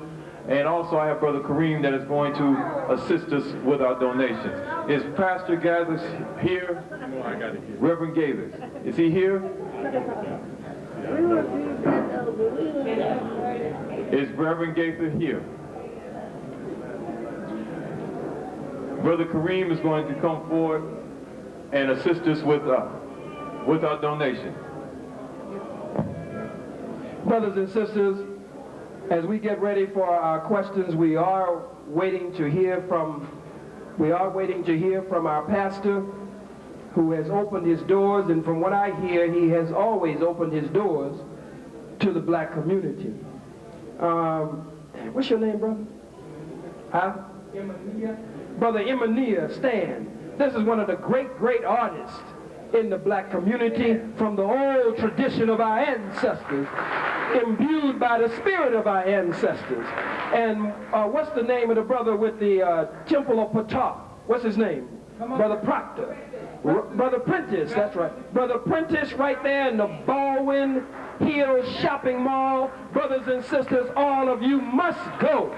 And also I have Brother Kareem that is going to assist us with our donations. Is Pastor Gathers here? No, I got it here. Reverend Gathers. Is he here? Is Reverend Gaither here? Brother Kareem is going to come forward and assist us with our donation. Brothers and sisters, As we get ready for our questions, we are waiting to hear from our pastor, who has opened his doors, and from what I hear, he has always opened his doors to the black community. What's your name, brother? Huh? Brother Emania, stand. This is one of the great artists in the black community from the old tradition of our ancestors, imbued by the spirit of our ancestors. And what's the name of the brother with the Temple of Ptah? What's his name? Brother Proctor. Brother Prentice, that's right. Brother Prentice right there in the Baldwin Hill Shopping Mall. Brothers and sisters, all of you must go.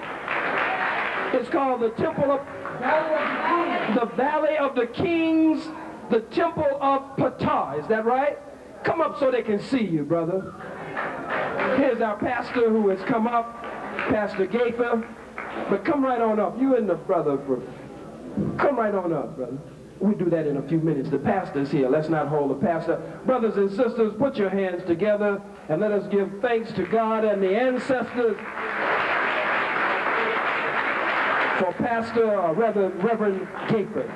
It's called the Temple of the Valley of the Kings, the Temple of Ptah. Is that right? Come up so they can see you, brother. Here's our pastor who has come up, Pastor Gaither. But come right on up. You and the brother, come right on up, brother. We'll do that in a few minutes. The pastor's here. Let's not hold the pastor. Brothers and sisters, put your hands together and let us give thanks to God and the ancestors for Pastor, Reverend Gaither.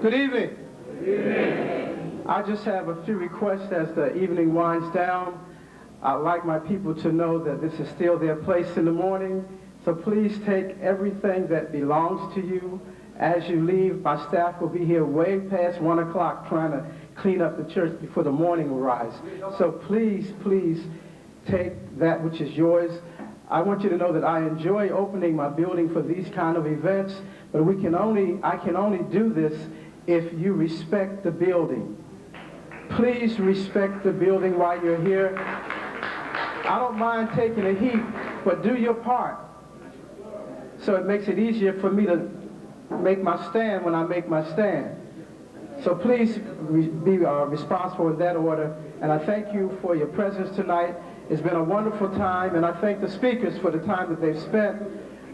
Good evening. Good evening. I just have a few requests as the evening winds down. I'd like my people to know that this is still their place in the morning. So please take everything that belongs to you. As you leave, my staff will be here way past 1 o'clock trying to clean up the church before the morning will rise. So please take that which is yours. I want you to know that I enjoy opening my building for these kind of events, but I can only do this if you respect the building. Please respect the building while you're here. I don't mind taking a heat, but do your part. So it makes it easier for me to make my stand when I make my stand. So please be responsible in that order. And I thank you for your presence tonight. It's been a wonderful time, and I thank the speakers for the time that they've spent.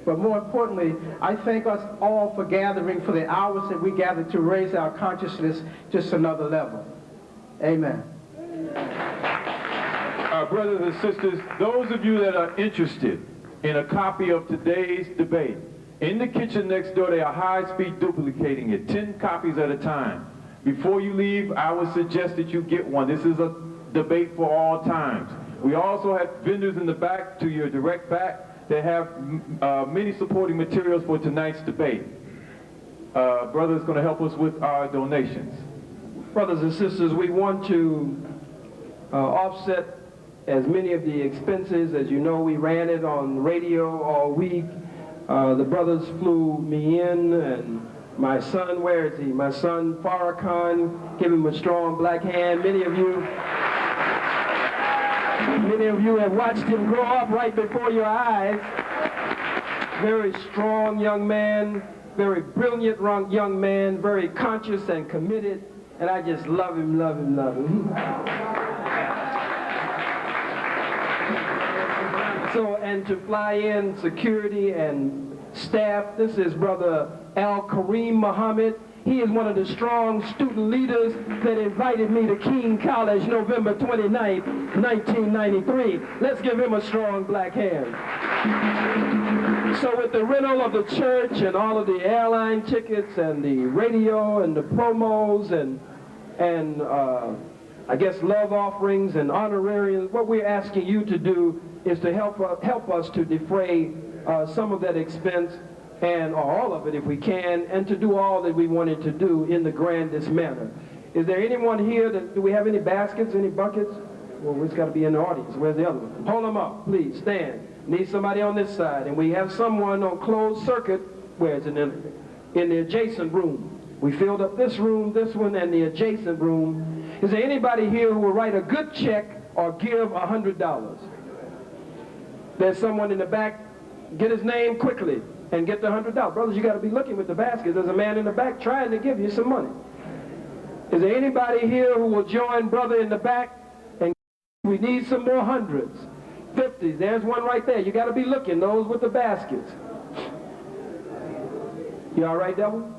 But more importantly, I thank us all for gathering for the hours that we gathered to raise our consciousness just another level. Amen. Brothers and sisters, those of you that are interested in a copy of today's debate, in the kitchen next door, they are high-speed duplicating it, 10 copies at a time. Before you leave, I would suggest that you get one. This is a debate for all times. We also have vendors in the back, to your direct back, that have many supporting materials for tonight's debate. Brother's going to help us with our donations. Brothers and sisters, we want to offset as many of the expenses. As you know, we ran it on radio all week. The brothers flew me in, and my son, where is he? My son Farrakhan, give him a strong black hand. Many of you have watched him grow up right before your eyes. Very strong young man, very brilliant young man, very conscious and committed, and I just love him. So, and to fly in security and staff, this is Brother Al-Kareem Muhammad. He is one of the strong student leaders that invited me to King College November 29th, 1993. Let's give him a strong black hand. So with the rental of the church and all of the airline tickets and the radio and the promos and I guess love offerings and honorariums, what we're asking you to do is to help us to defray some of that expense, or all of it if we can, and to do all that we wanted to do in the grandest manner. Is there anyone here do we have any baskets, any buckets? Well, it's got to be in the audience. Where's the other one? Hold them up, please, stand. Need somebody on this side. And we have someone on closed circuit, where is it? In the adjacent room. We filled up this room, this one, and the adjacent room. Is there anybody here who will write a good check or give $100? There's someone in the back. Get his name quickly and get the $100. Brothers, you got to be looking with the basket. There's a man in the back trying to give you some money. Is there anybody here who will join brother in the back? And we need some more hundreds, 50s. There's one right there. You got to be looking, those with the baskets. You all right, devil?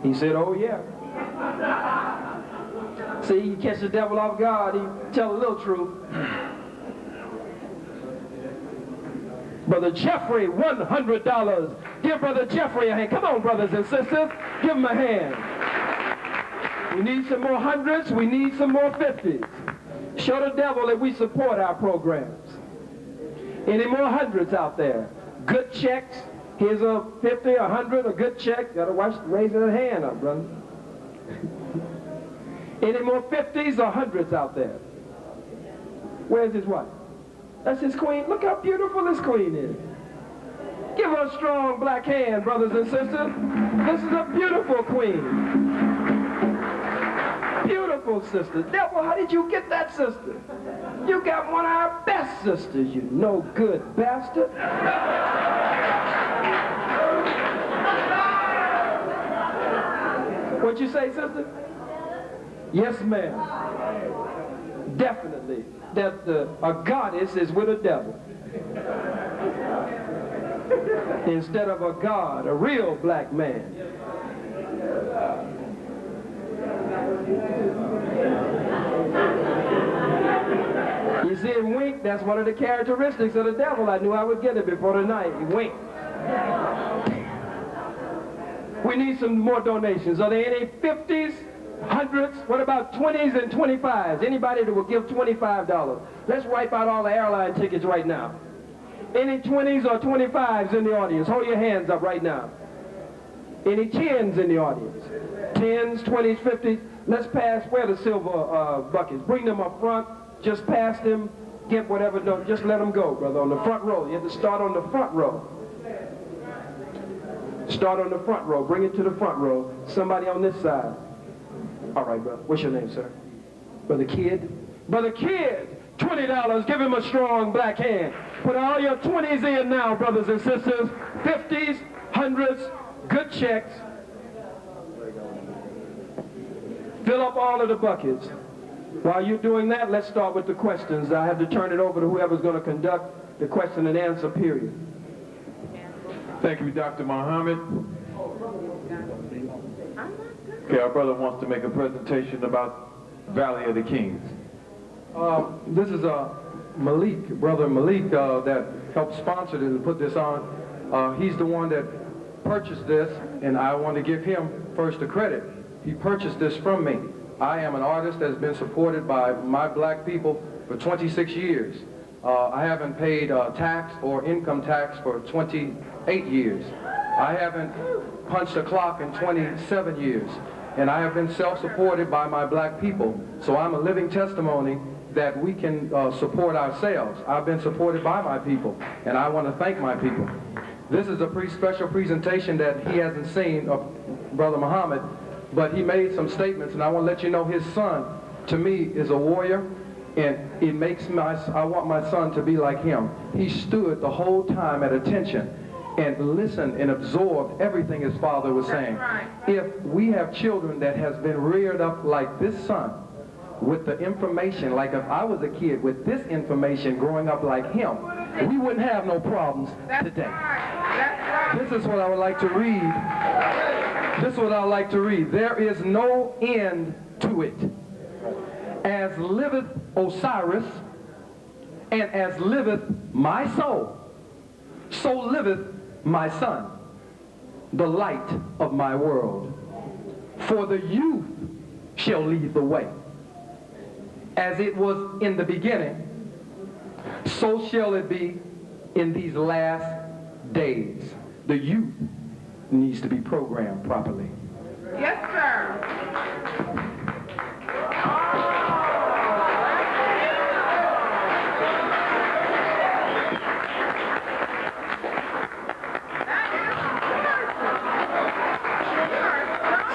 He said, oh, yeah. See, you catch the devil off guard, he tell a little truth. Brother Jeffrey, $100. Give Brother Jeffrey a hand. Come on, brothers and sisters. Give him a hand. We need some more hundreds. We need some more 50s. Show the devil that we support our programs. Any more hundreds out there? Good checks. Here's a 50, 100, a good check. Got to watch raising a hand up, brother. Any more 50s or hundreds out there? Where's his wife? That's his queen. Look how beautiful this queen is. Give her a strong black hand, brothers and sisters. This is a beautiful queen. Beautiful sister. Devil, how did you get that sister? You got one of our best sisters, you no good bastard. What'd you say, sister? Yes, ma'am. Definitely. That a goddess is with a devil. Instead of a god, a real black man. You see him wink? That's one of the characteristics of the devil. I knew I would get it before tonight. He winked. We need some more donations. Are there any 50s? Hundreds? What about 20s and 25s? Anybody that will give $25? Let's wipe out all the airline tickets right now. Any 20s or 25s in the audience? Hold your hands up right now. Any 10s in the audience? 10s, 20s, 50s? Let's pass. Where are the silver buckets? Bring them up front. Just pass them. Get whatever. No, just let them go, brother. On the front row. You have to start on the front row. Start on the front row. Bring it to the front row. Somebody on this side. All right, brother. What's your name, sir? Brother Kid? Brother Kid! $20. Give him a strong black hand. Put all your 20s in now, brothers and sisters. 50s, 100s, good checks. Fill up all of the buckets. While you're doing that, let's start with the questions. I have to turn it over to whoever's going to conduct the question and answer period. Thank you, Dr. Muhammad. Okay, our brother wants to make a presentation about Valley of the Kings. This is Malik, Brother Malik, that helped sponsor this and put this on. He's the one that purchased this, and I want to give him first the credit. He purchased this from me. I am an artist that's been supported by my black people for 26 years. I haven't paid tax or income tax for 28 years. I haven't punched a clock in 27 years. And I have been self-supported by my black people. So I'm a living testimony that we can support ourselves. I've been supported by my people, and I want to thank my people. This is a special presentation that he hasn't seen of Brother Muhammad, but he made some statements, and I want to let you know his son, to me, is a warrior, and it makes I want my son to be like him. He stood the whole time at attention and listened and absorbed everything his father was saying. Right. If we have children that has been reared up like this son, with the information, like if I was a kid with this information growing up like him, we wouldn't have no problems today. This is what I would like to read. This is what I would like to read. There is no end to it. As liveth Osiris, and as liveth my soul, so liveth my son, the light of my world. For the youth shall lead the way. As it was in the beginning, so shall it be in these last days. The youth needs to be programmed properly. Yes, sir.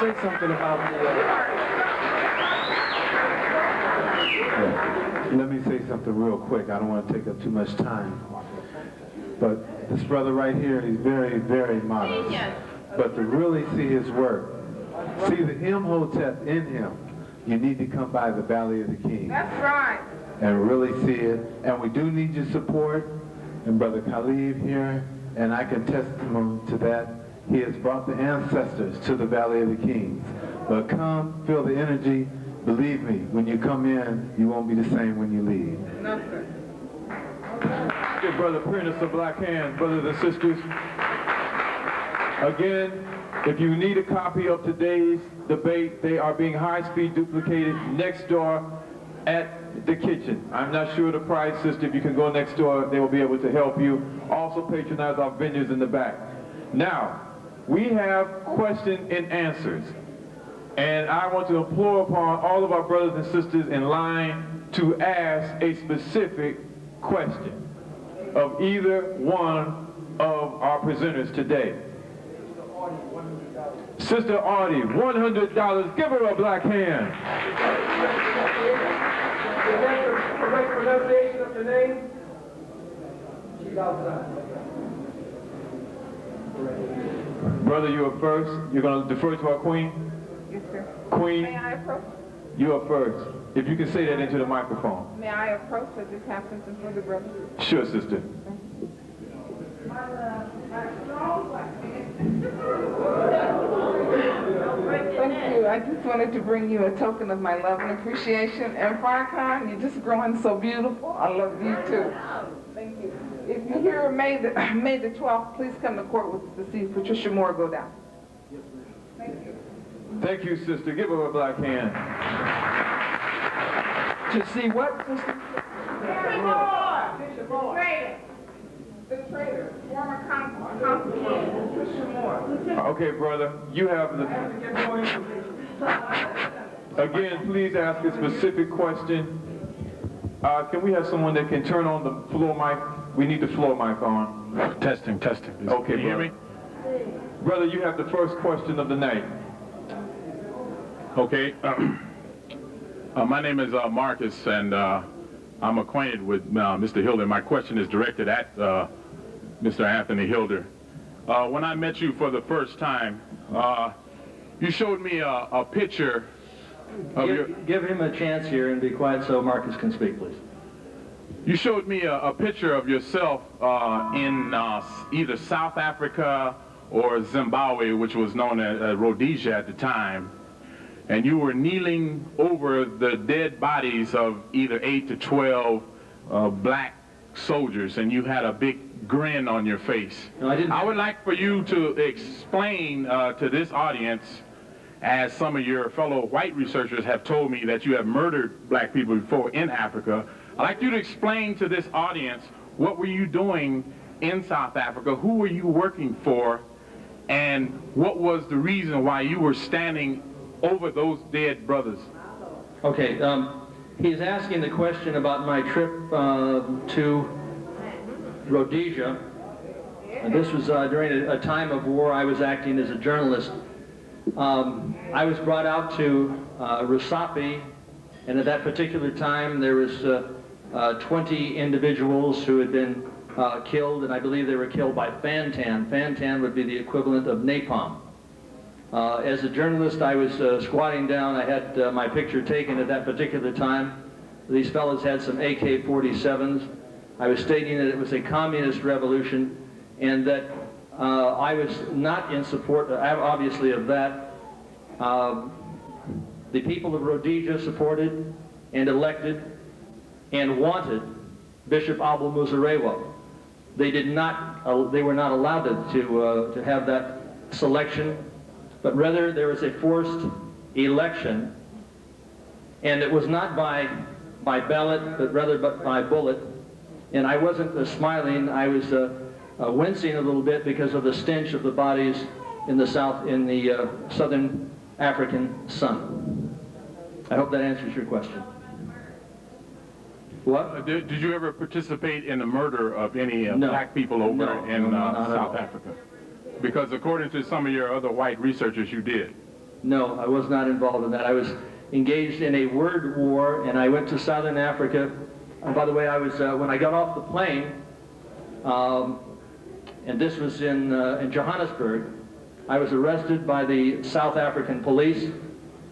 Say something about Let me say something real quick. I don't want to take up too much time. But this brother right here, he's very, very modest. But to really see his work, see the Imhotep in him, you need to come by the Valley of the Kings. That's right. And really see it. And we do need your support. And Brother Khalid here, and I can testimony to that. He has brought the ancestors to the Valley of the Kings. But come, feel the energy, believe me, when you come in, you won't be the same when you leave. No, sir. Give Brother Prentice a black hand, brothers and sisters. Again, if you need a copy of today's debate, they are being high-speed duplicated next door at the kitchen. I'm not sure the price, sister. If you can go next door, they will be able to help you. Also patronize our venues in the back. Now, we have question and answers. And I want to implore upon all of our brothers and sisters in line to ask a specific question of either one of our presenters today. Sister Audie, $100. Give her a black hand. Is that the correct pronunciation of your name? She's outside. Brother, you are first. You're going to defer to our queen? Yes, sir. Queen, May I approach? you are first. If you can say that into the microphone. May I approach at this happens before the brother? Sure, sister. Thank you. I just wanted to bring you a token of my love and appreciation. And Farrakhan, you're just growing so beautiful. I love you too. Thank you. If you're here May the 12th, please come to court with to see Patricia Moore go down. Thank you. Thank you, sister. Give her a black hand. To see what, sister? Patricia Moore. The traitor, former congressman, Patricia Moore. Okay, brother. You have the... Again, please ask a specific question. Can we have someone that can turn on the floor mic? We need the floor mic on. Testing. Okay, can you hear me? Brother, you have the first question of the night. Okay. My name is Marcus, and I'm acquainted with Mr. Hilder. My question is directed at Mr. Anthony Hilder. When I met you for the first time, you showed me a picture of Give him a chance here and be quiet so Marcus can speak, please. You showed me a picture of yourself in either South Africa or Zimbabwe, which was known as Rhodesia at the time. And you were kneeling over the dead bodies of either 8 to 12 black soldiers, and you had a big grin on your face. No, I didn't. I would like for you to explain to this audience, as some of your fellow white researchers have told me that you have murdered black people before in Africa. I'd like you to explain to this audience, what were you doing in South Africa? Who were you working for? And what was the reason why you were standing over those dead brothers? Okay, he's asking the question about my trip to Rhodesia. And this was during a time of war. I was acting as a journalist. I was brought out to Rusape, and at that particular time there was 20 individuals who had been killed, and I believe they were killed by Fantan. Fantan would be the equivalent of napalm. As a journalist, I was squatting down. I had my picture taken at that particular time. These fellows had some AK-47s. I was stating that it was a communist revolution, and that I was not in support, obviously, of that. The people of Rhodesia supported and elected and wanted Bishop Abel Muzorewa. They did not. They were not allowed to have that selection, but rather there was a forced election, and it was not by ballot, but rather by bullet. And I wasn't smiling. I was wincing a little bit because of the stench of the bodies in the southern African sun. I hope that answers your question. What? Did you ever participate in the murder of any No. black people over in not at South all. Africa? Because according to some of your other white researchers, you did. No, I was not involved in that. I was engaged in a word war, and I went to Southern Africa. And by the way, I was when I got off the plane, and this was in Johannesburg. I was arrested by the South African police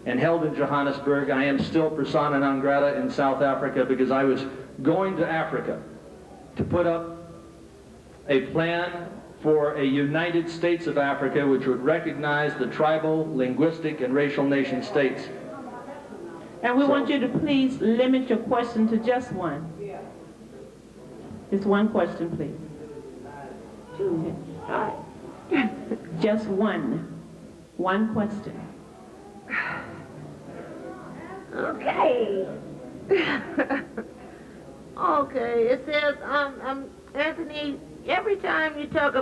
and held in Johannesburg. I am still persona non grata in South Africa because I was going to Africa to put up a plan for a United States of Africa which would recognize the tribal, linguistic, and racial nation states. And we want you to please limit your question to just one. Just one question, please. Okay. All right. Just one. One question. Okay. Okay. It says, Anthony, every time you talk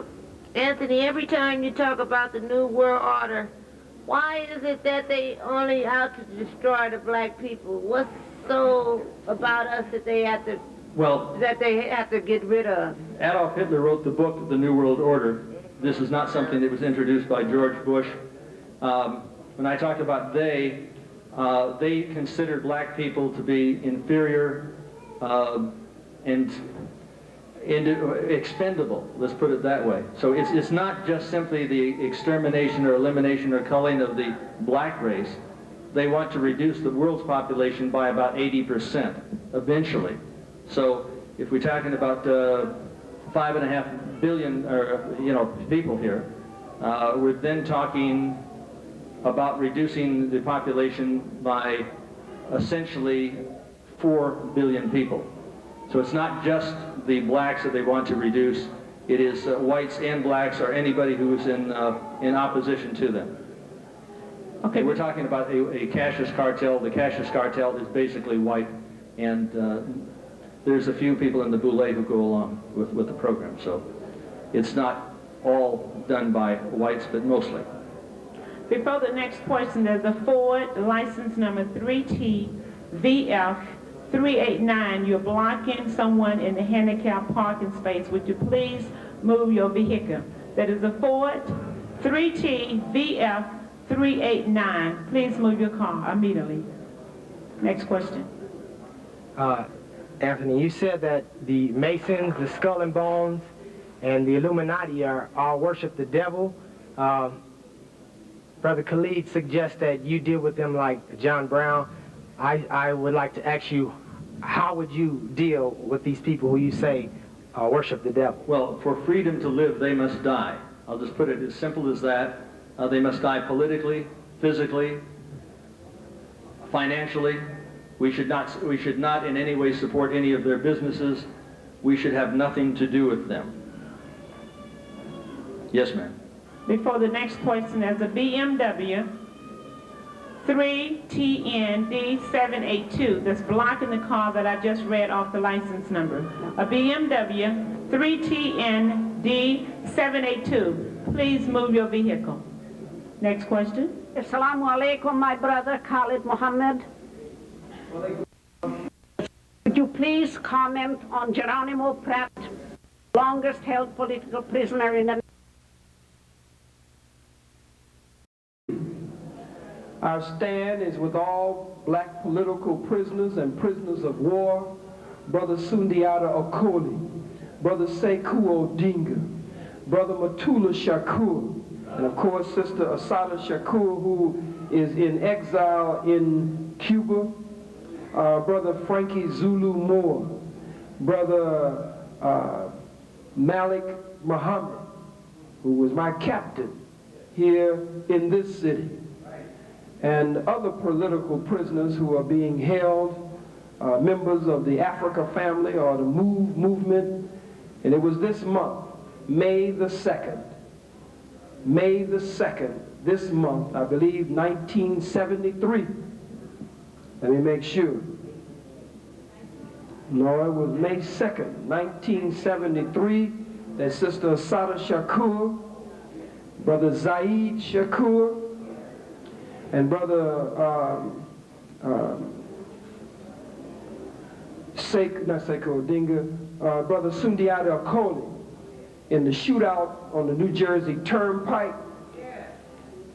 about the New World Order, why is it that they only out to destroy the black people? What's so about us that they have to get rid of? Adolf Hitler wrote the book, The New World Order. This is not something that was introduced by George Bush. When I talk about they considered black people to be inferior and expendable, let's put it that way. So it's not just simply the extermination or elimination or culling of the black race. They want to reduce the world's population by about 80% eventually. So if we're talking about 5.5 billion people here, we're then talking about reducing the population by essentially 4 billion people. So it's not just the blacks that they want to reduce, it is whites and blacks or anybody who is in opposition to them. Okay, and we're talking about a Cassius cartel. The Cassius cartel is basically white, and there's a few people in the Boulay who go along with the program. So it's not all done by whites, but mostly. Before the question, there's a Ford license number 3TVF389. You're blocking someone in the handicapped parking space. Would you please move your vehicle? That is a Ford 3TVF389. Please move your car immediately. Next question. Anthony, you said that the Masons, the Skull and Bones, and the Illuminati all worship the devil. Brother Khalid suggests that you deal with them like John Brown. I would like to ask you, how would you deal with these people who you say worship the devil? Well, for freedom to live, they must die. I'll just put it as simple as that. They must die politically, physically, financially. We should not in any way support any of their businesses. We should have nothing to do with them. Yes, ma'am. Before the next question, there's a BMW 3TND782 that's blocking the car that I just read off the license number. A BMW 3TND782. Please move your vehicle. Next question. Assalamu alaikum, my brother Khalid Muhammad. Would you please comment on Geronimo Pratt, longest held political prisoner in the... Our stand is with all black political prisoners and prisoners of war, Brother Sundiata Okoli, Brother Sekou Odinga, Brother Matula Shakur, and of course Sister Asada Shakur, who is in exile in Cuba, Brother Frankie Zulu Moore, Brother Malik Muhammad, who was my captain here in this city, and other political prisoners who are being held, members of the Africa family or the MOVE movement. And it was this month, May the 2nd, this month, I believe 1973. Let me make sure. No, it was May 2nd, 1973, that Sister Asada Shakur, Brother Zaid Shakur, and Brother Brother Sundiata Okoli, in the shootout on the New Jersey Turnpike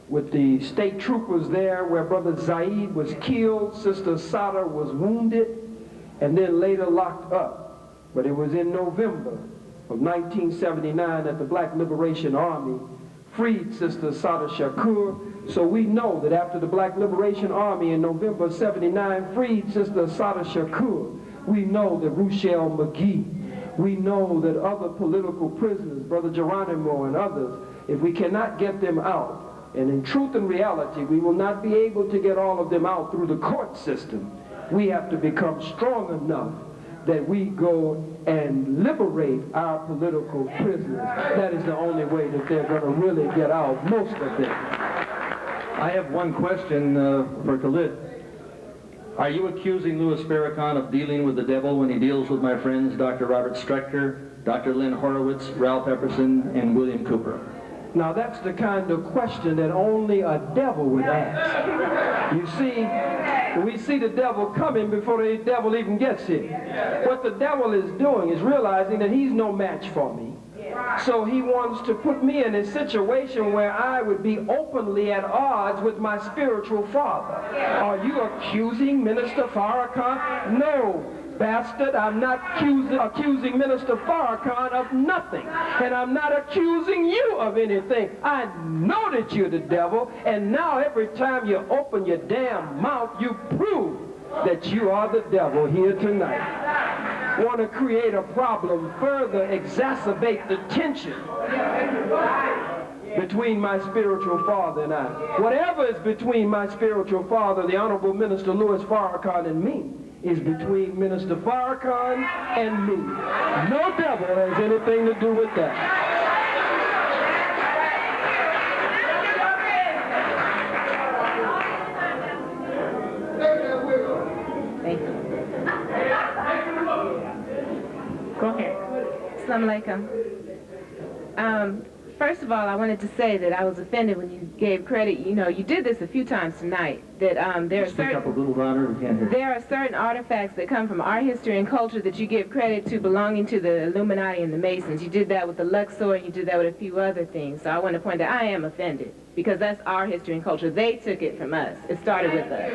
with the state troopers there, where Brother Zaid was killed, Sister Asada was wounded, and then later locked up. But it was in November of 1979 that the Black Liberation Army freed Sister Asada Shakur. So we know that after the Black Liberation Army in November of '79 freed Sister Asada Shakur, we know that Ruchell McGee, we know that other political prisoners, Brother Geronimo and others, if we cannot get them out, And in truth and reality, we will not be able to get all of them out through the court system. We have to become strong enough that we go and liberate our political prisoners. That is the only way that they're going to really get out, most of them. I have one question for Khalid. Are you accusing Louis Farrakhan of dealing with the devil when he deals with my friends Dr. Robert Strecker, Dr. Lynn Horowitz, Ralph Epperson, and William Cooper? Now that's the kind of question that only a devil would ask. You see, we see the devil coming before the devil even gets here. What the devil is doing is realizing that he's no match for me. So he wants to put me in a situation where I would be openly at odds with my spiritual father. Are you accusing Minister Farrakhan? No, bastard, I'm not accusing Minister Farrakhan of nothing. And I'm not accusing you of anything. I know that you're the devil, and now every time you open your damn mouth, you prove that you are the devil here tonight. Want to create a problem, further exacerbate the tension between my spiritual father and I. Whatever is between my spiritual father, the Honorable Minister Louis Farrakhan, and me, is between Minister Farrakhan and me. No devil has anything to do with that. Go ahead. Assalamu alaikum. First of all, I wanted to say that I was offended when you gave credit. You know, you did this a few times tonight. That there are Speak up a little louder. We can't hear. There are certain artifacts that come from our history and culture that you give credit to belonging to the Illuminati and the Masons. You did that with the Luxor, and you did that with a few other things. So I want to point out I am offended because that's our history and culture. They took it from us. It started with us.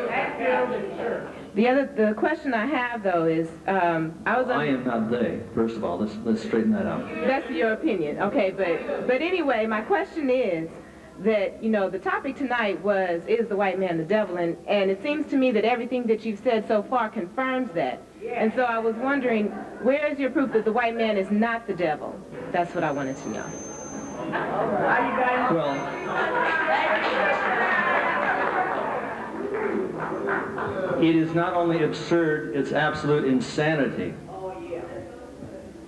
The question I have though is I am not they. First of all, let's straighten that out. That's your opinion, okay? But anyway, my question is that the topic tonight is the white man the devil, and it seems to me that everything that you've said so far confirms that. And so I was wondering, where is your proof that the white man is not the devil? That's what I wanted to know. Well. It is not only absurd, it's absolute insanity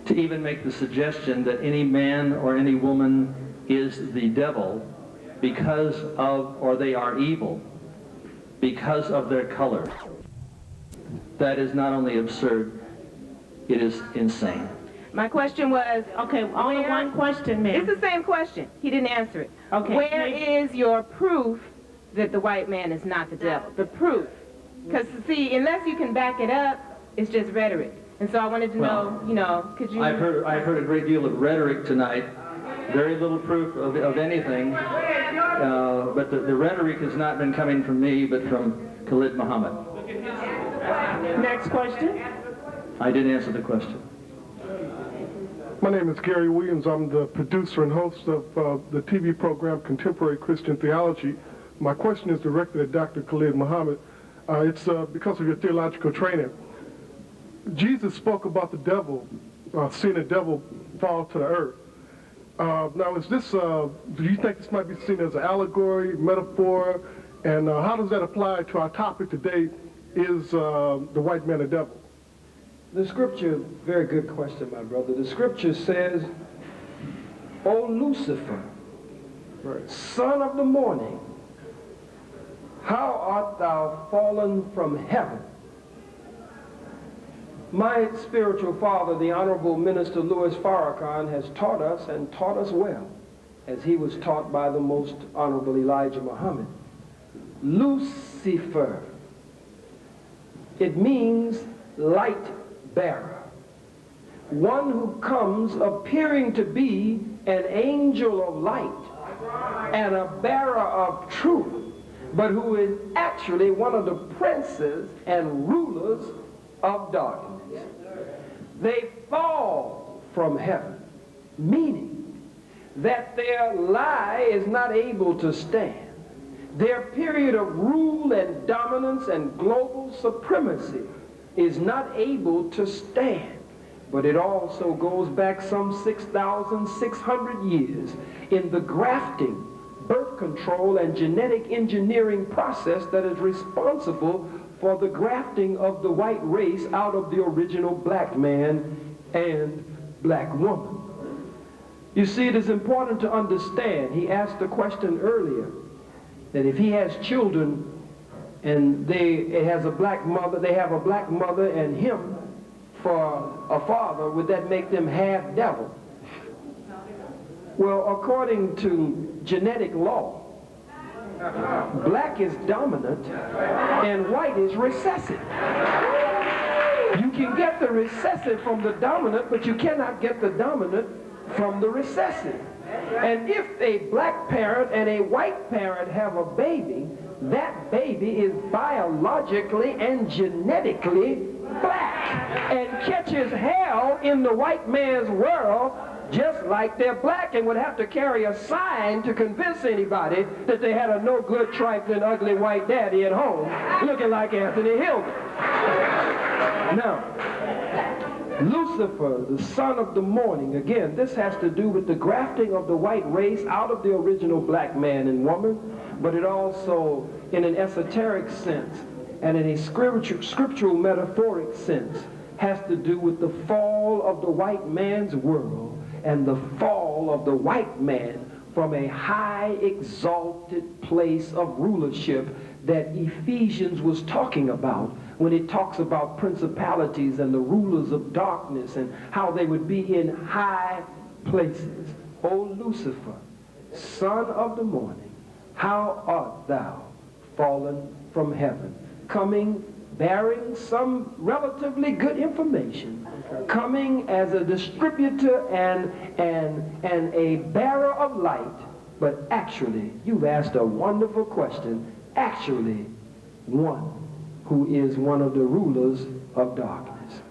to even make the suggestion that any man or any woman is the devil because of, or they are evil because of their color. That is not only absurd, it is insane. My question was, okay, only one question, ma'am. It's the same question. He didn't answer it. Okay. Where is your proof that the white man is not the devil? The proof. Because, see, unless you can back it up, it's just rhetoric. And so I wanted to know, could you... I've heard a great deal of rhetoric tonight. Very little proof of anything. But the rhetoric has not been coming from me, but from Khalid Muhammad. Next question. I did answer the question. My name is Gary Williams. I'm the producer and host of the TV program Contemporary Christian Theology. My question is directed at Dr. Khalid Muhammad. It's because of your theological training. Jesus spoke about the devil, seeing the devil fall to the earth. Now, is this, do you think this might be seen as an allegory, metaphor, and how does that apply to our topic today, is the white man the devil? The scripture, very good question, my brother. The scripture says, O Lucifer, son of the morning, how art thou fallen from heaven? My spiritual father, the Honorable Minister Louis Farrakhan, has taught us, and taught us well, as he was taught by the Most Honorable Elijah Muhammad. Lucifer. It means light bearer. One who comes appearing to be an angel of light and a bearer of truth, but who is actually one of the princes and rulers of darkness. They fall from heaven, meaning that their lie is not able to stand. Their period of rule and dominance and global supremacy is not able to stand. But it also goes back some 6,600 years in the grafting, birth control and genetic engineering process that is responsible for the grafting of the white race out of the original black man and black woman. You see, it is important to understand, he asked the question earlier, that if he has children and they have a black mother and him for a father, would that make them half devil? Well, according to genetic law, black is dominant and white is recessive. You can get the recessive from the dominant, but you cannot get the dominant from the recessive. And if a black parent and a white parent have a baby, that baby is biologically and genetically black and catches hell in the white man's world just like they're black, and would have to carry a sign to convince anybody that they had a no good, trifling, ugly white daddy at home looking like Anthony Hilder. Now, Lucifer, the son of the morning, again, this has to do with the grafting of the white race out of the original black man and woman, but it also, in an esoteric sense and in a scriptural metaphoric sense, has to do with the fall of the white man's world and the fall of the white man from a high exalted place of rulership that Ephesians was talking about when it talks about principalities and the rulers of darkness and how they would be in high places. O Lucifer, son of the morning, how art thou fallen from heaven, coming bearing some relatively good information, coming as a distributor and a bearer of light, but actually, you've asked a wonderful question, actually one who is one of the rulers of darkness.